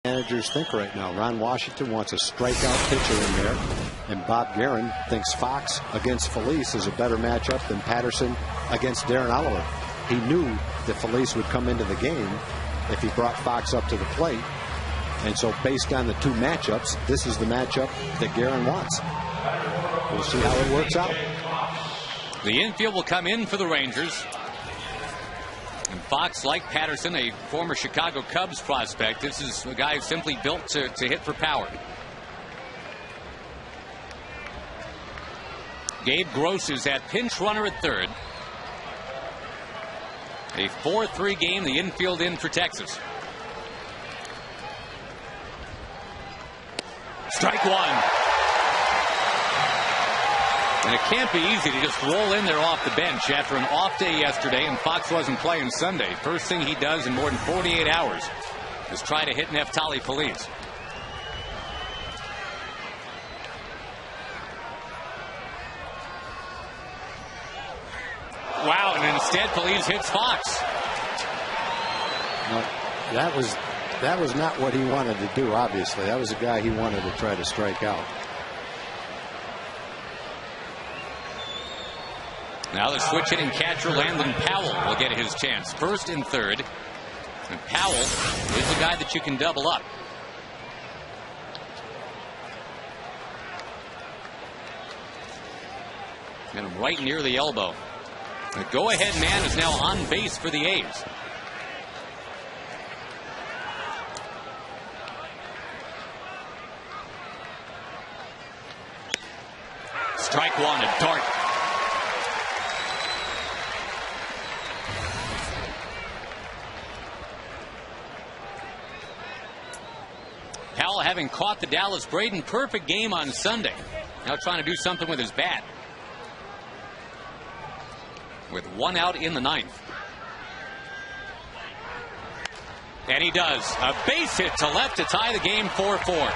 Managers think right now. Ron Washington wants a strikeout pitcher in there, and Bob Guerin thinks Fox against Feliz is a better matchup than Patterson against Darren Oliver. He knew that Feliz would come into the game if he brought Fox up to the plate, and so based on the two matchups, this is the matchup that Guerin wants. We'll see how it works out. The infield will come in for the Rangers. And Fox, like Patterson, a former Chicago Cubs prospect, this is a guy simply built to hit for power. Gabe Gross is at pinch runner at third. A 4-3 game, the infield in for Texas. Strike one. And it can't be easy to just roll in there off the bench after an off day yesterday, and Fox wasn't playing Sunday. First thing he does in more than 48 hours is try to hit Neftali Feliz. Wow, and instead Feliz hits Fox. No, that was not what he wanted to do, obviously. That was a guy he wanted to try to strike out. Now the switch hitting catcher Landon Powell will get his chance. First and third. And Powell is the guy that you can double up. And right near the elbow. The go-ahead man is now on base for the A's. Strike one, a dart. Powell, having caught the Dallas Braden perfect game on Sunday, now trying to do something with his bat. With one out in the ninth. And he does. A base hit to left to tie the game 4-4.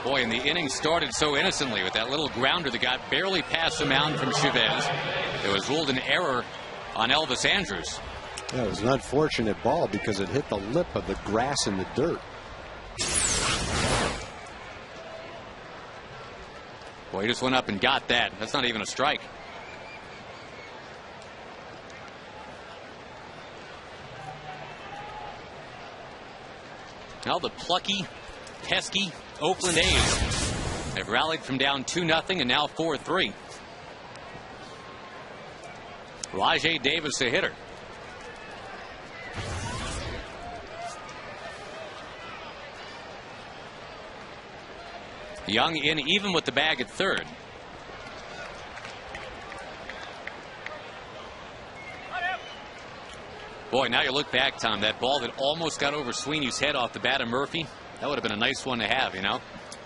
Boy, and the inning started so innocently with that little grounder that got barely past the mound from Chavez. It was ruled an error on Elvis Andrus. Yeah, it was an unfortunate ball because it hit the lip of the grass in the dirt. Boy, he just went up and got that. That's not even a strike. Now the plucky, pesky Oakland A's have rallied from down 2-0 and now 4-3. Rajay Davis, a hitter. Young in even with the bag at third. Boy, now you look back, Tom, that ball that almost got over Sweeney's head off the bat of Murphy, that would have been a nice one to have, you know?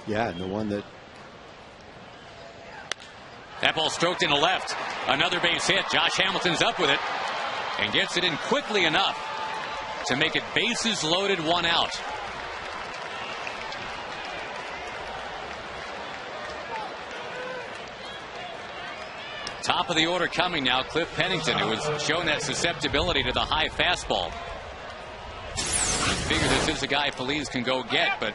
Yeah, and the one that... That ball stroked into left. Another base hit. Josh Hamilton's up with it and gets it in quickly enough to make it bases loaded, one out. Top of the order coming now, Cliff Pennington, who was showing that susceptibility to the high fastball. You figure this is a guy Feliz can go get, but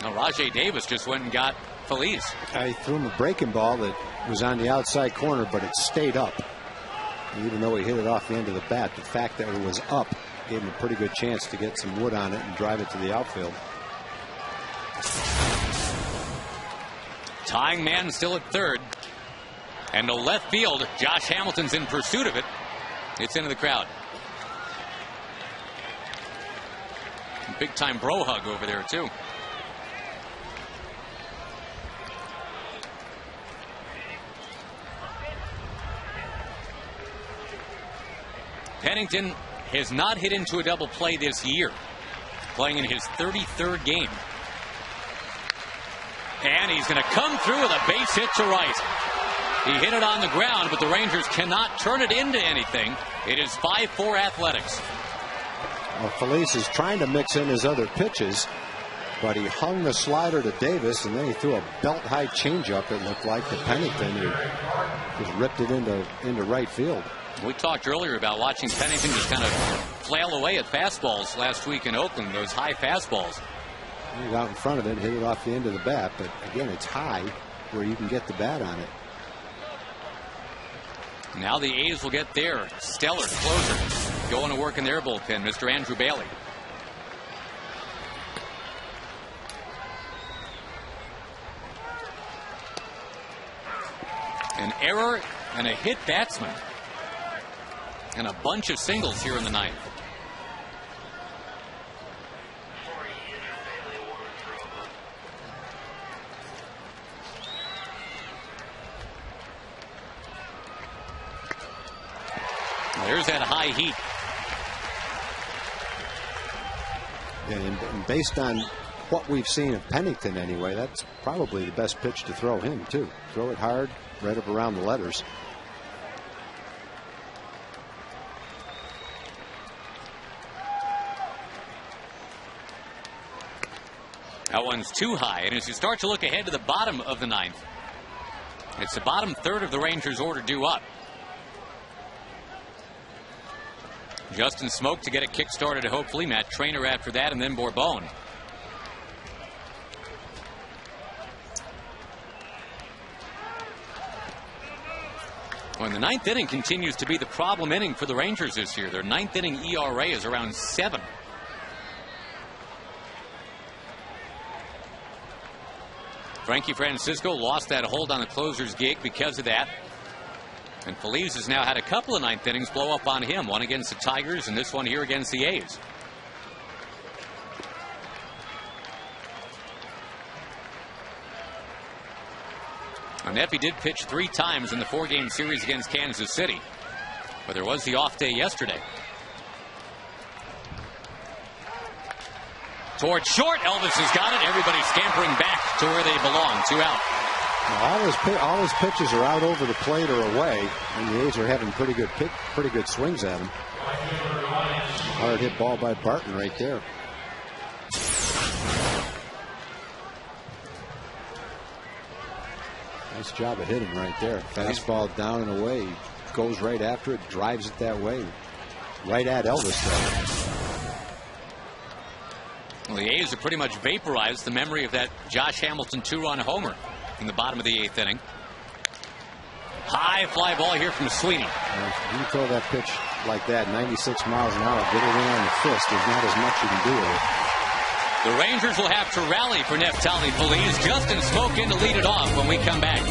Rajay Davis just went and got Feliz. I threw him a breaking ball that was on the outside corner, but it stayed up. And even though he hit it off the end of the bat, the fact that it was up gave him a pretty good chance to get some wood on it and drive it to the outfield. Tying man still at third. And to left field, Josh Hamilton's in pursuit of it. It's into the crowd. Big time bro hug over there, too. Pennington has not hit into a double play this year, playing in his 33rd game. And he's going to come through with a base hit to right. He hit it on the ground, but the Rangers cannot turn it into anything. It is 5-4 Athletics. Well, Feliz is trying to mix in his other pitches, but he hung the slider to Davis, and then he threw a belt-high changeup, it looked like, to Pennington, who just ripped it into right field. We talked earlier about watching Pennington just kind of flail away at fastballs last week in Oakland, those high fastballs. He was out in front of it, hit it off the end of the bat, but again, it's high where you can get the bat on it. Now the A's will get their stellar closer going to work in their bullpen, Mr. Andrew Bailey. An error and a hit batsman. And a bunch of singles here in the ninth. There's that high heat. And based on what we've seen of Pennington anyway, that's probably the best pitch to throw him too. Throw it hard, right up around the letters. That one's too high. And as you start to look ahead to the bottom of the ninth, it's the bottom third of the Rangers' order due up. Justin Smoke to get it kick-started, hopefully. Matt Traynor after that, and then Bourbon. Well, the ninth inning continues to be the problem inning for the Rangers this year. Their ninth inning ERA is around 7. Frankie Francisco lost that hold on the closer's gig because of that. And Feliz has now had a couple of ninth innings blow up on him. One against the Tigers and this one here against the A's. Neffy did pitch 3 times in the 4-game series against Kansas City. But there was the off day yesterday. Towards short. Elvis has got it. Everybody scampering back to where they belong. 2 out. All his pitches are out over the plate or away, and the A's are having pretty good swings at him. Hard hit ball by Barton right there. Nice job of hitting right there. Fastball down and away. He goes right after it, drives it that way. Right at Elvis though. Well, the A's have pretty much vaporized the memory of that Josh Hamilton 2-run homer in the bottom of the 8th inning. High fly ball here from Sweeney. You throw that pitch like that, 96 miles an hour, get it in on the fist. There's not as much you can do with it. The Rangers will have to rally for Neftali Feliz. Justin Smoke in to lead it off when we come back.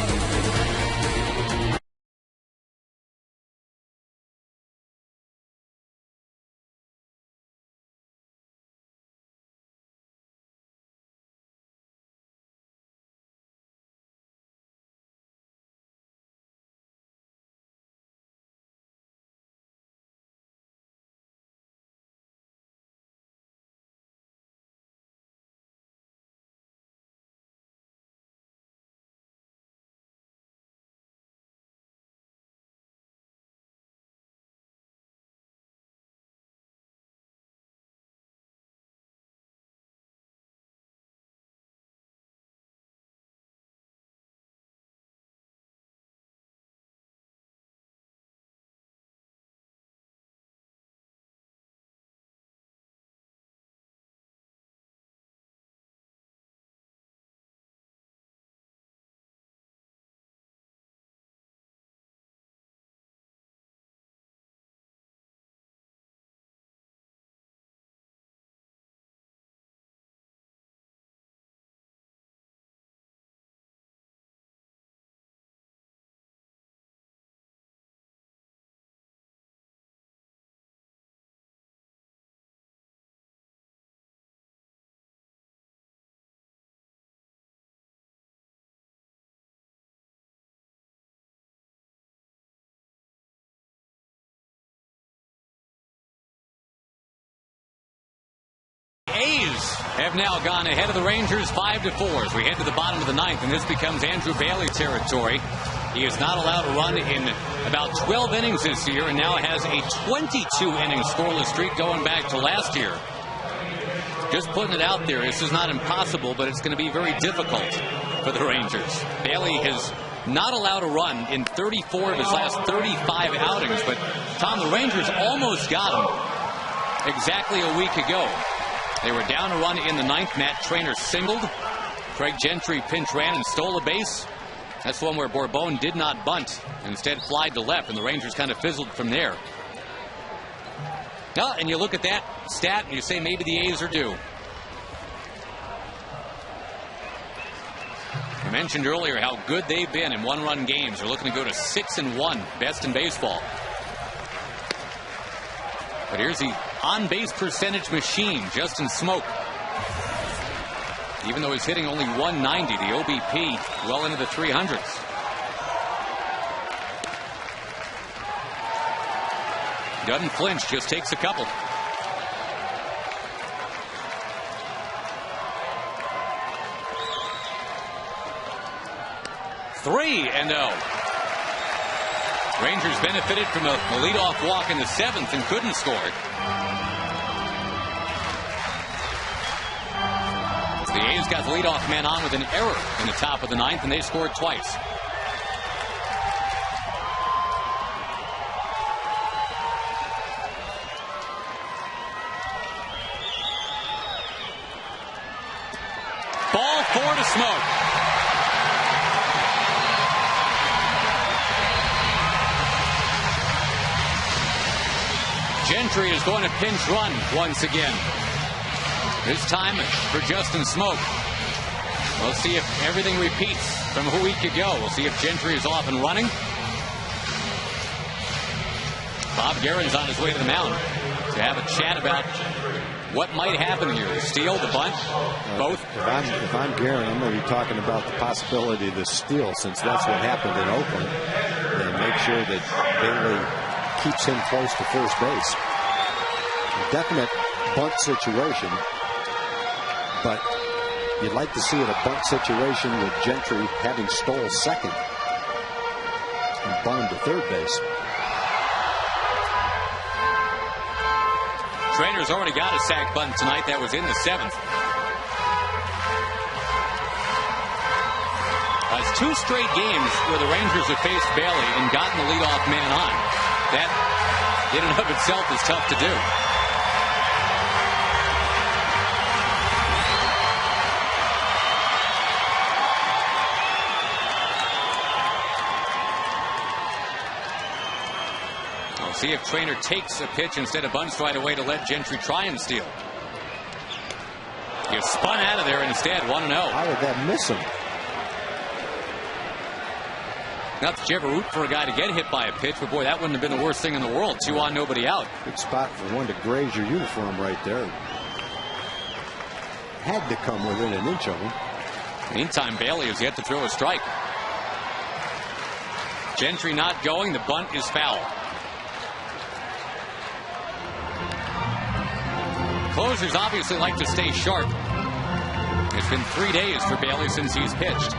A's have now gone ahead of the Rangers 5-4 as we head to the bottom of the ninth, and this becomes Andrew Bailey territory. He is not allowed to run in about 12 innings this year, and now has a 22-inning scoreless streak going back to last year. Just putting it out there, this is not impossible, but it's going to be very difficult for the Rangers. Bailey has not allowed a run in 34 of his last 35 outings, but Tom, the Rangers almost got him exactly a week ago. They were down a run in the ninth. Matt Traynor singled. Craig Gentry pinch ran and stole a base. That's the one where Bourbon did not bunt, instead flied to left, and the Rangers kind of fizzled from there. Now, and you look at that stat and you say maybe the A's are due. mentioned earlier how good they've been in one-run games. They're looking to go to 6-1, best in baseball. But here's the on-base percentage machine, Justin Smoke. Even though he's hitting only 190, the OBP well into the 300s. Doesn't flinch, just takes a couple. Three and oh. Rangers benefited from a leadoff walk in the 7th and couldn't score. The A's got the leadoff man on with an error in the top of the 9th, and they scored twice. Ball 4 to Smoke. Gentry is going to pinch run once again. This time for Justin Smoke. We'll see if everything repeats from a week ago. We'll see if Gentry is off and running. Bob Guerin's on his way to the mound to have a chat about what might happen here. The steal, the bunt, both. If I'm Guerin, I'm going to be talking about the possibility of the steal, since that's what happened in Oakland. And make sure that Bailey keeps him close to first base. A definite bunt situation, but you'd like to see it a bunt situation with Gentry having stole second and bunted to third base. Trainer's already got a sac bunt tonight. That was in the 7th. That's 2 straight games where the Rangers have faced Bailey and gotten the leadoff man on. That, in and of itself, is tough to do. We'll see if Trainer takes a pitch instead of bunts right away to let Gentry try and steal. He spun out of there instead, 1-0. How did that miss him? Not that you ever root for a guy to get hit by a pitch, but boy, that wouldn't have been the worst thing in the world. 2 on, nobody out. Good spot for one to graze your uniform right there. Had to come within an inch of him. Meantime, Bailey has yet to throw a strike. Gentry not going. The bunt is foul. Closers obviously like to stay sharp. It's been 3 days for Bailey since he's pitched.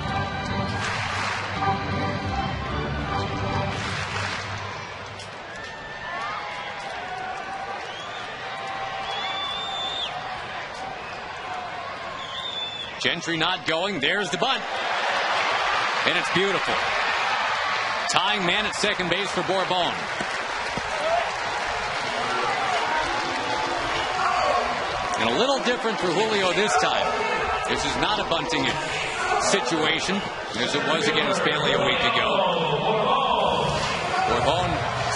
Gentry not going. There's the bunt. And it's beautiful. Tying man at second base for Bourbon. And a little different for Julio this time. This is not a bunting situation as it was against Bailey a week ago. Bourbon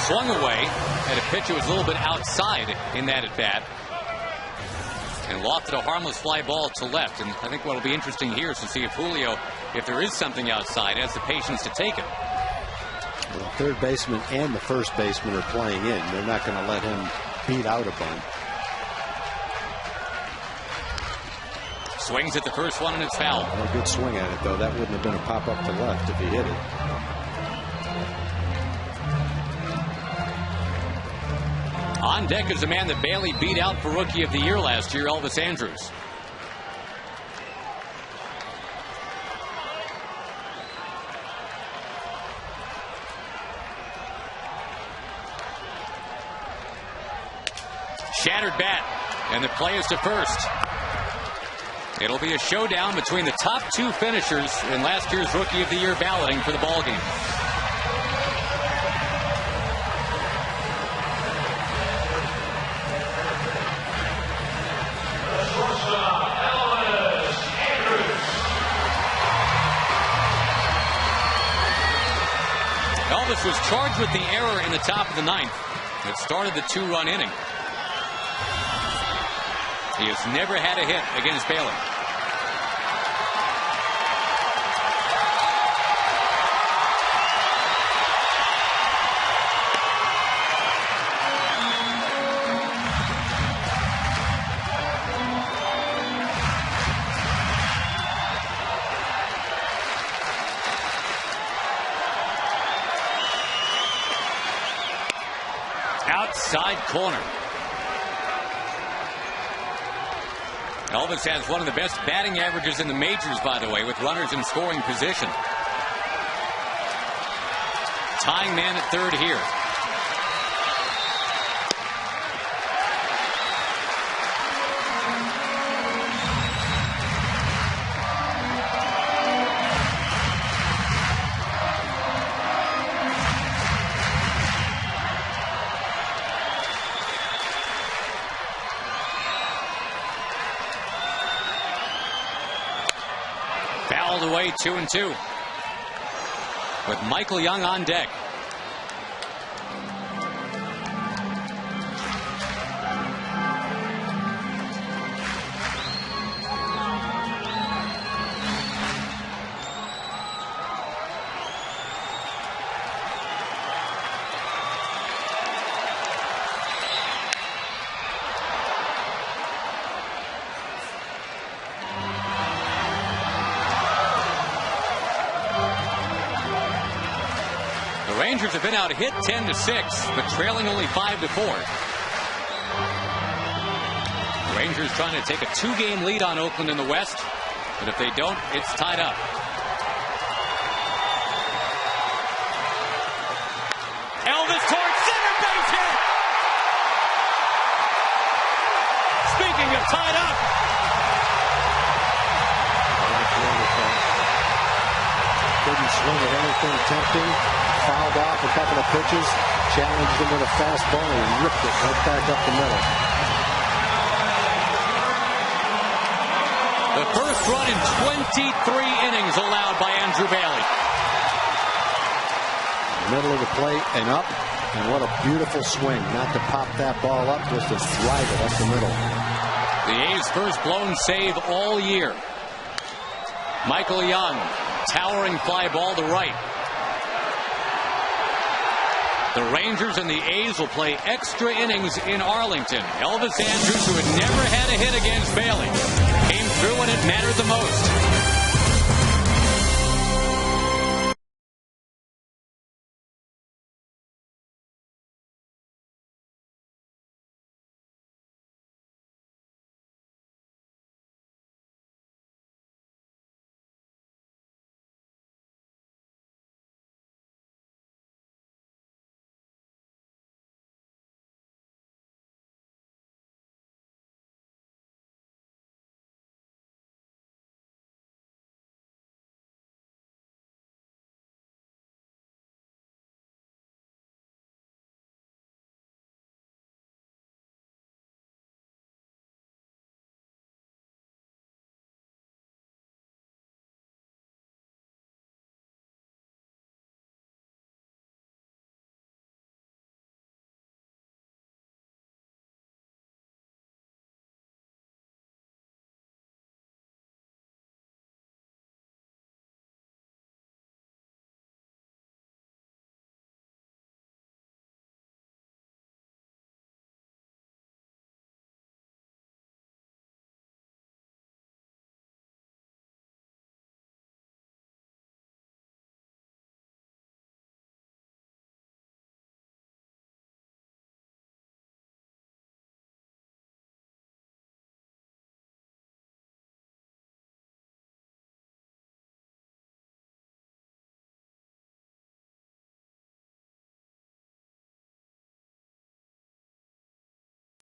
swung away at a pitch that was a little bit outside in that at bat. And lofted a harmless fly ball to left. And I think what will be interesting here is to see if Julio, if there is something outside, has the patience to take it. Well, the third baseman and the first baseman are playing in. They're not going to let him beat out a bunt. Swings at the first one and it's foul. A good swing at it, though. That wouldn't have been a pop up to left if he hit it. On deck is a man that Bailey beat out for Rookie of the Year last year, Elvis Andrus. Shattered bat, and the play is to first. It'll be a showdown between the top 2 finishers in last year's Rookie of the Year balloting for the ballgame. Elvis was charged with the error in the top of the 9th that started the 2-run inning. He has never had a hit against Bailey. side corner. Elvis has one of the best batting averages in the majors, by the way, with runners in scoring position. Tying man at third here. Fouled away, 2-2. With Michael Young on deck. Rangers have been out hit 10-6, but trailing only 5-4. Rangers trying to take a 2-game lead on Oakland in the West, but if they don't, it's tied up. Elvis towards center, base hit. Speaking of tied up. Didn't swing at anything tempting. Fouled off a couple of pitches, challenged him with a fastball, and ripped it right back up the middle. The first run in 23 innings allowed by Andrew Bailey. Middle of the plate and up, and what a beautiful swing. Not to pop that ball up, just to drive it up the middle. The A's first blown save all year. Michael Young, towering fly ball to right. The Rangers and the A's will play extra innings in Arlington. Elvis Andrus, who had never had a hit against Bailey, came through when it mattered the most.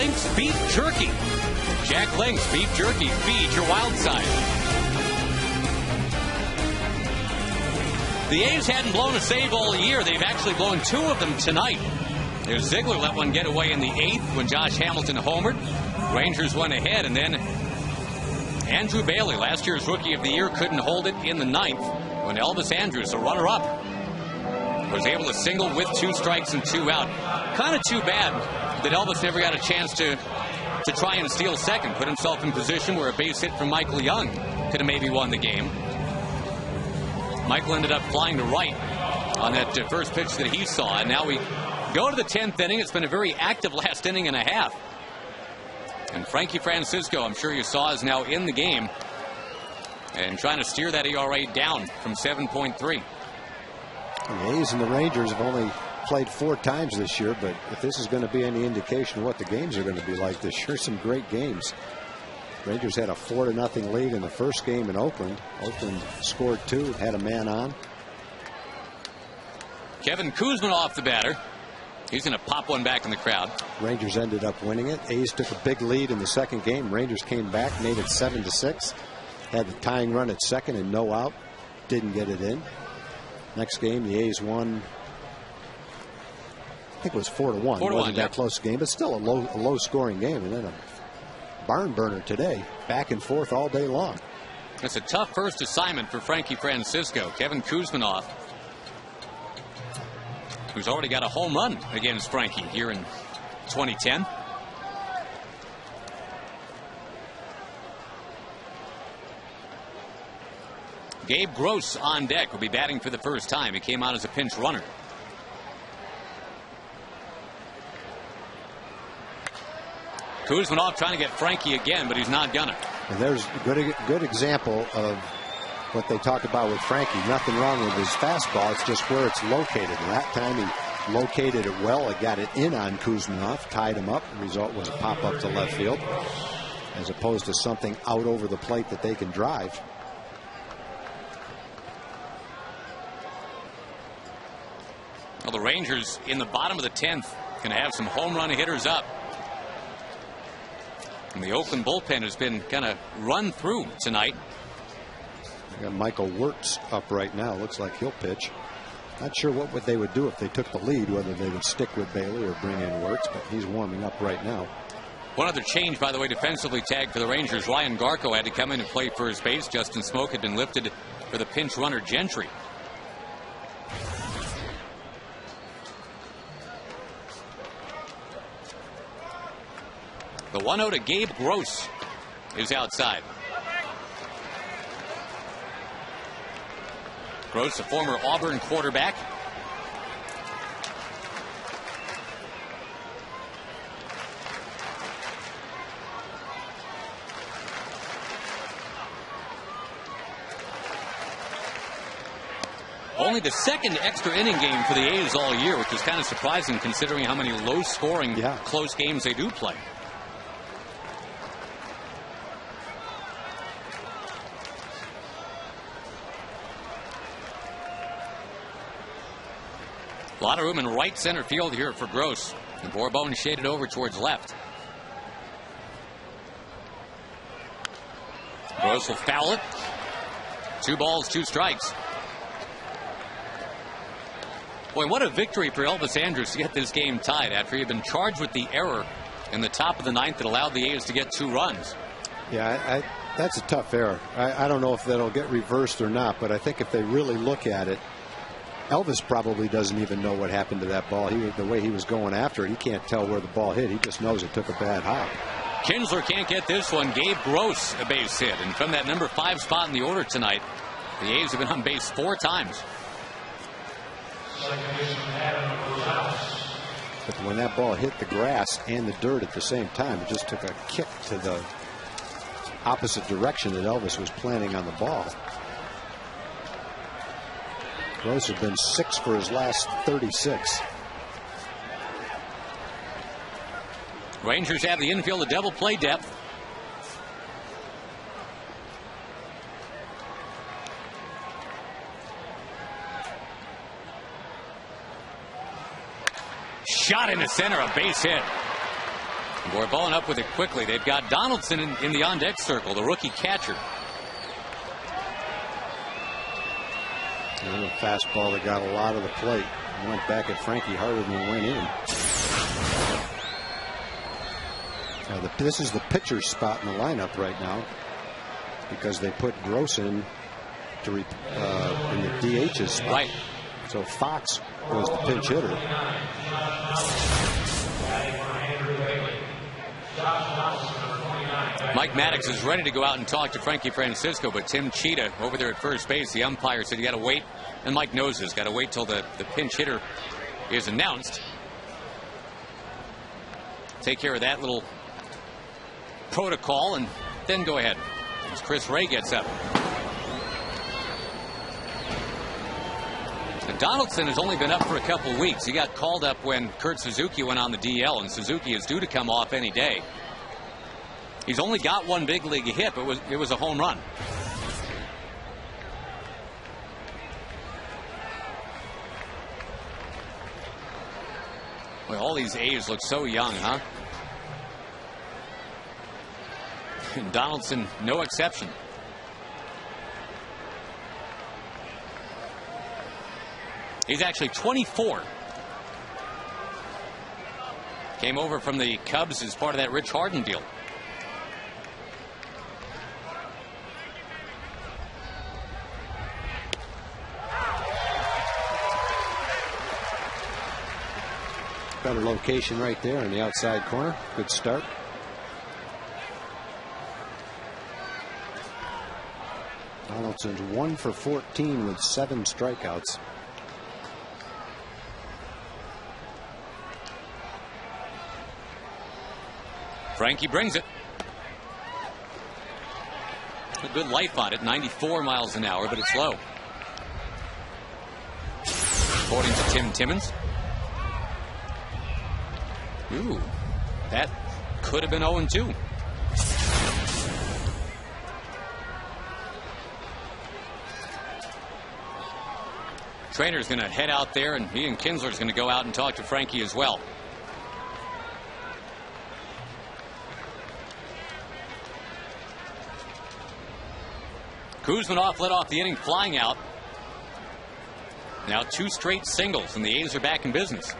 Link's Beef Jerky. Jack Link's Beef Jerky. Feed your wild side. The A's hadn't blown a save all year. They've actually blown 2 of them tonight. There's Ziegler let one get away in the 8th when Josh Hamilton homered. Rangers went ahead, and then Andrew Bailey, last year's Rookie of the Year, couldn't hold it in the 9th when Elvis Andrus, a runner-up, was able to single with 2 strikes and 2 out. Kind of too bad that Elvis never got a chance to try and steal second, put himself in position where a base hit from Michael Young could have maybe won the game. Michael ended up flying to right on that first pitch that he saw, and now we go to the 10th inning. It's been a very active last inning and a half. And Frankie Francisco, I'm sure you saw, is now in the game and trying to steer that ERA down from 7.3. The A's and the Rangers have only played 4 times this year, but if this is going to be any indication of what the games are going to be like this year, some great games. Rangers had a 4-0 lead in the first game in Oakland. Oakland scored 2, had a man on. Kevin Kuzminoff, the batter. He's going to pop one back in the crowd. Rangers ended up winning it. A's took a big lead in the second game. Rangers came back, made it 7-6. Had the tying run at second and no out. Didn't get it in. Next game, the A's won. I think it was 4-1. It wasn't that close a game, but still a low scoring game. And then a barn burner today. Back and forth all day long. It's a tough first assignment for Frankie Francisco. Kevin Kuzminoff, who's already got a home run against Frankie here in 2010. Gabe Gross on deck will be batting for the first time. He came out as a pinch runner. Kuzminoff trying to get Frankie again, but he's not gonna. And there's a good example of what they talked about with Frankie. Nothing wrong with his fastball. It's just where it's located. And that time he located it well. It got it in on Kuzminoff, tied him up. The result was a pop up to left field, as opposed to something out over the plate that they can drive. Well, the Rangers in the bottom of the 10th going to have some home run hitters up. And the Oakland bullpen has been kind of run through tonight. They got Michael Wirtz up right now. Looks like he'll pitch. Not sure what they would do if they took the lead, whether they would stick with Bailey or bring in Wirtz, but he's warming up right now. One other change, by the way, defensively tagged for the Rangers. Ryan Garco had to come in and play first base. Justin Smoke had been lifted for the pinch runner Gentry. The 1-0 to Gabe Gross is outside. Gross, a former Auburn quarterback. Only the second extra inning game for the A's all year, which is kind of surprising considering how many low-scoring, close games they do play. A lot of room in right center field here for Gross. And Bourbon shaded over towards left. Gross will foul it. 2 balls, 2 strikes. Boy, what a victory for Elvis Andrus to get this game tied after he had been charged with the error in the top of the 9th that allowed the A's to get 2 runs. Yeah, that's a tough error. I don't know if that'll get reversed or not, but I think if they really look at it, Elvis probably doesn't even know what happened to that ball. The way he was going after it, he can't tell where the ball hit. He just knows it took a bad hop. Kinsler can't get this one. Gabe Gross a base hit. And from that number 5 spot in the order tonight, the A's have been on base 4 times. But when that ball hit the grass and the dirt at the same time, it just took a kick to the opposite direction that Elvis was planning on the ball. Gross has been 6 for his last 36. Rangers have the infield of double play depth. Shot into center, a base hit. Bourbon up with it quickly. They've got Donaldson in the on-deck circle, the rookie catcher. And a fastball that got a lot of the plate. Went back at Frankie harder than it went in. Now this is the pitcher's spot in the lineup right now, because they put Gross in to in the DH's spot. Right. So Fox was the pinch hitter. Mike Maddox is ready to go out and talk to Frankie Francisco, but Tim Cheetah over there at first base, the umpire said you got to wait, and Mike knows this, got to wait till the pinch hitter is announced. Take care of that little protocol and then go ahead as Chris Ray gets up. Donaldson has only been up for a couple of weeks. He got called up when Kurt Suzuki went on the DL, and Suzuki is due to come off any day. He's only got one big league hit, but it was a home run. Well, all these A's look so young, huh? And Donaldson, no exception. He's actually 24. Came over from the Cubs as part of that Rich Harden deal. Better location right there in the outside corner. Good start. Donaldson's 1 for 14 with 7 strikeouts. Frankie brings it. A good life on it, 94 miles an hour, but it's low. According to Tim Timmons. Ooh, that could have been 0-2. Trainer's going to head out there, and Ian Kinsler's going to go out and talk to Frankie as well. Kuzminoff led off the inning flying out. Now 2 straight singles, and the A's are back in business.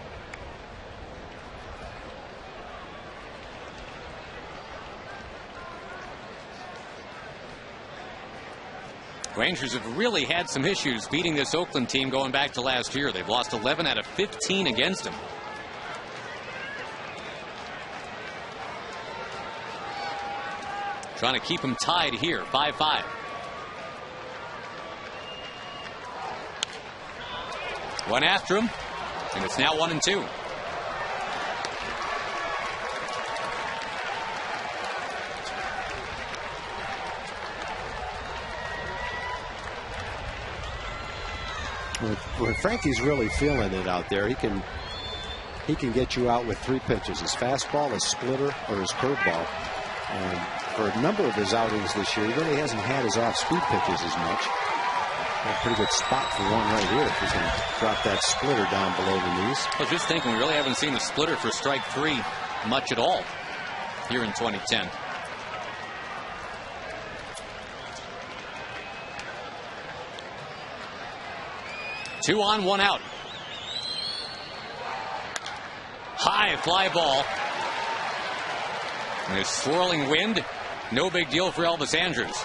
Rangers have really had some issues beating this Oakland team going back to last year. They've lost 11 out of 15 against them. Trying to keep them tied here, 5-5. One after him, and it's now 1-2. When Frankie's really feeling it out there, he can get you out with 3 pitches: his fastball, his splitter, or his curveball. And for a number of his outings this year, he really hasn't had his off-speed pitches as much. A pretty good spot for one right here if he can drop that splitter down below the knees. I was just thinking, we really haven't seen the splitter for strike 3 much at all here in 2010. Two on, 1 out. High fly ball. And this swirling wind, no big deal for Elvis Andrus.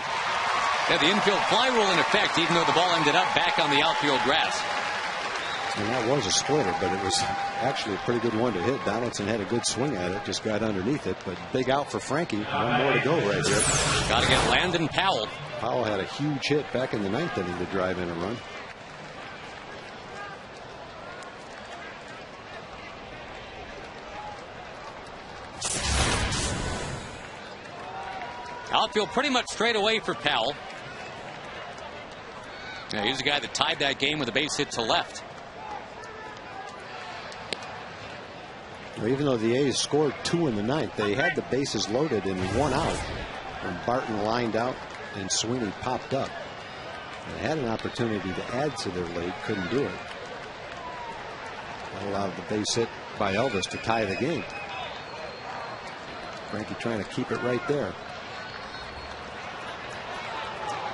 Yeah, the infield fly rule in effect, even though the ball ended up back on the outfield grass. And that was a splitter, but it was actually a pretty good one to hit. Donaldson had a good swing at it, just got underneath it, but big out for Frankie. One more to go right here. Got to get Landon Powell. Powell had a huge hit back in the 9th inning to drive in a run. Outfield pretty much straight away for Powell. Yeah, he's the guy that tied that game with a base hit to left. Well, even though the A's scored 2 in the 9th, they had the bases loaded in 1 out when Barton lined out and Sweeney popped up. They had an opportunity to add to their lead, couldn't do it. That allowed the base hit by Elvis to tie the game. Frankie trying to keep it right there.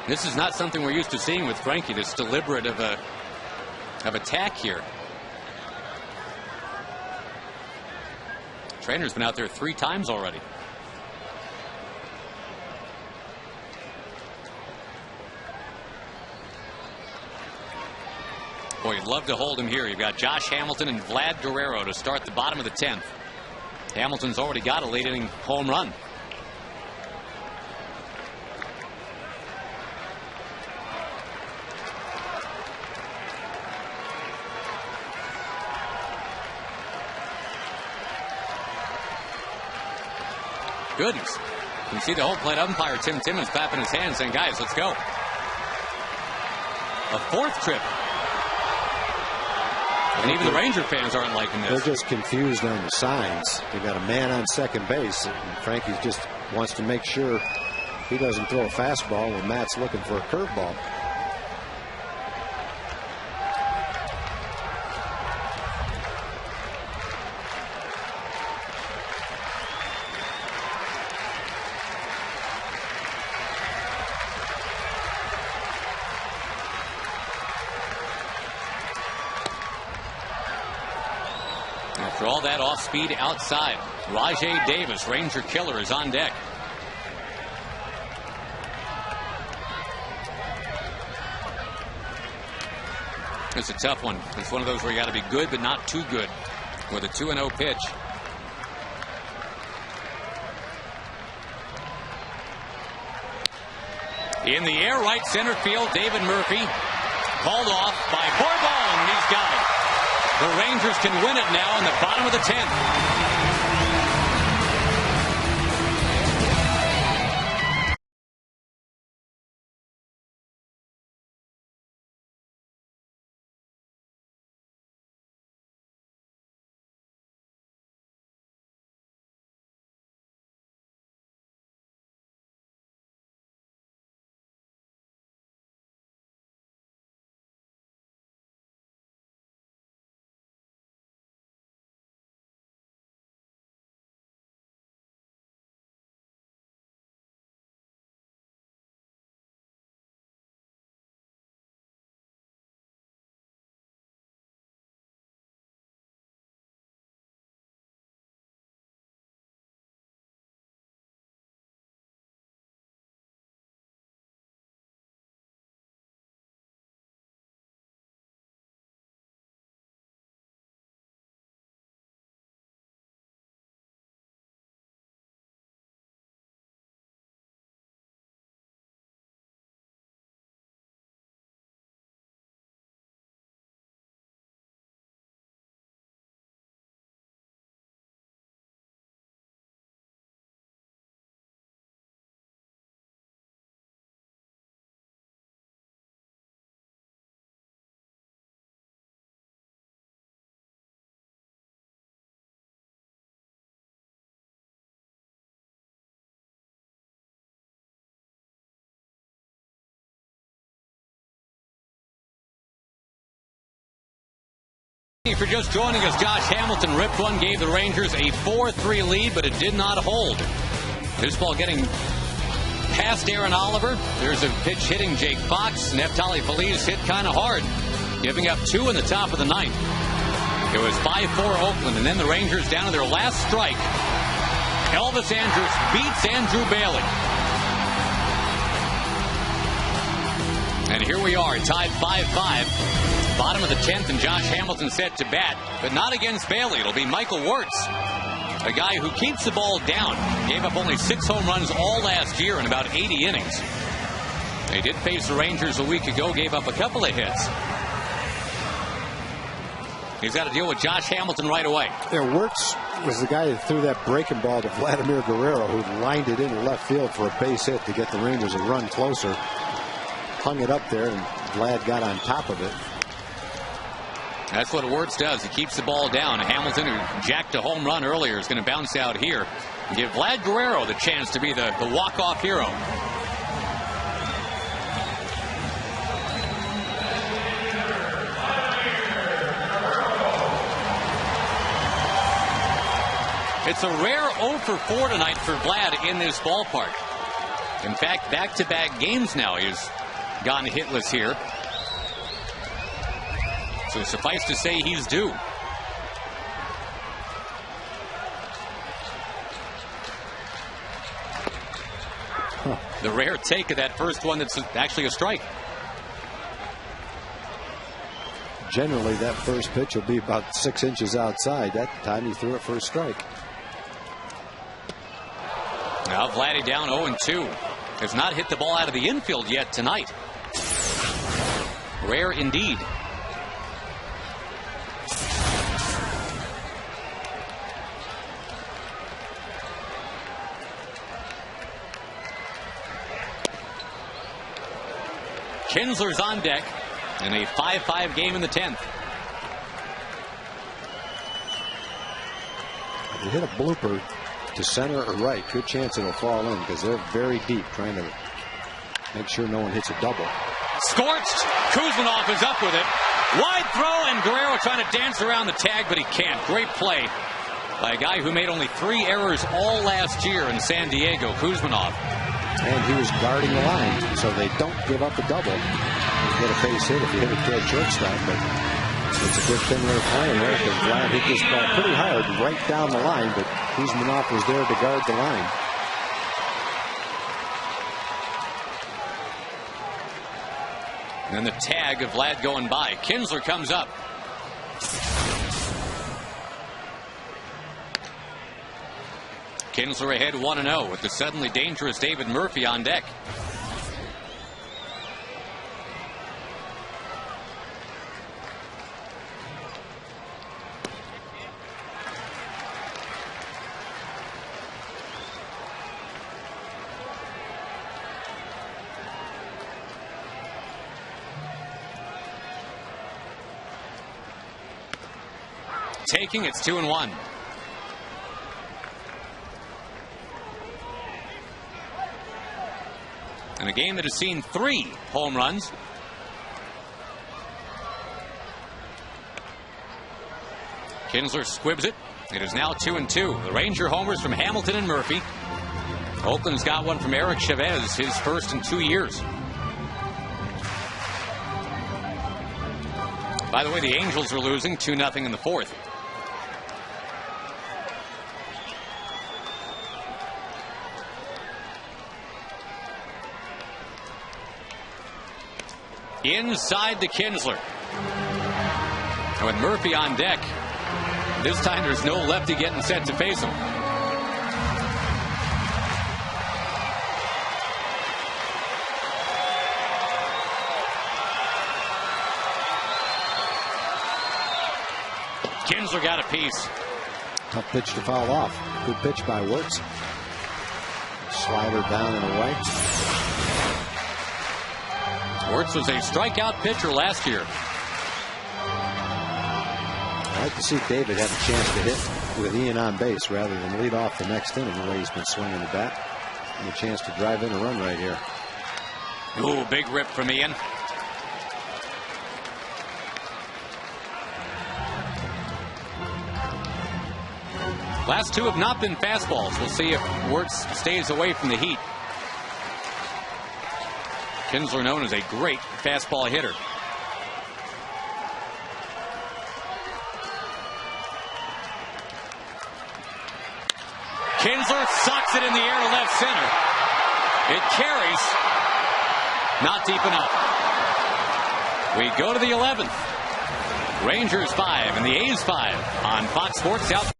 This is not something we're used to seeing with Frankie, this deliberate of attack here. Trainer's been out there 3 times already. Boy, you'd love to hold him here. You've got Josh Hamilton and Vlad Guerrero to start the bottom of the 10th. Hamilton's already got a late inning home run. Goodness. You can see the whole plate umpire, Tim Timmons, clapping his hands saying, guys, let's go. A 4th trip. And even the Ranger fans aren't liking this. They're just confused on the signs. They got a man on second base, and Frankie just wants to make sure he doesn't throw a fastball when Matt's looking for a curveball. After all that off-speed outside, Rajay Davis, Ranger killer, is on deck. It's a tough one. It's one of those where you got to be good, but not too good with a 2-0 pitch. In the air, right center field, David Murphy called off by Corball, and he's got it. The Rangers can win it now in the bottom of the 10th. For just joining us, Josh Hamilton ripped one, gave the Rangers a 4-3 lead, but it did not hold. This ball getting past Aaron Oliver. There's a pitch hitting Jake Fox. Neftali Feliz hit kind of hard, giving up 2 in the top of the 9th. It was 5-4 Oakland, and then the Rangers down to their last strike. Elvis Andrus beats Andrew Bailey. And here we are, tied 5-5. Bottom of the 10th, and Josh Hamilton set to bat, but not against Bailey. It'll be Michael Wirtz, a guy who keeps the ball down. Gave up only 6 home runs all last year in about 80 innings. They did face the Rangers a week ago, gave up a couple of hits. He's got to deal with Josh Hamilton right away. Yeah, Wirtz was the guy that threw that breaking ball to Vladimir Guerrero, who lined it into left field for a base hit to get the Rangers a run closer. Hung it up there, and Vlad got on top of it. That's what Wirtz does. He keeps the ball down. Hamilton, who jacked a home run earlier, is going to bounce out here and give Vlad Guerrero the chance to be the walk-off hero. It's a rare 0 for 4 tonight for Vlad in this ballpark. In fact, back-to-back games now he's gone hitless here. So suffice to say he's due. The rare take of that first one that's actually a strike. Generally, that first pitch will be about 6 inches outside. That time he threw it for a strike. Now Vladdy down 0-2. Has not hit the ball out of the infield yet tonight. Rare indeed. Kinsler's on deck in a 5-5 game in the 10th. You hit a blooper to center or right, good chance it'll fall in because they're very deep, trying to make sure no one hits a double. Scorched. Kuzmanov is up with it. Wide throw, and Guerrero trying to dance around the tag, but he can't. Great play by a guy who made only 3 errors all last year in San Diego, Kuzmanov. And he was guarding the line, so they don't give up a double. You get a base hit if you hit it toward shortstop, but it's a good thing they're playing there because Vlad hit this ball pretty hard right down the line, but Kuzmanov was there to guard the line. And the tag of Vlad going by. Kinsler comes up. Kinsler ahead 1-0 with the suddenly dangerous David Murphy on deck. Taking, it's 2-1. And a game that has seen 3 home runs. Kinsler squibs it. It is now 2-2. The Ranger homers from Hamilton and Murphy. Oakland's got one from Eric Chavez, his first in 2 years. By the way, the Angels are losing 2-0 in the 4th. Inside to Kinsler. And with Murphy on deck, this time there's no lefty getting set to face him. Kinsler got a piece. Tough pitch to foul off. Good pitch by Wirtz. Slider down and away. Wirtz was a strikeout pitcher last year. I'd like to see David have a chance to hit with Ian on base rather than lead off the next inning the way he's been swinging the bat. And a chance to drive in a run right here. Ooh, big rip from Ian. Last 2 have not been fastballs. We'll see if Wirtz stays away from the heat. Kinsler known as a great fastball hitter. Kinsler sucks it in the air to left center. It carries. Not deep enough. We go to the 11th. Rangers 5 and the A's 5 on Fox Sports South.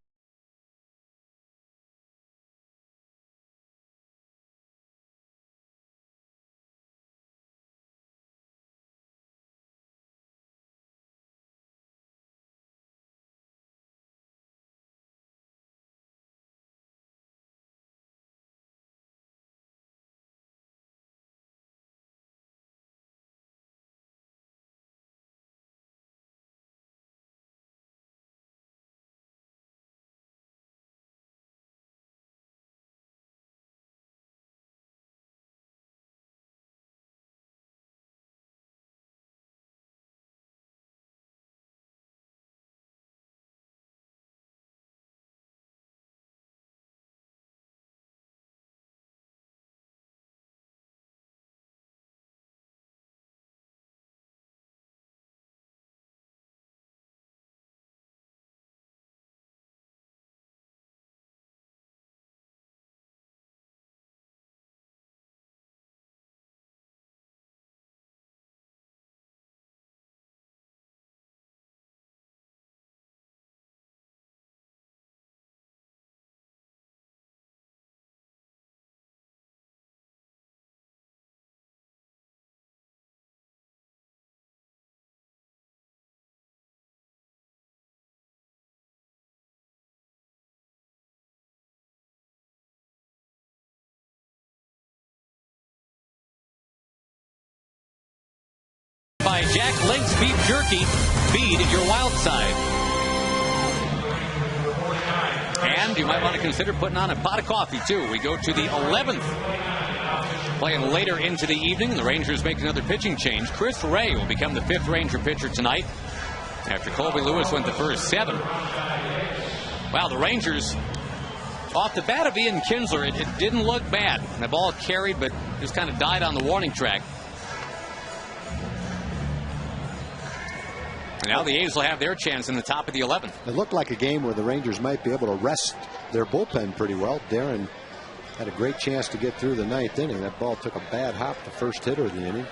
By Jack Link's Beef Jerky. Feed your wild side. And you might want to consider putting on a pot of coffee, too. We go to the 11th. Playing later into the evening, the Rangers make another pitching change. Chris Ray will become the 5th Ranger pitcher tonight after Colby Lewis went the first 7. Wow, the Rangers, off the bat of Ian Kinsler, it didn't look bad. The ball carried, but just kind of died on the warning track. And now the A's will have their chance in the top of the 11th. It looked like a game where the Rangers might be able to rest their bullpen pretty well. Darren had a great chance to get through the 9th inning. That ball took a bad hop, the first hitter of the inning.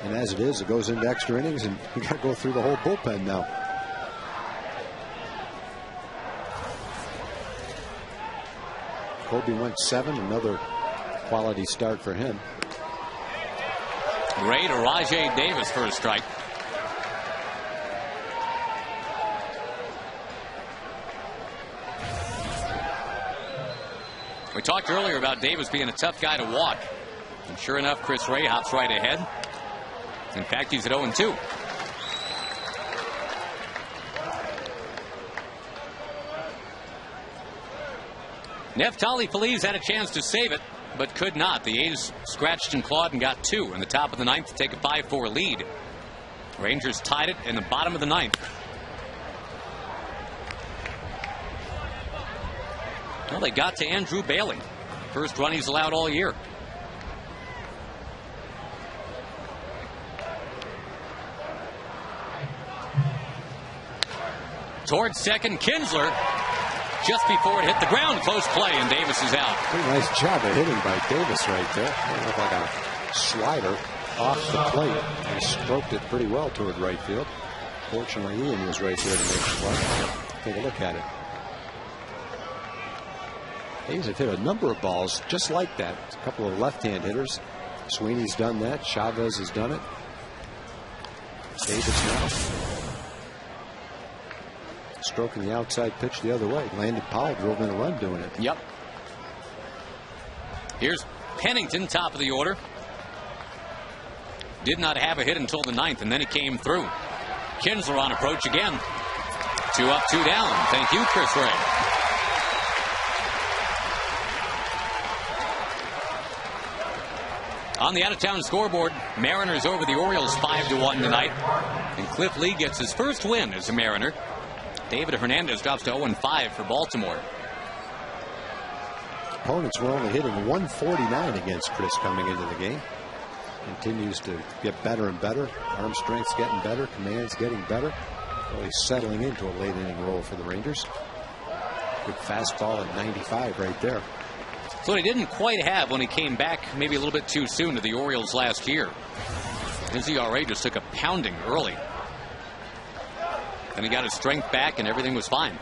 And as it is, it goes into extra innings, and you got to go through the whole bullpen now. Colby went 7, another quality start for him. Ray to Rajay Davis for a strike. We talked earlier about Davis being a tough guy to walk. And sure enough, Chris Ray hops right ahead. In fact, he's at 0-2. Neftali Feliz had a chance to save it, but could not. The A's scratched and clawed and got 2 in the top of the 9th to take a 5-4 lead. Rangers tied it in the bottom of the 9th. Well, they got to Andrew Bailey. First run he's allowed all year. Towards second, Kinsler. Just before it hit the ground, close play, and Davis is out. Pretty nice job of hitting by Davis right there. It looked like a slider off the plate. He stroked it pretty well toward right field. Fortunately, Ian was right there to make the play. Take a look at it. A's have hit a number of balls just like that. A couple of left-hand hitters. Sweeney's done that. Chavez has done it. Davis now. Stroking the outside pitch the other way. Landon Powell drove in a run doing it. Yep. Here's Pennington, top of the order. Did not have a hit until the 9th, and then he came through. Kinsler on approach again. 2 up, 2 down. Thank you, Chris Ray. On the out-of-town scoreboard, Mariners over the Orioles 5-1 tonight. And Cliff Lee gets his first win as a Mariner. David Hernandez drops to 0-5 for Baltimore. Opponents were only hitting 149 against Chris coming into the game. Continues to get better and better. Arm strength's getting better. Command's getting better. Really settling into a late inning role for the Rangers. Good fastball at 95 right there. So he didn't quite have when he came back maybe a little bit too soon to the Orioles last year. His ERA just took a pounding early. Then he got his strength back and everything was fine.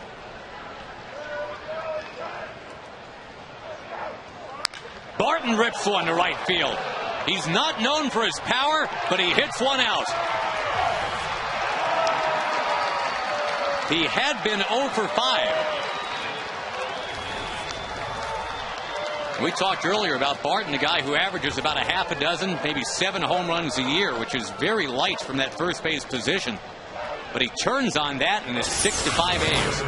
Barton rips one to right field. He's not known for his power, but he hits one out. He had been 0 for 5. We talked earlier about Barton, a guy who averages about a half a dozen, maybe 7 home runs a year, which is very light from that first base position. But he turns on that and is 6-5 A's.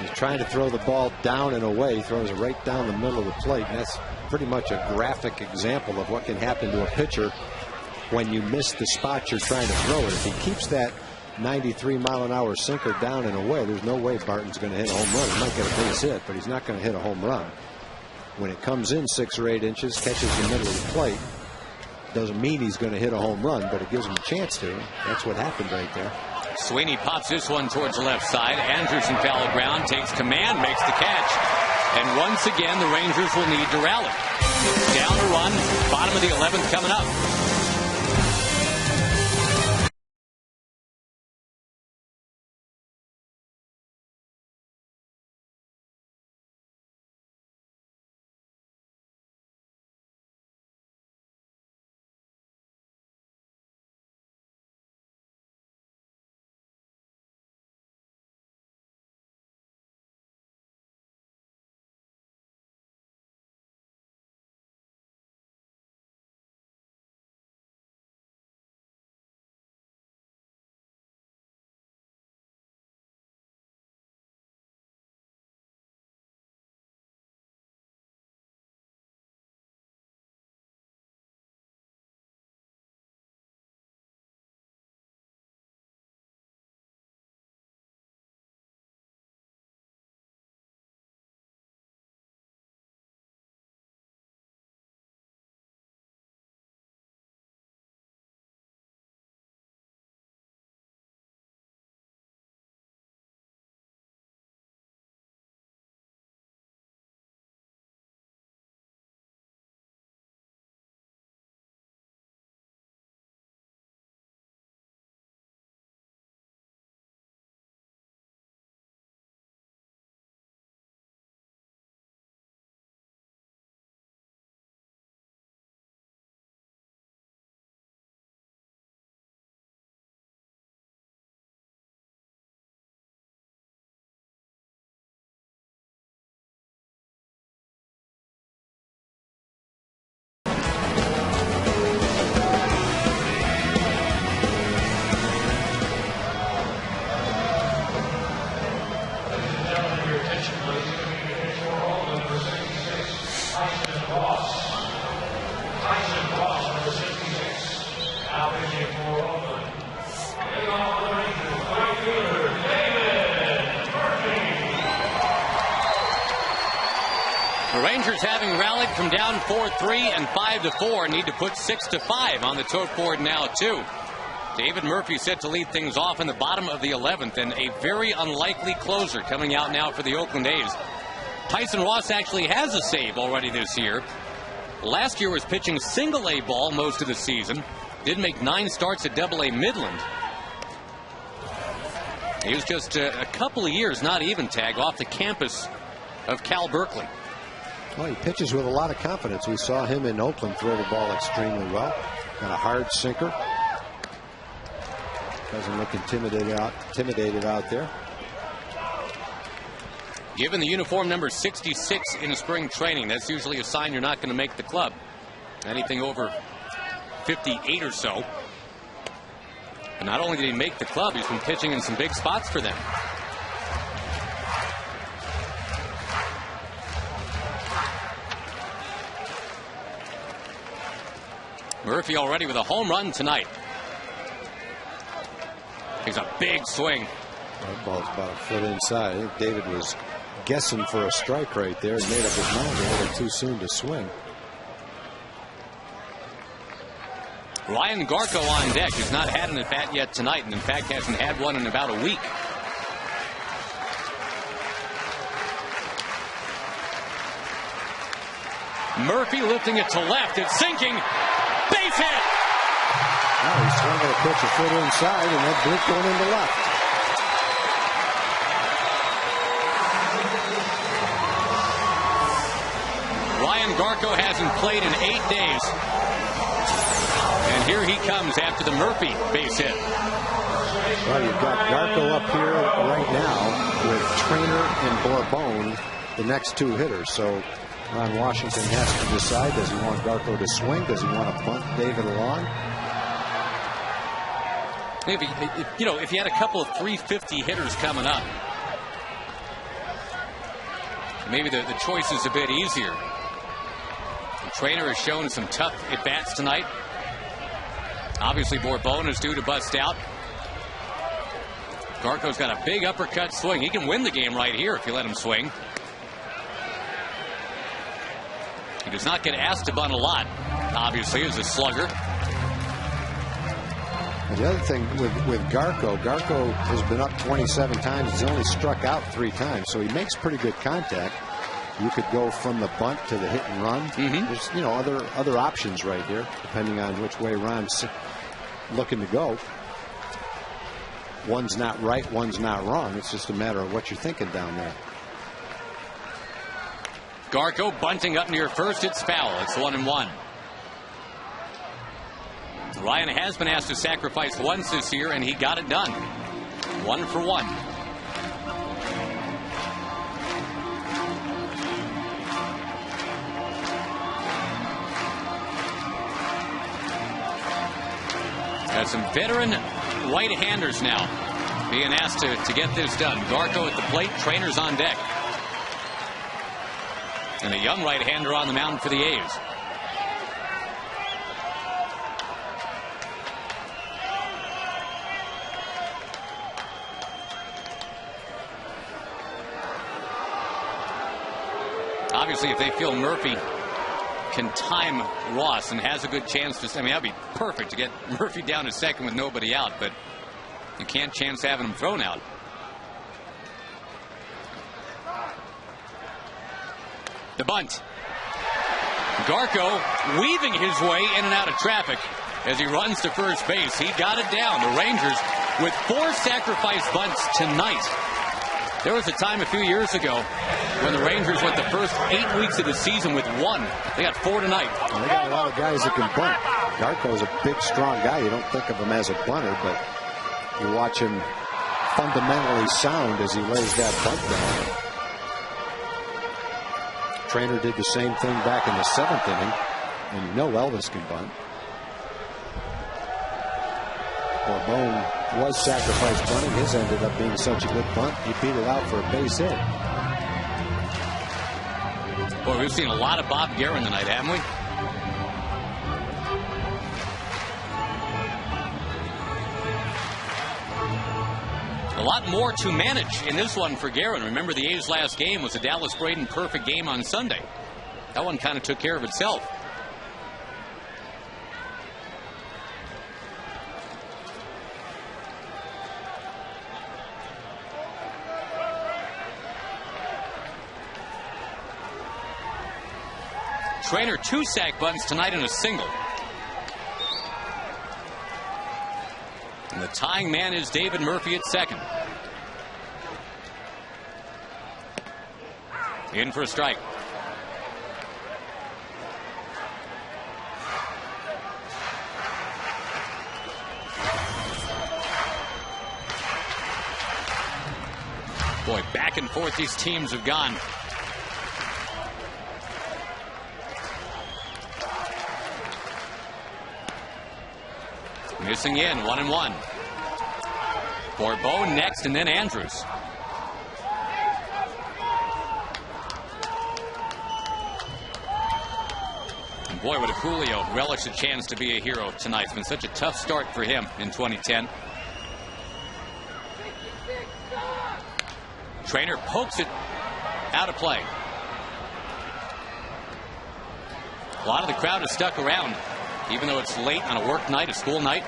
He's trying to throw the ball down and away. He throws it right down the middle of the plate. And that's pretty much a graphic example of what can happen to a pitcher when you miss the spot you're trying to throw it. If he keeps that 93-mile-an-hour sinker down and away, there's no way Barton's going to hit a home run. He might get a base hit, but he's not going to hit a home run. When it comes in 6 or 8 inches, catches the middle of the plate, doesn't mean he's going to hit a home run, but it gives him a chance to. That's what happened right there. Sweeney pops this one towards the left side. Anderson foul ground, takes command, makes the catch. And once again, the Rangers will need to rally. Down a run, bottom of the 11th coming up. The Rangers, having rallied from down 4-3 and 5-4, need to put 6-5 on the tote board now, too. David Murphy set to lead things off in the bottom of the 11th, and a very unlikely closer coming out now for the Oakland A's. Tyson Ross actually has a save already this year. Last year was pitching single-A ball most of the season. Did make 9 starts at Double-A Midland. He was just a couple of years, not even tag, off the campus of Cal Berkeley. Well, he pitches with a lot of confidence. We saw him in Oakland throw the ball extremely well. Got a hard sinker. Doesn't look intimidated out there. Given the uniform number 66 in spring training, that's usually a sign you're not going to make the club. Anything over 58 or so. And not only did he make the club, he's been pitching in some big spots for them. Murphy already with a home run tonight. He's a big swing. That ball's about a foot inside. I think David was guessing for a strike right there and made up his mind a little too soon to swing. Ryan Garko on deck. He's not had an at-bat yet tonight, and in fact hasn't had one in about a week. Murphy lifting it to left. It's sinking. Base hit. Oh, he's swinging a pitch a foot inside, and that blink going into left. Ryan Garko hasn't played in 8 days. And here he comes after the Murphy base hit. Well, you've got Garko up here right now with Trainer and Bourbon, the next 2 hitters. So Ron Washington has to decide, does he want Garko to swing? Does he want to bunt David along? Maybe, if you had a couple of 350 hitters coming up, maybe the choice is a bit easier. The Trainer has shown some tough at-bats tonight. Obviously, Bourbon is due to bust out. Garko's got a big uppercut swing. He can win the game right here if you let him swing. He does not get asked to bunt a lot, obviously, as a slugger. And the other thing with Garko has been up 27 times. He's only struck out 3 times, so he makes pretty good contact. You could go from the bunt to the hit and run. There's other options right here, depending on which way Ron's looking to go. One's not right, one's not wrong. It's just a matter of what you're thinking down there. Garko bunting up near first. It's foul. It's 1-1. Ryan has been asked to sacrifice once this year, and he got it done. 1 for 1. Got some veteran right-handers now being asked to get this done. Garko at the plate, Trainer's on deck. And a young right-hander on the mound for the A's. Obviously, if they feel Murphy can time Ross and has a good chance to, that'd be perfect to get Murphy down to second with nobody out, but you can't chance having him thrown out. The bunt. Garko weaving his way in and out of traffic as he runs to first base. He got it down. The Rangers with 4 sacrifice bunts tonight. There was a time a few years ago when the Rangers went the first 8 weeks of the season with 1. They got 4 tonight. Well, they got a lot of guys that can bunt. Garko's a big, strong guy. You don't think of him as a bunter, but you watch him fundamentally sound as he lays that bunt down. Trainer did the same thing back in the 7th inning, and you know Elvis can bunt. Bourbon was sacrifice bunting. His ended up being such a good bunt, he beat it out for a base hit. Boy, we've seen a lot of Bob Guerin tonight, haven't we? A lot more to manage in this one for Guerin. Remember, the A's last game was a Dallas Braden perfect game on Sunday. That one kind of took care of itself. Trainer 2 sack bunts tonight in a single. And the tying man is David Murphy at second. In for a strike. Boy, back and forth these teams have gone. Missing in, 1-1. Bourbon next, and then Andrews. And boy, would Julio relish a chance to be a hero tonight. It's been such a tough start for him in 2010. Trainer pokes it out of play. A lot of the crowd is stuck around, even though it's late on a work night, a school night.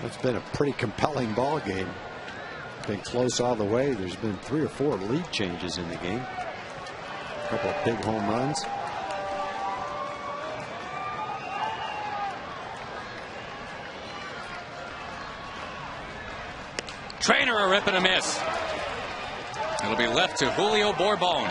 It's been a pretty compelling ball game. Been close all the way. There's been 3 or 4 lead changes in the game. A couple of big home runs. Trainer a rip and a miss. It'll be left to Julio Bourbon.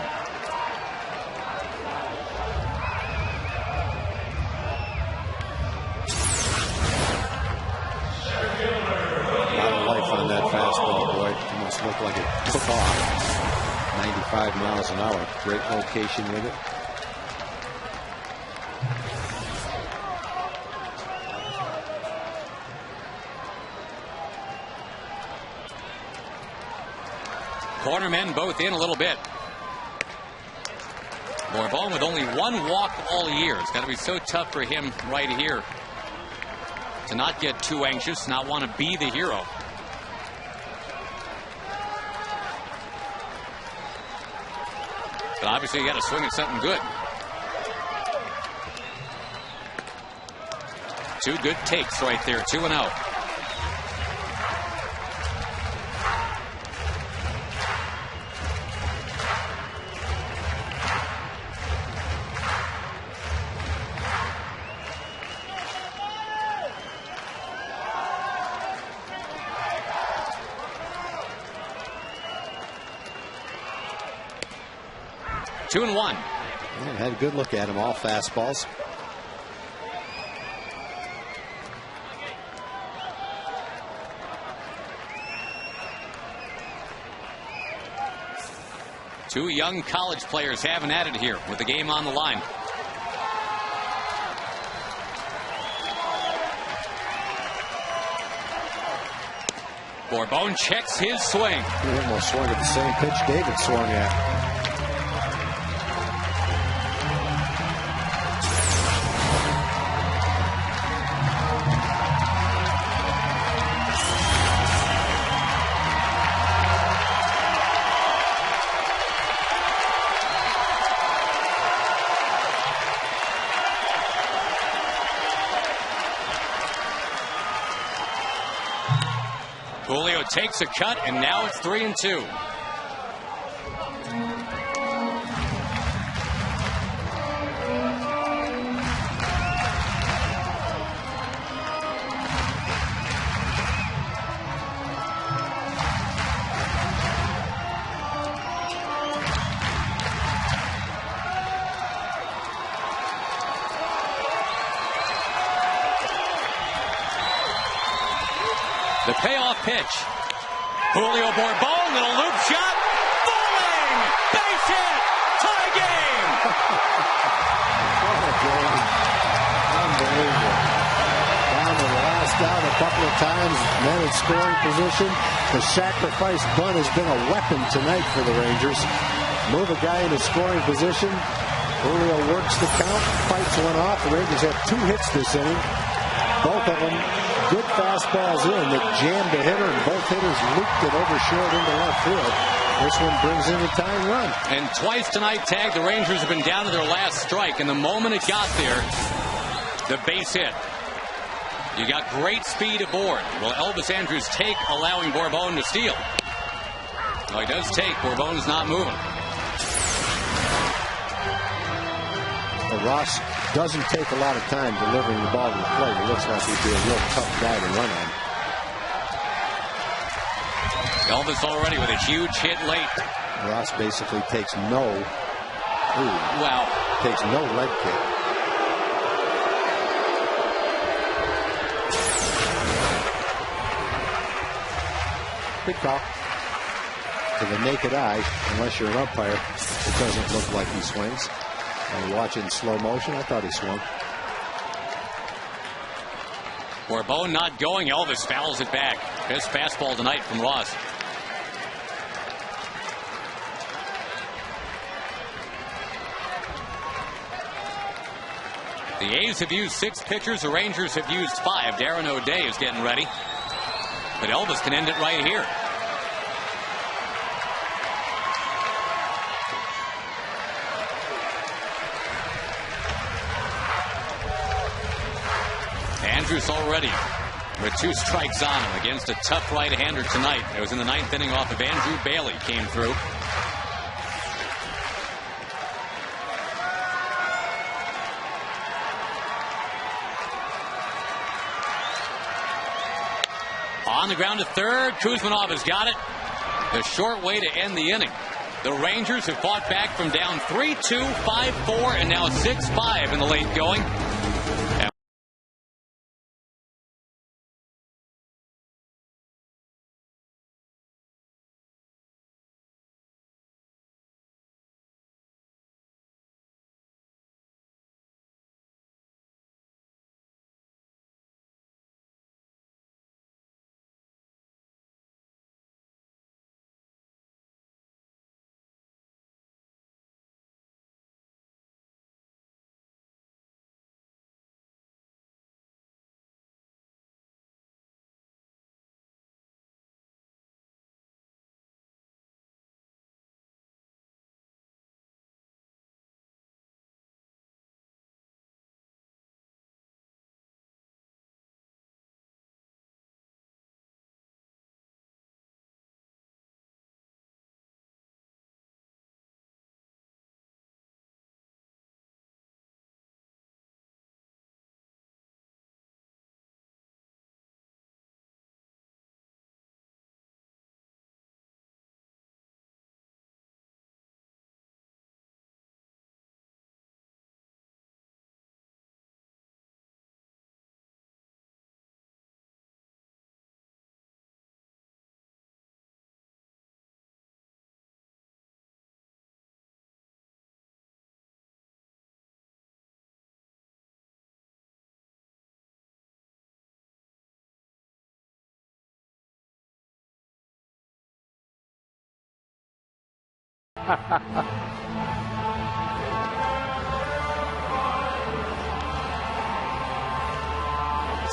On that fastball, boy, it almost looked like it took off. 95 miles an hour. Great location with it. Cornermen both in a little bit. Bourbon with only 1 walk all year. It's got to be so tough for him right here to not get too anxious, not want to be the hero. But obviously you got to swing at something good. 2 good takes right there, 2-0. Two and one. Yeah, had a good look at him, all fastballs. Two young college players having at it here with the game on the line. Bourbon checks his swing. He almost swung at the same pitch David swung at. Julio takes a cut, and now it's 3-2. The payoff pitch. Julio Bourbon, little loop shot. Falling! Base hit! Tie game! What a game. Unbelievable. Down to the last out a couple of times. Men in scoring position. The sacrifice bunt has been a weapon tonight for the Rangers. Move a guy into scoring position. Julio works the count, fights one off. The Rangers have 2 hits this inning. both of them good fastballs in that jammed the hitter, and both hitters looped it over short into left field. This one brings in a tying run. And twice tonight, Tag, the Rangers have been down to their last strike, and the moment it got there, the base hit. You got great speed aboard. Will Elvis Andrus take, allowing Bourbon to steal? Well, he does take. Bourbon's not moving. Well, Ross doesn't take a lot of time delivering the ball to the plate. It looks like he'd be a real tough guy to run on. Elvis already with a huge hit late. Ross basically takes no leg kick. Big call. To the naked eye, unless you're an umpire, it doesn't look like he swings. And you watch it in slow motion, I thought he swung. Bourbon not going. Elvis fouls it back. Best fastball tonight from Ross. The A's have used 6 pitchers. The Rangers have used 5. Darren O'Day is getting ready. But Elvis can end it right here. Andrus already with 2 strikes on him against a tough right-hander tonight. It was in the 9th inning off of Andrew Bailey. Came through. On the ground to third. Kuzmanov has got it. The short way to end the inning. The Rangers have fought back from down 3-2, 5-4, and now 6-5 in the late going. Ha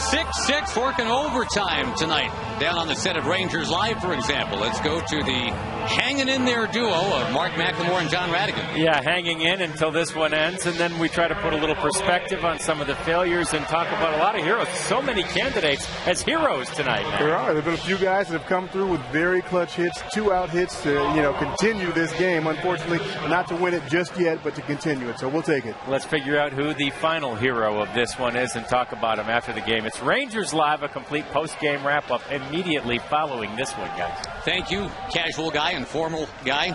6-6 working overtime tonight down on the set of Rangers Live, for example. Let's go to the hanging in there duo of Mark McLemore and John Radigan. Yeah, hanging in until this one ends, and then we try to put a little perspective on some of the failures and talk about a lot of heroes. So many candidates as heroes tonight, man. There are. There have been a few guys that have come through with very clutch hits, 2-out hits to continue this game. Unfortunately, not to win it just yet, but to continue it. So we'll take it. Let's figure out who the final hero of this one is and talk about him after the game. It's Rangers Live, a complete post-game wrap-up immediately following this one, guys. Thank you, casual guy and formal guy.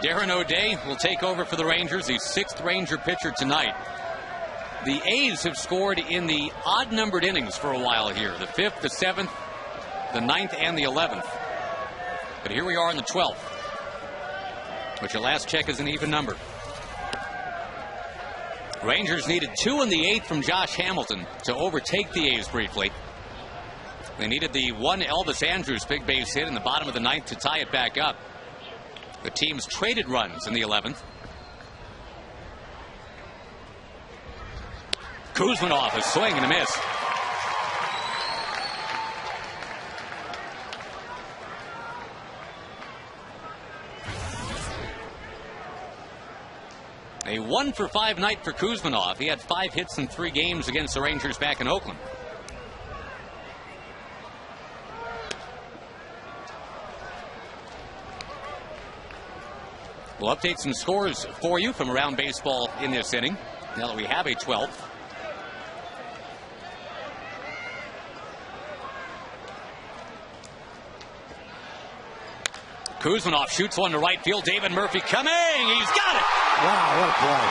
Darren O'Day will take over for the Rangers, the 6th Ranger pitcher tonight. The A's have scored in the odd-numbered innings for a while here. The 5th, the 7th, the 9th, and the 11th. But here we are in the 12th, which at last check is an even number. Rangers needed 2 in the 8th from Josh Hamilton to overtake the A's briefly. They needed the 1 Elvis Andrus big base hit in the bottom of the 9th to tie it back up. The teams traded runs in the 11th. Kuzmanov, a swing and a miss. 1 for 5 night for Kuzmanov. He had 5 hits in 3 games against the Rangers back in Oakland. We'll update some scores for you from around baseball in this inning, now that we have a 12th. Kuzmanov shoots one to right field. David Murphy coming. He's got it. Wow, what a play.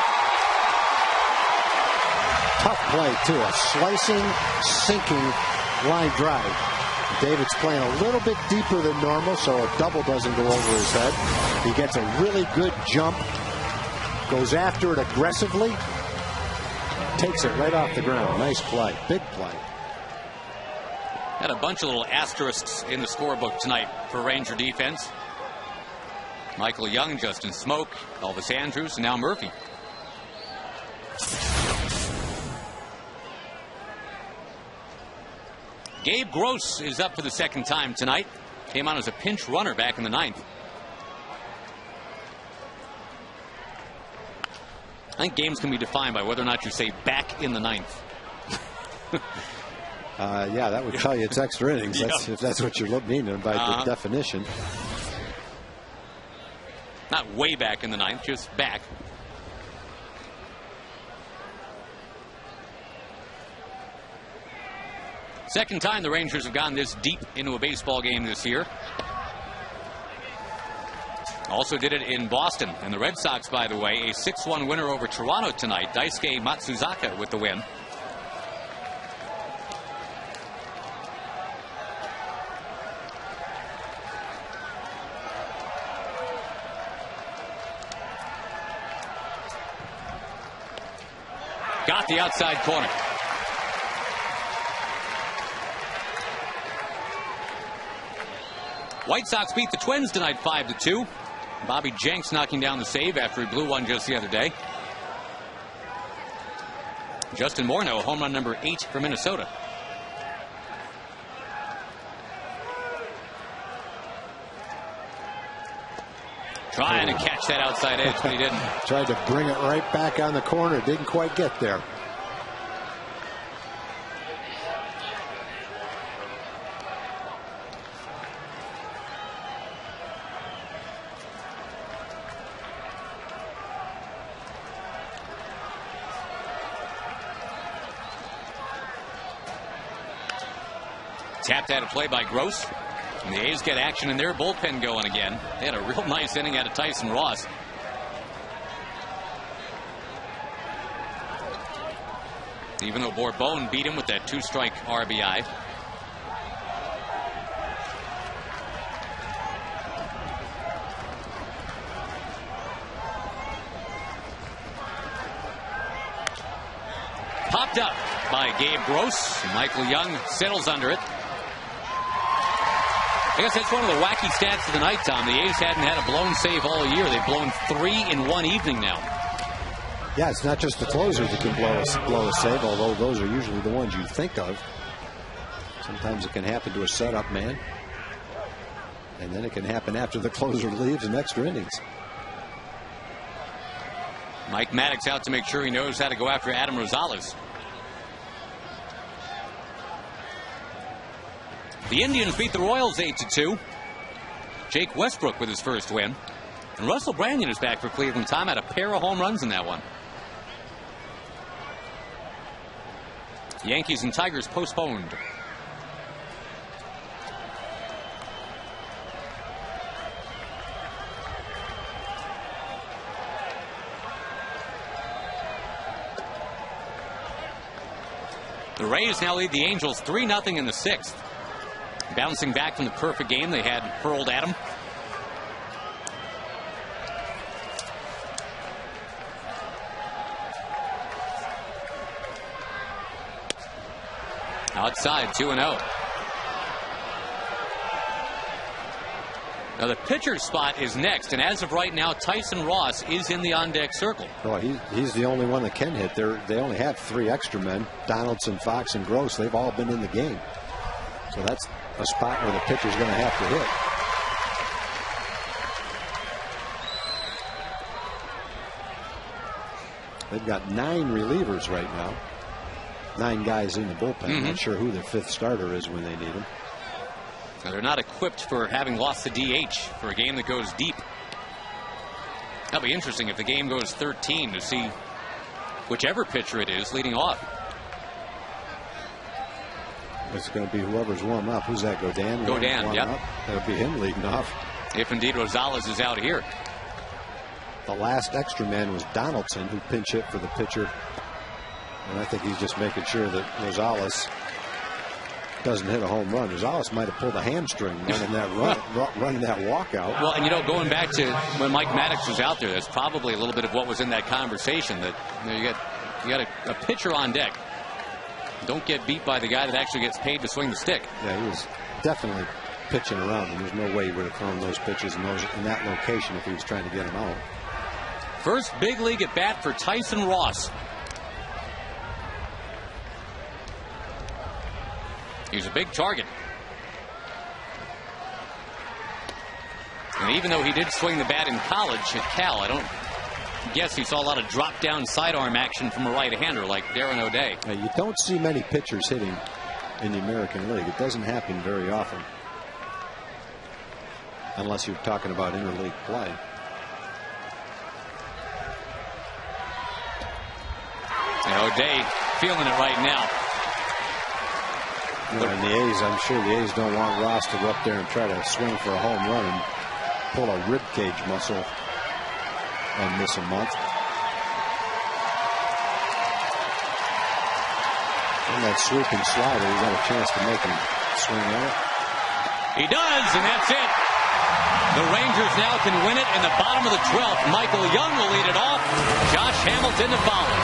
Tough play, too. A slicing, sinking line drive. David's playing a little bit deeper than normal, so a double doesn't go over his head. He gets a really good jump, goes after it aggressively, takes it right off the ground. Nice play. Big play. Had a bunch of little asterisks in the scorebook tonight for Ranger defense. Michael Young, Justin Smoke, Elvis Andrews, and now Murphy. Gabe Gross is up for the second time tonight. Came on as a pinch runner back in the 9th. I think games can be defined by whether or not you say back in the 9th. Yeah, that would tell you it's extra innings. That's, if that's what you're meaning by the definition. Not way back in the 9th, just back. Second time the Rangers have gone this deep into a baseball game this year. Also did it in Boston. And the Red Sox, by the way, a 6-1 winner over Toronto tonight. Daisuke Matsuzaka with the win. Got the outside corner. White Sox beat the Twins tonight 5-2. Bobby Jenks knocking down the save after he blew one just the other day. Justin Morneau, home run number 8 for Minnesota. Trying to catch that outside edge, but he didn't. Tried to bring it right back on the corner. Didn't quite get there. Tapped out of play by Gross. And the A's get action in their bullpen going again. They had a real nice inning out of Tyson Ross. Even though Bourbon beat him with that 2-strike RBI. Popped up by Gabe Gross. Michael Young settles under it. I guess that's one of the wacky stats of the night, Tom. The A's hadn't had a blown save all year. They've blown 3 in one evening now. Yeah, it's not just the closers that can blow a save, although those are usually the ones you think of. Sometimes it can happen to a setup man. And then it can happen after the closer leaves in extra innings. Mike Maddox out to make sure he knows how to go after Adam Rosales. The Indians beat the Royals 8-2. Jake Westbrook with his first win. And Russell Brandon is back for Cleveland. Tom had a pair of home runs in that one. Yankees and Tigers postponed. The Rays now lead the Angels 3-0 in the 6th. Bouncing back from the perfect game they had hurled at him. Outside, 2-0. Now the pitcher's spot is next, and as of right now, Tyson Ross is in the on-deck circle. Well, he's the only one that can hit. They only have 3 extra men: Donaldson, Fox, and Gross. They've all been in the game. So that's a spot where the pitcher's going to have to hit. They've got 9 relievers right now. 9 guys in the bullpen. Not sure who their 5th starter is when they need him. Now, they're not equipped for having lost the DH for a game that goes deep. That'll be interesting if the game goes 13 to see whichever pitcher it is leading off. It's going to be whoever's warming up. Who's that? Godin? Godin, yep. That'll be him leading off. If indeed Rosales is out here. The last extra man was Donaldson, who pinch hit for the pitcher. And I think he's just making sure that Rosales doesn't hit a home run. Rosales might have pulled a hamstring running that walkout. Well, and going back to when Mike Maddox was out there, that's probably a little bit of what was in that conversation. That you got a pitcher on deck. Don't get beat by the guy that actually gets paid to swing the stick. Yeah, he was definitely pitching around him. There's no way he would have thrown those pitches in that location if he was trying to get them out. First big league at bat for Tyson Ross. He's a big target. And even though he did swing the bat in college at Cal, I don't guess he saw a lot of drop down sidearm action from a right-hander like Darren O'Day. You don't see many pitchers hitting in the American League. It doesn't happen very often, unless you're talking about interleague play. And O'Day feeling it right now. And the A's, I'm sure the A's don't want Ross to go up there and try to swing for a home run and pull a rib cage muscle and miss a month. And that swooping slider, he got a chance to make him swing at it. He does, and that's it. The Rangers now can win it in the bottom of the 12th. Michael Young will lead it off. Josh Hamilton to follow.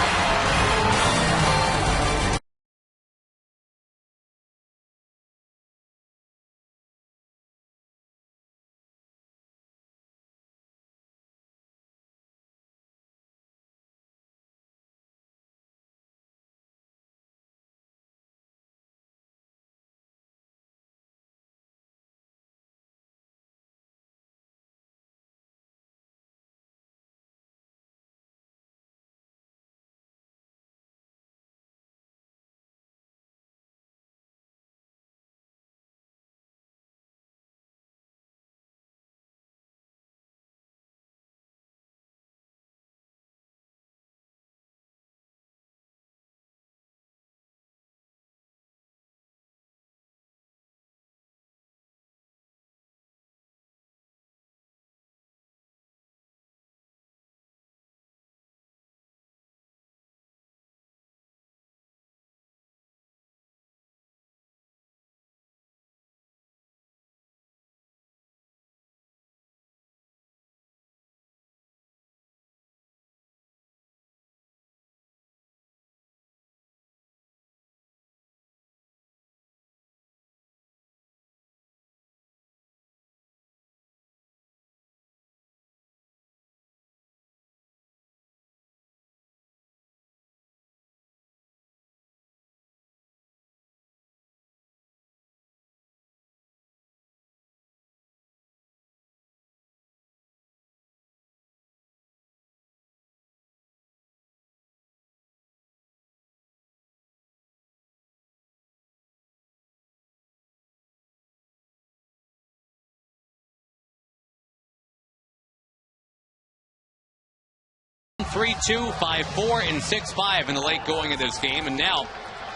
Three, 2, 5, 4, and 6-5 in the late going of this game, and now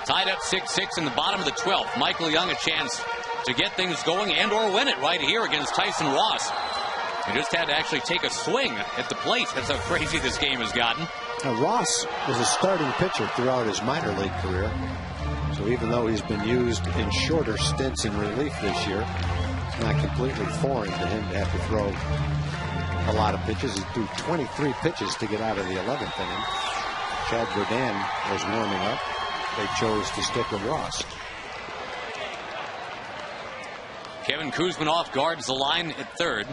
tied up 6-6 in the bottom of the 12th. Michael Young a chance to get things going and or win it right here against Tyson Ross. He just had to actually take a swing at the plate. That's how crazy this game has gotten. Now, Ross was a starting pitcher throughout his minor league career, so even though he's been used in shorter stints in relief this year, it's not completely foreign to him to have to throw a lot of pitches. He threw 23 pitches to get out of the 11th inning. Chad Godin was warming up. They chose to stick with Ross. Kevin Kuzminoff guards the line at third.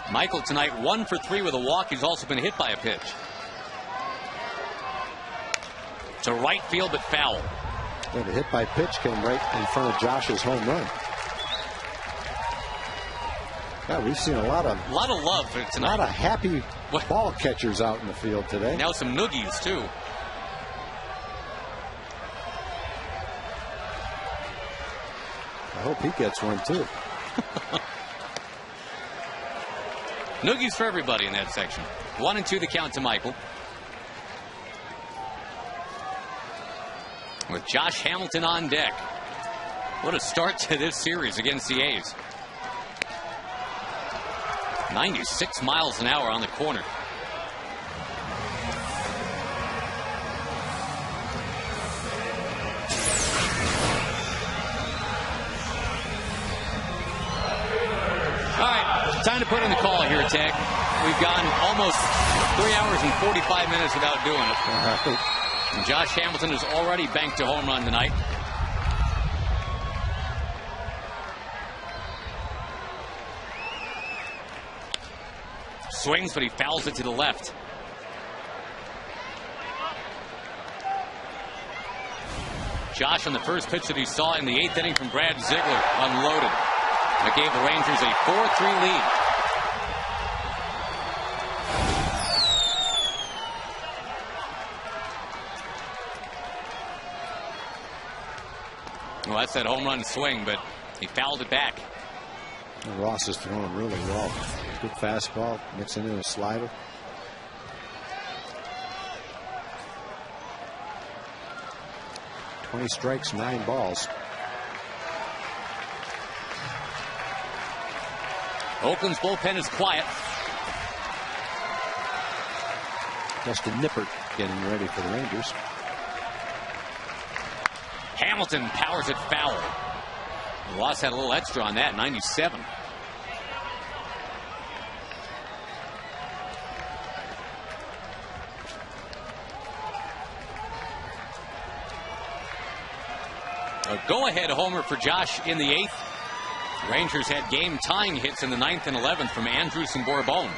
Michael tonight 1 for 3 with a walk. He's also been hit by a pitch. To right field, but foul. Yeah, the hit by pitch came right in front of Josh's home run. God, we've seen a lot of love for tonight. A lot of happy ball catchers out in the field today. Now some noogies, too. I hope he gets one, too. Noogies for everybody in that section. 1-2 the count to Michael. With Josh Hamilton on deck. What a start to this series against the A's. 96 miles an hour on the corner. All right, time to put in the call here, Tech. We've gone almost 3 hours and 45 minutes without doing it. And Josh Hamilton has already banked a home run tonight. Swings, but he fouls it to the left. Josh on the first pitch that he saw in the 8th inning from Brad Ziegler unloaded. That gave the Rangers a 4-3 lead. Well, that's that home run swing, but he fouled it back. And Ross is throwing really well. Good fastball, mixing in a slider. "20 strikes, 9 balls. Oakland's bullpen is quiet. Justin Nippert getting ready for the Rangers. Hamilton powers it foul. Ross had a little extra on that, 97. A go-ahead homer for Josh in the 8th. Rangers had game-tying hits in the 9th and 11th from Andrus and Bourbon.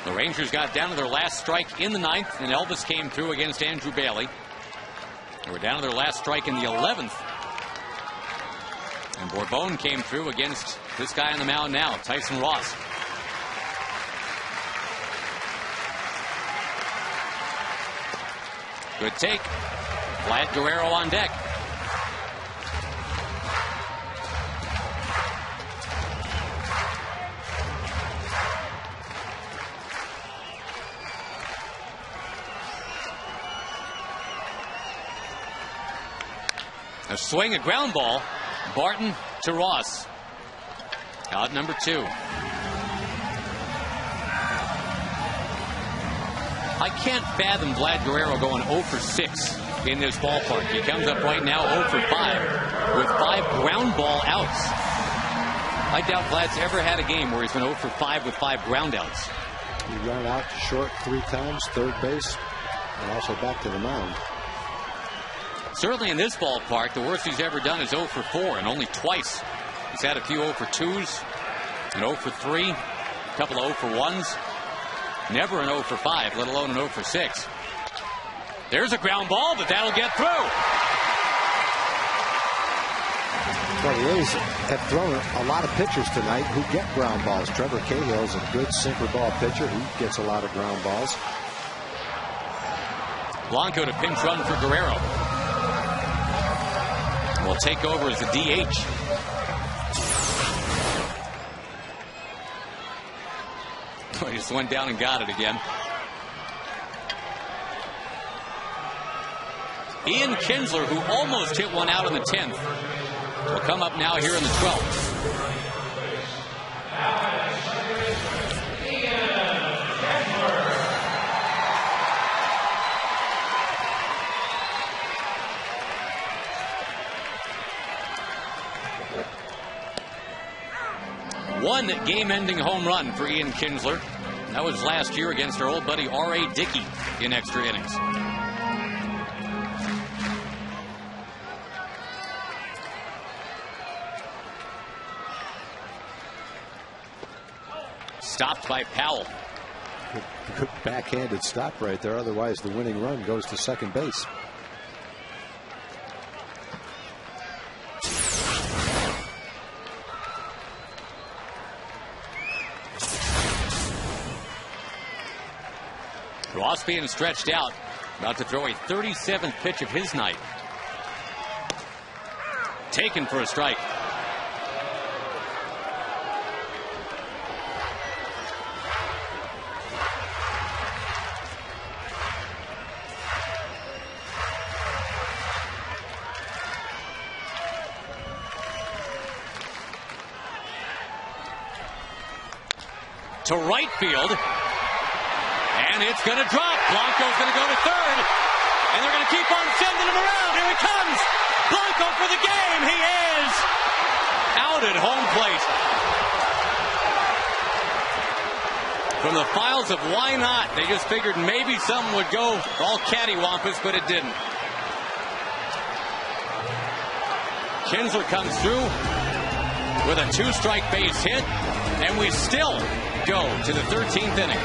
The Rangers got down to their last strike in the 9th, and Elvis came through against Andrew Bailey. They were down to their last strike in the 11th. And Bourbon came through against this guy on the mound now, Tyson Ross. Good take. Vlad Guerrero on deck. A swing, a ground ball. Barton to Ross. Out number 2. I can't fathom Vlad Guerrero going 0 for 6 in this ballpark. He comes up right now 0 for 5 with 5 ground ball outs. I doubt Vlad's ever had a game where he's been 0 for 5 with 5 ground outs. He ran out to short 3 times, third base, and also back to the mound. Certainly in this ballpark, the worst he's ever done is 0 for 4, and only twice. He's had a few 0 for 2s, an 0 for 3, a couple of 0 for 1s. Never an 0 for 5, let alone an 0 for 6. There's a ground ball, but that'll get through. Well, the A's have thrown a lot of pitchers tonight who get ground balls. Trevor Cahill's a good sinker ball pitcher. He gets a lot of ground balls. Blanco to pinch run for Guerrero. Will take over as the DH. He just went down and got it again. Ian Kinsler, who almost hit one out in the 10th, will come up now here in the 12th. One game-ending home run for Ian Kinsler. That was last year against our old buddy R.A. Dickey in extra innings. Stopped by Powell. Good backhanded stop right there. Otherwise, the winning run goes to second base. Ross being stretched out, about to throw a 37th pitch of his night. Taken for a strike. To right field. And it's going to drop. Blanco's going to go to third. And they're going to keep on sending him around. Here he comes. Blanco for the game. He is out at home plate. From the files of why not, they just figured maybe something would go all cattywampus, but it didn't. Kinsler comes through with a 2-strike base hit, and we still go to the 13th inning.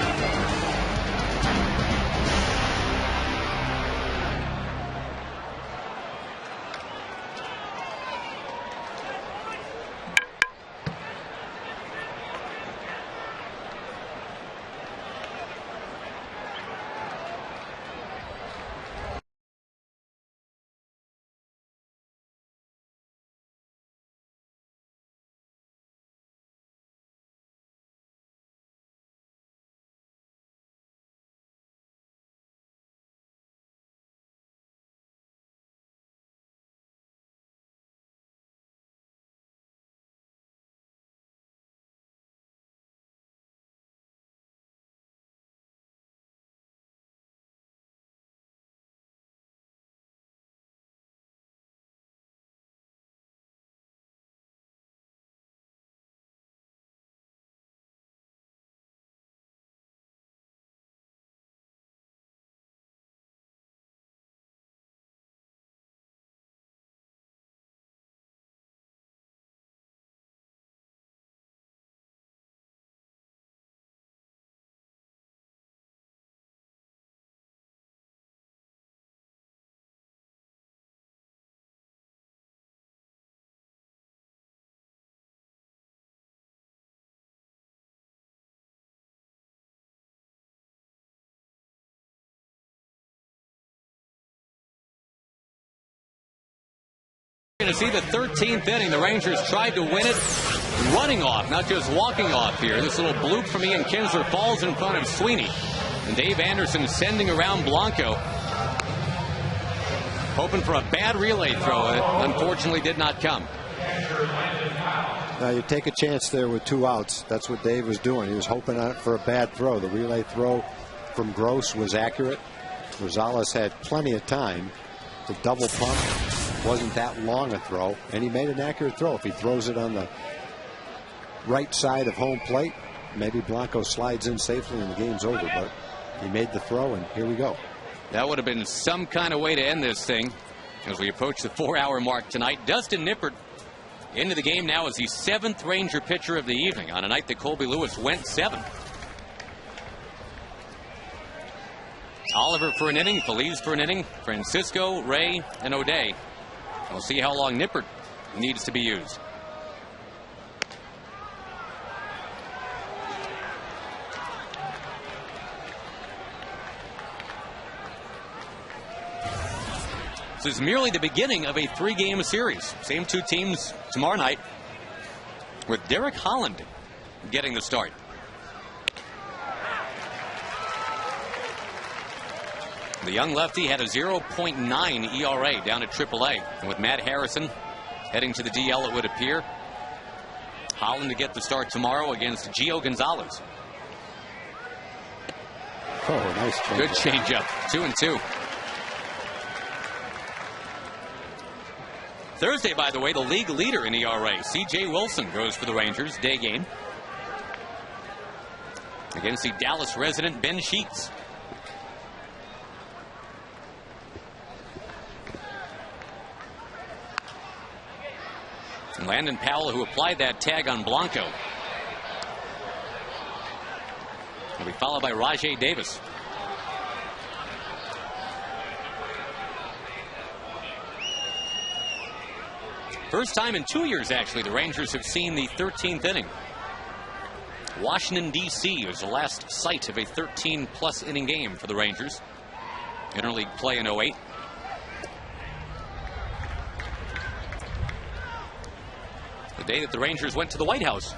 Going to see the 13th inning. The Rangers tried to win it running off, not just walking off here. This little bloop from Ian Kinsler falls in front of Sweeney. And Dave Anderson sending around Blanco. Hoping for a bad relay throw. It unfortunately did not come. Now you take a chance there with 2 outs. That's what Dave was doing. He was hoping on it for a bad throw. The relay throw from Gross was accurate. Rosales had plenty of time. The double pump wasn't that long a throw, and he made an accurate throw. If he throws it on the right side of home plate, maybe Blanco slides in safely and the game's over, but he made the throw, and here we go. That would have been some kind of way to end this thing as we approach the 4-hour mark tonight. Dustin Nippert into the game now as the 7th Ranger pitcher of the evening on a night that Colby Lewis went 7th. Oliver for an inning, Feliz for an inning, Francisco, Ray, and O'Day. We'll see how long Nippert needs to be used. This is merely the beginning of a 3-game series. Same 2 teams tomorrow night, with Derek Holland getting the start. The young lefty had a 0.9 ERA down at AAA. And with Matt Harrison heading to the DL, it would appear, Holland to get the start tomorrow against Gio Gonzalez. Oh, nice change. Good changeup. 2-2. Thursday, by the way, the league leader in ERA, C.J. Wilson, goes for the Rangers day game against the Dallas resident Ben Sheets. Landon Powell, who applied that tag on Blanco, will be followed by Rajay Davis. First time in 2 years, actually, the Rangers have seen the 13th inning. Washington, D.C. is the last site of a 13-plus inning game for the Rangers. Interleague play in 08. The day that the Rangers went to the White House.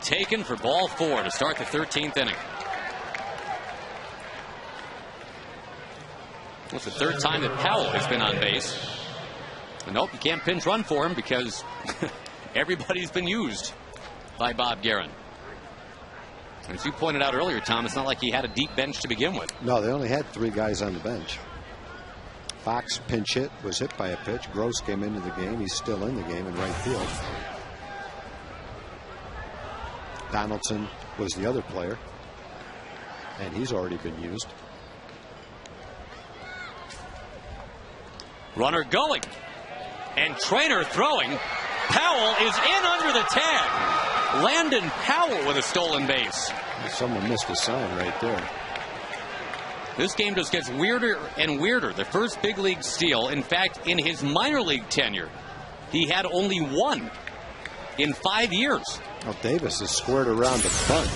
Taken for ball 4 to start the 13th inning. It's the third time that Powell has been on base. And nope, you can't pinch run for him because everybody's been used by Bob Guerin. As you pointed out earlier, Tom, it's not like he had a deep bench to begin with. No, they only had 3 guys on the bench. Fox pinch hit, was hit by a pitch. Gross came into the game. He's still in the game in right field. Donaldson was the other player, and he's already been used. Runner going, and Trainer throwing. Powell is in under the tag. Landon Powell with a stolen base. Someone missed a sign right there. This game just gets weirder and weirder. The first big league steal. In fact, in his minor league tenure, he had only 1 in 5 years. Well, Davis is squared around the bunt.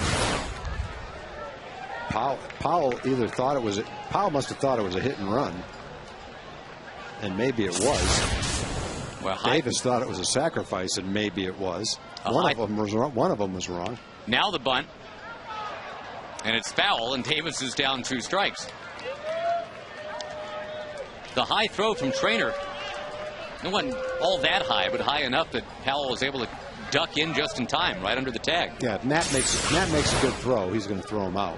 Powell either thought it was Powell must have thought it was a hit and run, and maybe it was. Well, Davis thought it was a sacrifice, and maybe it was. One of them was wrong. Now the bunt, and it's foul, and Davis is down 2 strikes. The high throw from Trainer. It wasn't all that high, but high enough that Powell was able to duck in just in time, right under the tag. Yeah, if Matt makes a good throw, he's going to throw him out.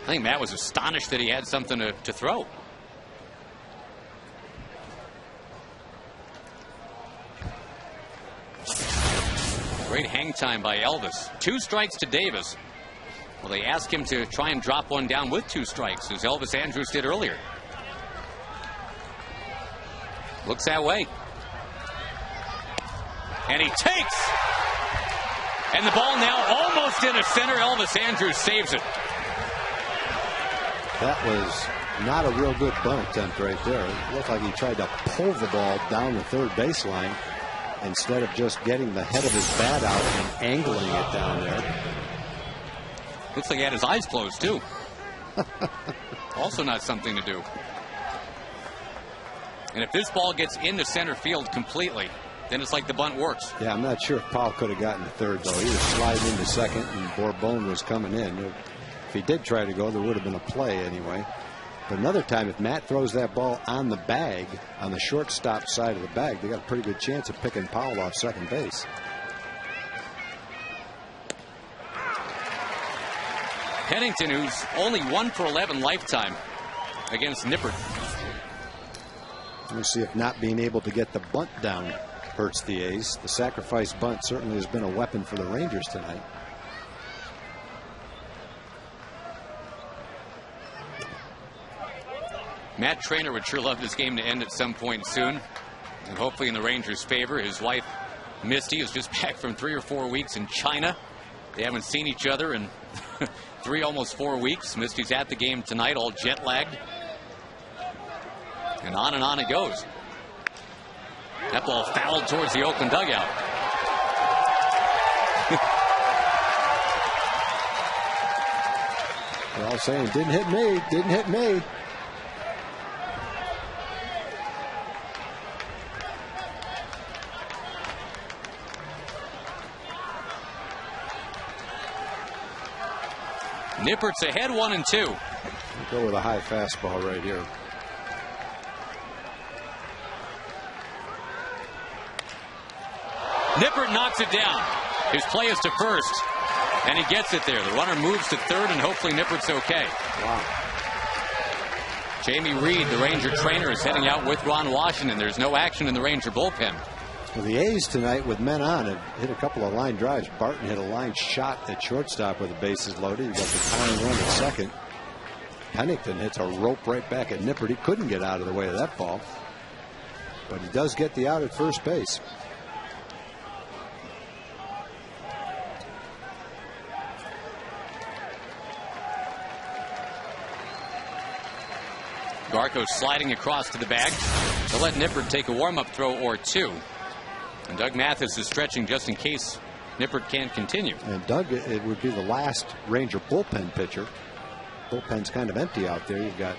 I think Matt was astonished that he had something to throw. Great hang time by Elvis. 2 strikes to Davis. Well, they asked him to try and drop one down with 2 strikes, as Elvis Andrus did earlier. Looks that way. And he takes. And the ball now almost into center. Elvis Andrus saves it. That was not a real good bunt attempt right there. It looked like he tried to pull the ball down the third baseline instead of just getting the head of his bat out and angling it down there. Looks like he had his eyes closed, too. Also not something to do. And if this ball gets into center field completely, then it's like the bunt works. Yeah, I'm not sure if Powell could have gotten to third, though. He was sliding into second, and Bourbon was coming in. If he did try to go, there would have been a play anyway. But another time, if Matt throws that ball on the bag, on the shortstop side of the bag, they got a pretty good chance of picking Powell off second base. Pennington, who's only 1 for 11 lifetime against Nippert. We'll see if not being able to get the bunt down hurts the A's. The sacrifice bunt certainly has been a weapon for the Rangers tonight. Matt Trainer would sure love this game to end at some point soon, and hopefully in the Rangers' favor. His wife, Misty, is just back from 3 or 4 weeks in China. They haven't seen each other in 3, almost 4 weeks. Misty's at the game tonight, all jet-lagged. And on it goes. That ball fouled towards the Oakland dugout. They're all saying, didn't hit me, didn't hit me. Nippert's ahead 1-2. We'll go with a high fastball right here. Nippert knocks it down. His play is to first, and he gets it there. The runner moves to third, and hopefully Nippert's okay. Wow. Jamie Reed, the Ranger trainer, is heading out with Ron Washington. There's no action in the Ranger bullpen. Well, the A's tonight with men on have hit a couple of line drives. Barton hit a line shot at shortstop with the bases loaded. He got the tying run at second. Pennington hits a rope right back at Nippert. He couldn't get out of the way of that ball, but he does get the out at first base. Garco sliding across to the bag. They'll let Nippert take a warm-up throw or two. And Doug Mathis is stretching just in case Nippert can't continue. And Doug, it would be the last Ranger bullpen pitcher. Bullpen's kind of empty out there. You've got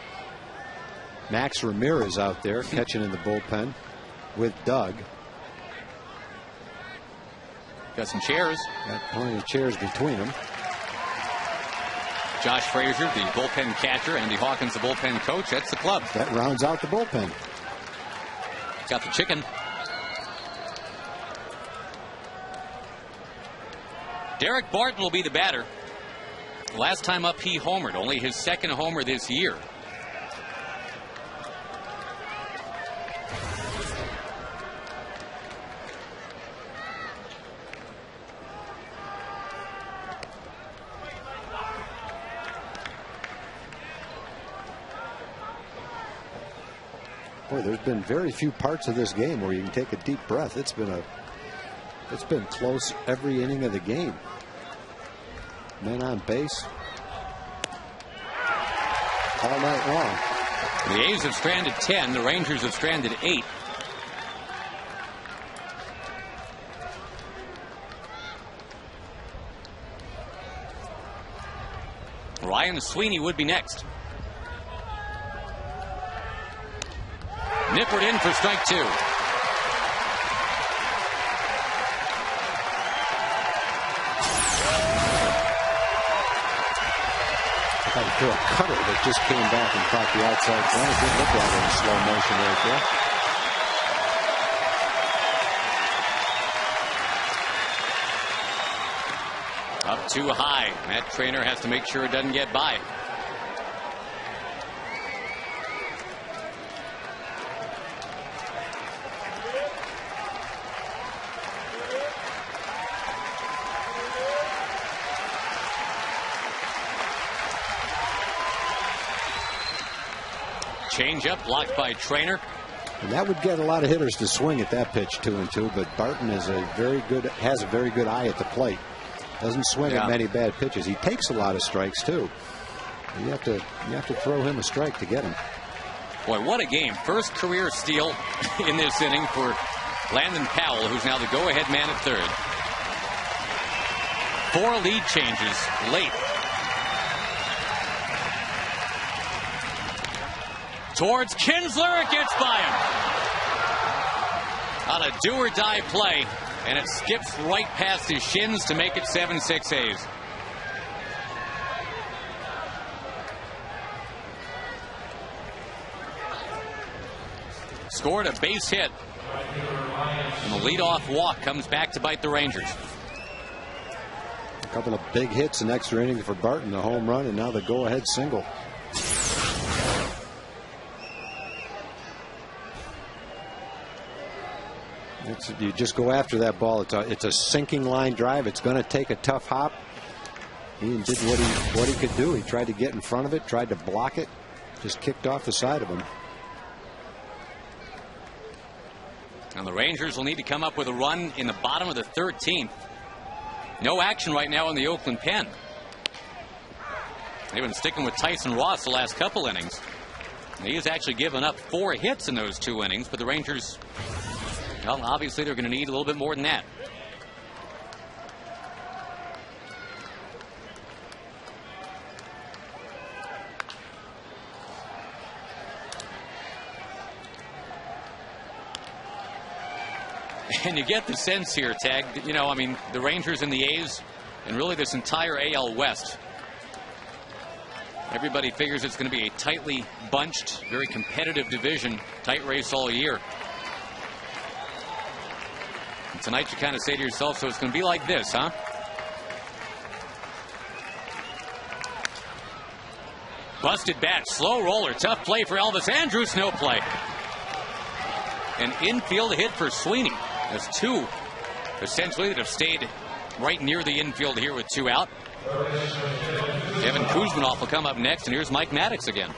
Max Ramirez out there catching in the bullpen with Doug. Got some chairs. Got plenty of chairs between them. Josh Frazier, the bullpen catcher, Andy Hawkins, the bullpen coach. That's the club. That rounds out the bullpen. Got the chicken. Derek Barton will be the batter. Last time up, he homered. Only his second homer this year. Boy, there's been very few parts of this game where you can take a deep breath. It's been close every inning of the game. Men on base all night long. The A's have stranded 10. The Rangers have stranded 8. Ryan Sweeney would be next. Nippert in for strike 2. Tried to throw a cutter that just came back and caught the outside corner. Didn't look at it in slow motion right there. Up too high. Matt Trainer has to make sure it doesn't get by. Change up blocked by Trainer. And that would get a lot of hitters to swing at that pitch 2-2. But Barton has a very good eye at the plate. Doesn't swing at many bad pitches. He takes a lot of strikes too. You have to throw him a strike to get him. Boy, what a game! First career steal in this inning for Landon Powell, who's now the go-ahead man at third. 4 lead changes late. Towards Kinsler, it gets by him. On a do-or-die play, and it skips right past his shins to make it 7-6 A's. Scored a base hit. And the leadoff walk comes back to bite the Rangers. A couple of big hits in extra innings for Barton, the home run, and now the go-ahead single. You just go after that ball. It's a sinking line drive. It's going to take a tough hop. He did what he could do. He tried to get in front of it, tried to block it, just kicked off the side of him. And the Rangers will need to come up with a run in the bottom of the 13th. No action right now in the Oakland pen. They've been sticking with Tyson Ross the last couple innings. He has actually given up 4 hits in those 2 innings, but the Rangers, well, obviously they're going to need a little bit more than that. And you get the sense here, Tag, you know, I mean, the Rangers and the A's, and really this entire AL West, everybody figures it's going to be a tightly bunched, very competitive division, tight race all year. And tonight you kind of say to yourself, so it's going to be like this, huh? Busted bat, slow roller, tough play for Elvis Andrus, no play. An infield hit for Sweeney. There's 2 essentially that have stayed right near the infield here with 2 out. Evan Kuzminoff will come up next, and here's Mike Maddox again.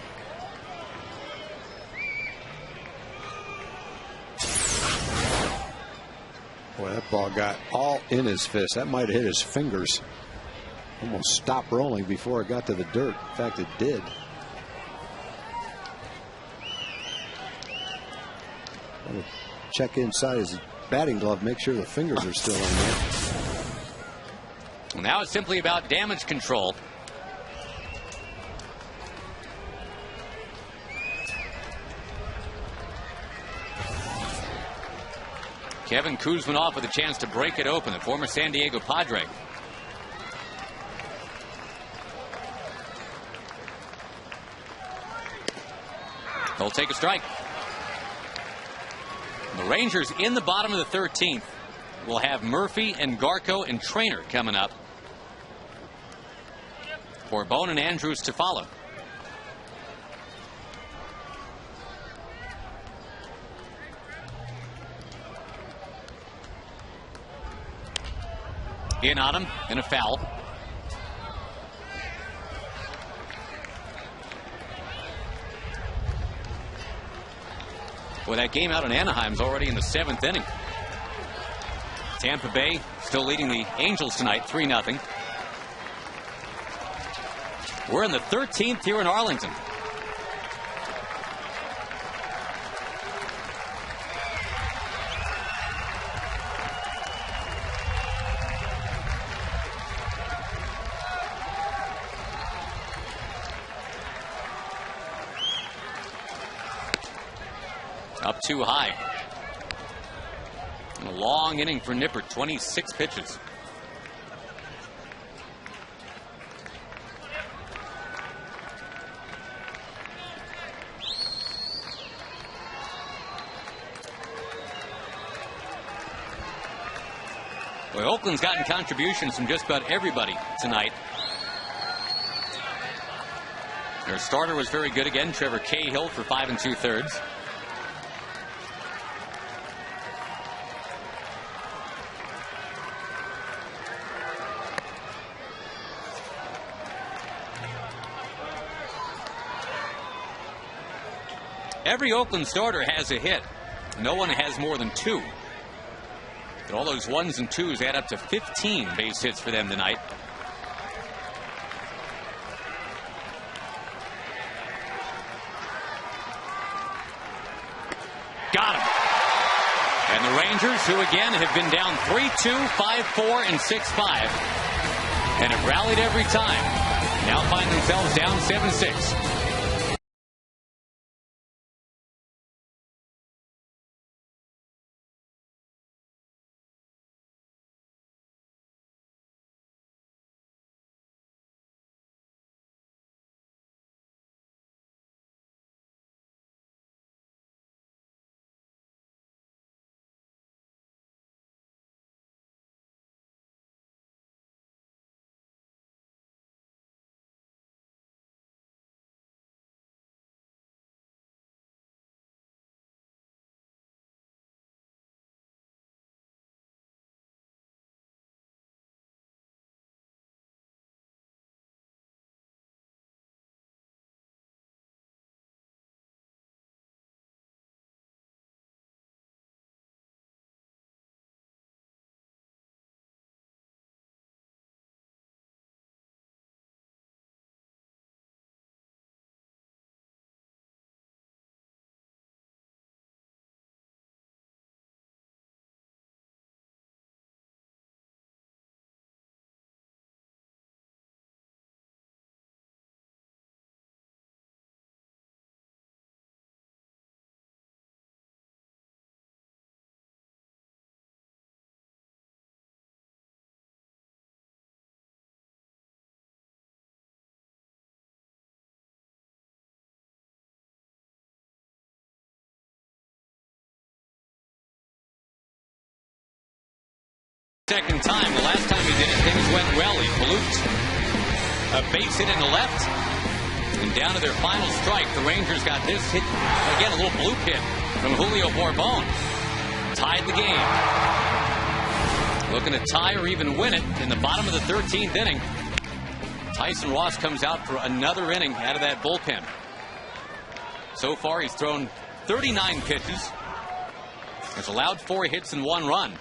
Boy, that ball got all in his fist. That might have hit his fingers. Almost stopped rolling before it got to the dirt. In fact, it did. Check inside his batting glove, make sure the fingers are still in there. Now it's simply about damage control. Kevin Kuzminoff with a chance to break it open, the former San Diego Padre. He'll take a strike. The Rangers in the bottom of the 13th will have Murphy and Garco and Trainer coming up for Bone and Andrews to follow. In on him, and a foul. Well, that game out in Anaheim's already in the 7th inning. Tampa Bay still leading the Angels tonight, 3-0. We're in the 13th here in Arlington. Up too high. And a long inning for Nippert, 26 pitches. Well, Oakland's gotten contributions from just about everybody tonight. Their starter was very good again, Trevor Cahill, for 5 2/3. Every Oakland starter has a hit. No one has more than 2. But all those 1s and 2s add up to 15 base hits for them tonight. Got him. And the Rangers, who again have been down 3-2, 5-4, and 6-5, and have rallied every time, now find themselves down 7-6. Second time. The last time he did it, things went well. He blooped a base hit in the left. And down to their final strike, the Rangers got this hit. Again, a little bloop hit from Julio Bourbon. Tied the game. Looking to tie or even win it in the bottom of the 13th inning. Tyson Ross comes out for another inning out of that bullpen. So far, he's thrown 39 pitches. Has allowed 4 hits and 1 run.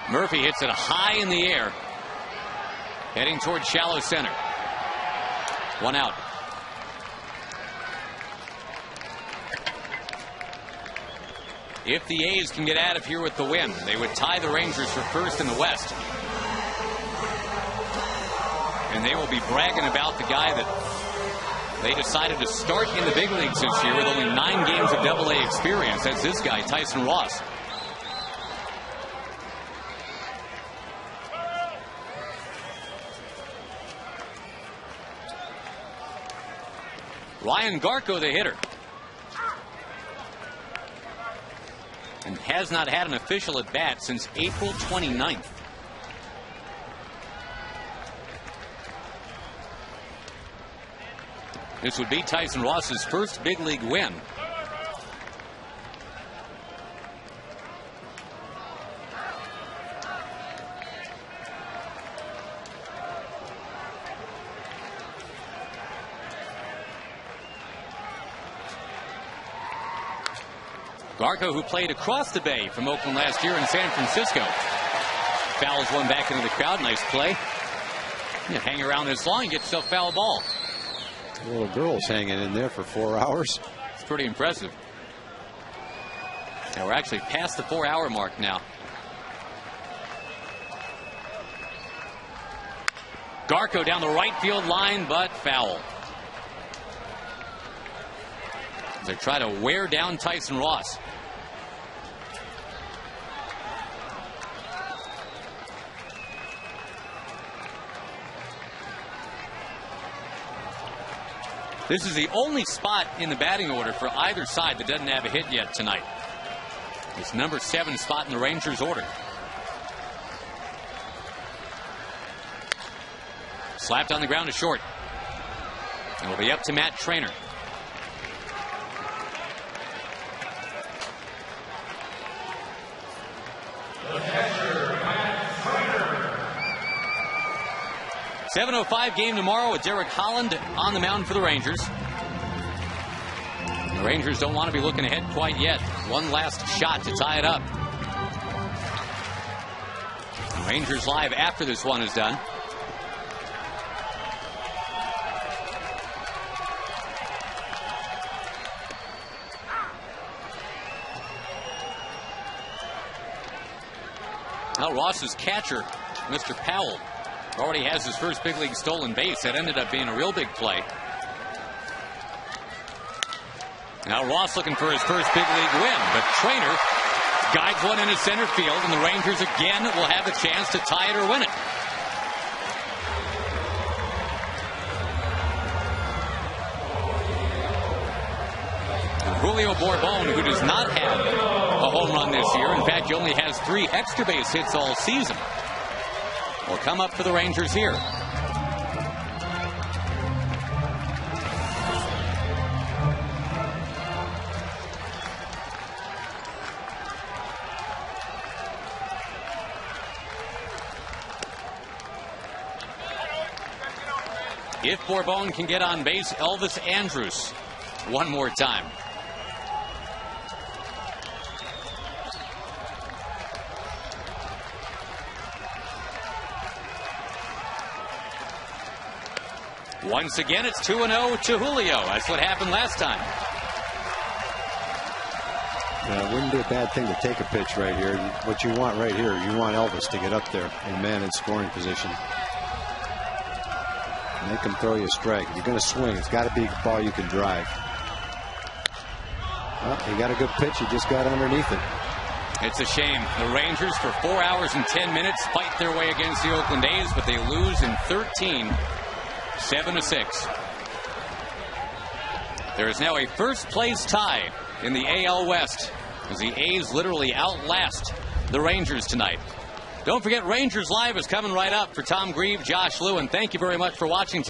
Murphy hits it high in the air, heading toward shallow center. 1 out. If the A's can get out of here with the win, they would tie the Rangers for first in the West. And they will be bragging about the guy that they decided to start in the big leagues this year with only 9 games of Double-A experience. That's this guy, Tyson Ross. Ryan Garco, the hitter, and has not had an official at bat since April 29th. This would be Tyson Ross's first big league win. Garco, who played across the bay from Oakland last year in San Francisco, fouls one back into the crowd. Nice play. You hang around this long, you get yourself foul ball. The little girl's hanging in there for 4 hours. It's pretty impressive. And we're actually past the 4-hour mark now. Garco down the right field line, but foul. They try to wear down Tyson Ross. This is the only spot in the batting order for either side that doesn't have a hit yet tonight. It's number 7 spot in the Rangers order. Slapped on the ground to short. It'll be up to Matt Trainer. The 7:05 game tomorrow with Derek Holland on the mound for the Rangers. The Rangers don't want to be looking ahead quite yet. One last shot to tie it up. The Rangers live after this one is done. Now Ross's catcher, Mr. Powell, already has his first big league stolen base. That ended up being a real big play. Now Ross looking for his first big league win, but Trainer guides one into center field, and the Rangers again will have a chance to tie it or win it. And Julio Bourbon, who does not have a home run this year, in fact, he only has 3 extra base hits all season, will come up for the Rangers here. If Bourbon can get on base, Elvis Andrus one more time. Once again, it's 2-0 to Julio. That's what happened last time. It wouldn't be a bad thing to take a pitch right here. What you want right here, you want Elvis to get up there and man in scoring position. Make him throw you a strike. If you're going to swing, it's got to be a ball you can drive. Well, he got a good pitch. He just got underneath it. It's a shame. The Rangers, for 4 hours and 10 minutes, fight their way against the Oakland A's, but they lose in 13. 7-6. There is now a first place tie in the AL West as the A's literally outlast the Rangers tonight. Don't forget, Rangers Live is coming right up. For Tom Grieve, Josh Lewin, thank you very much for watching.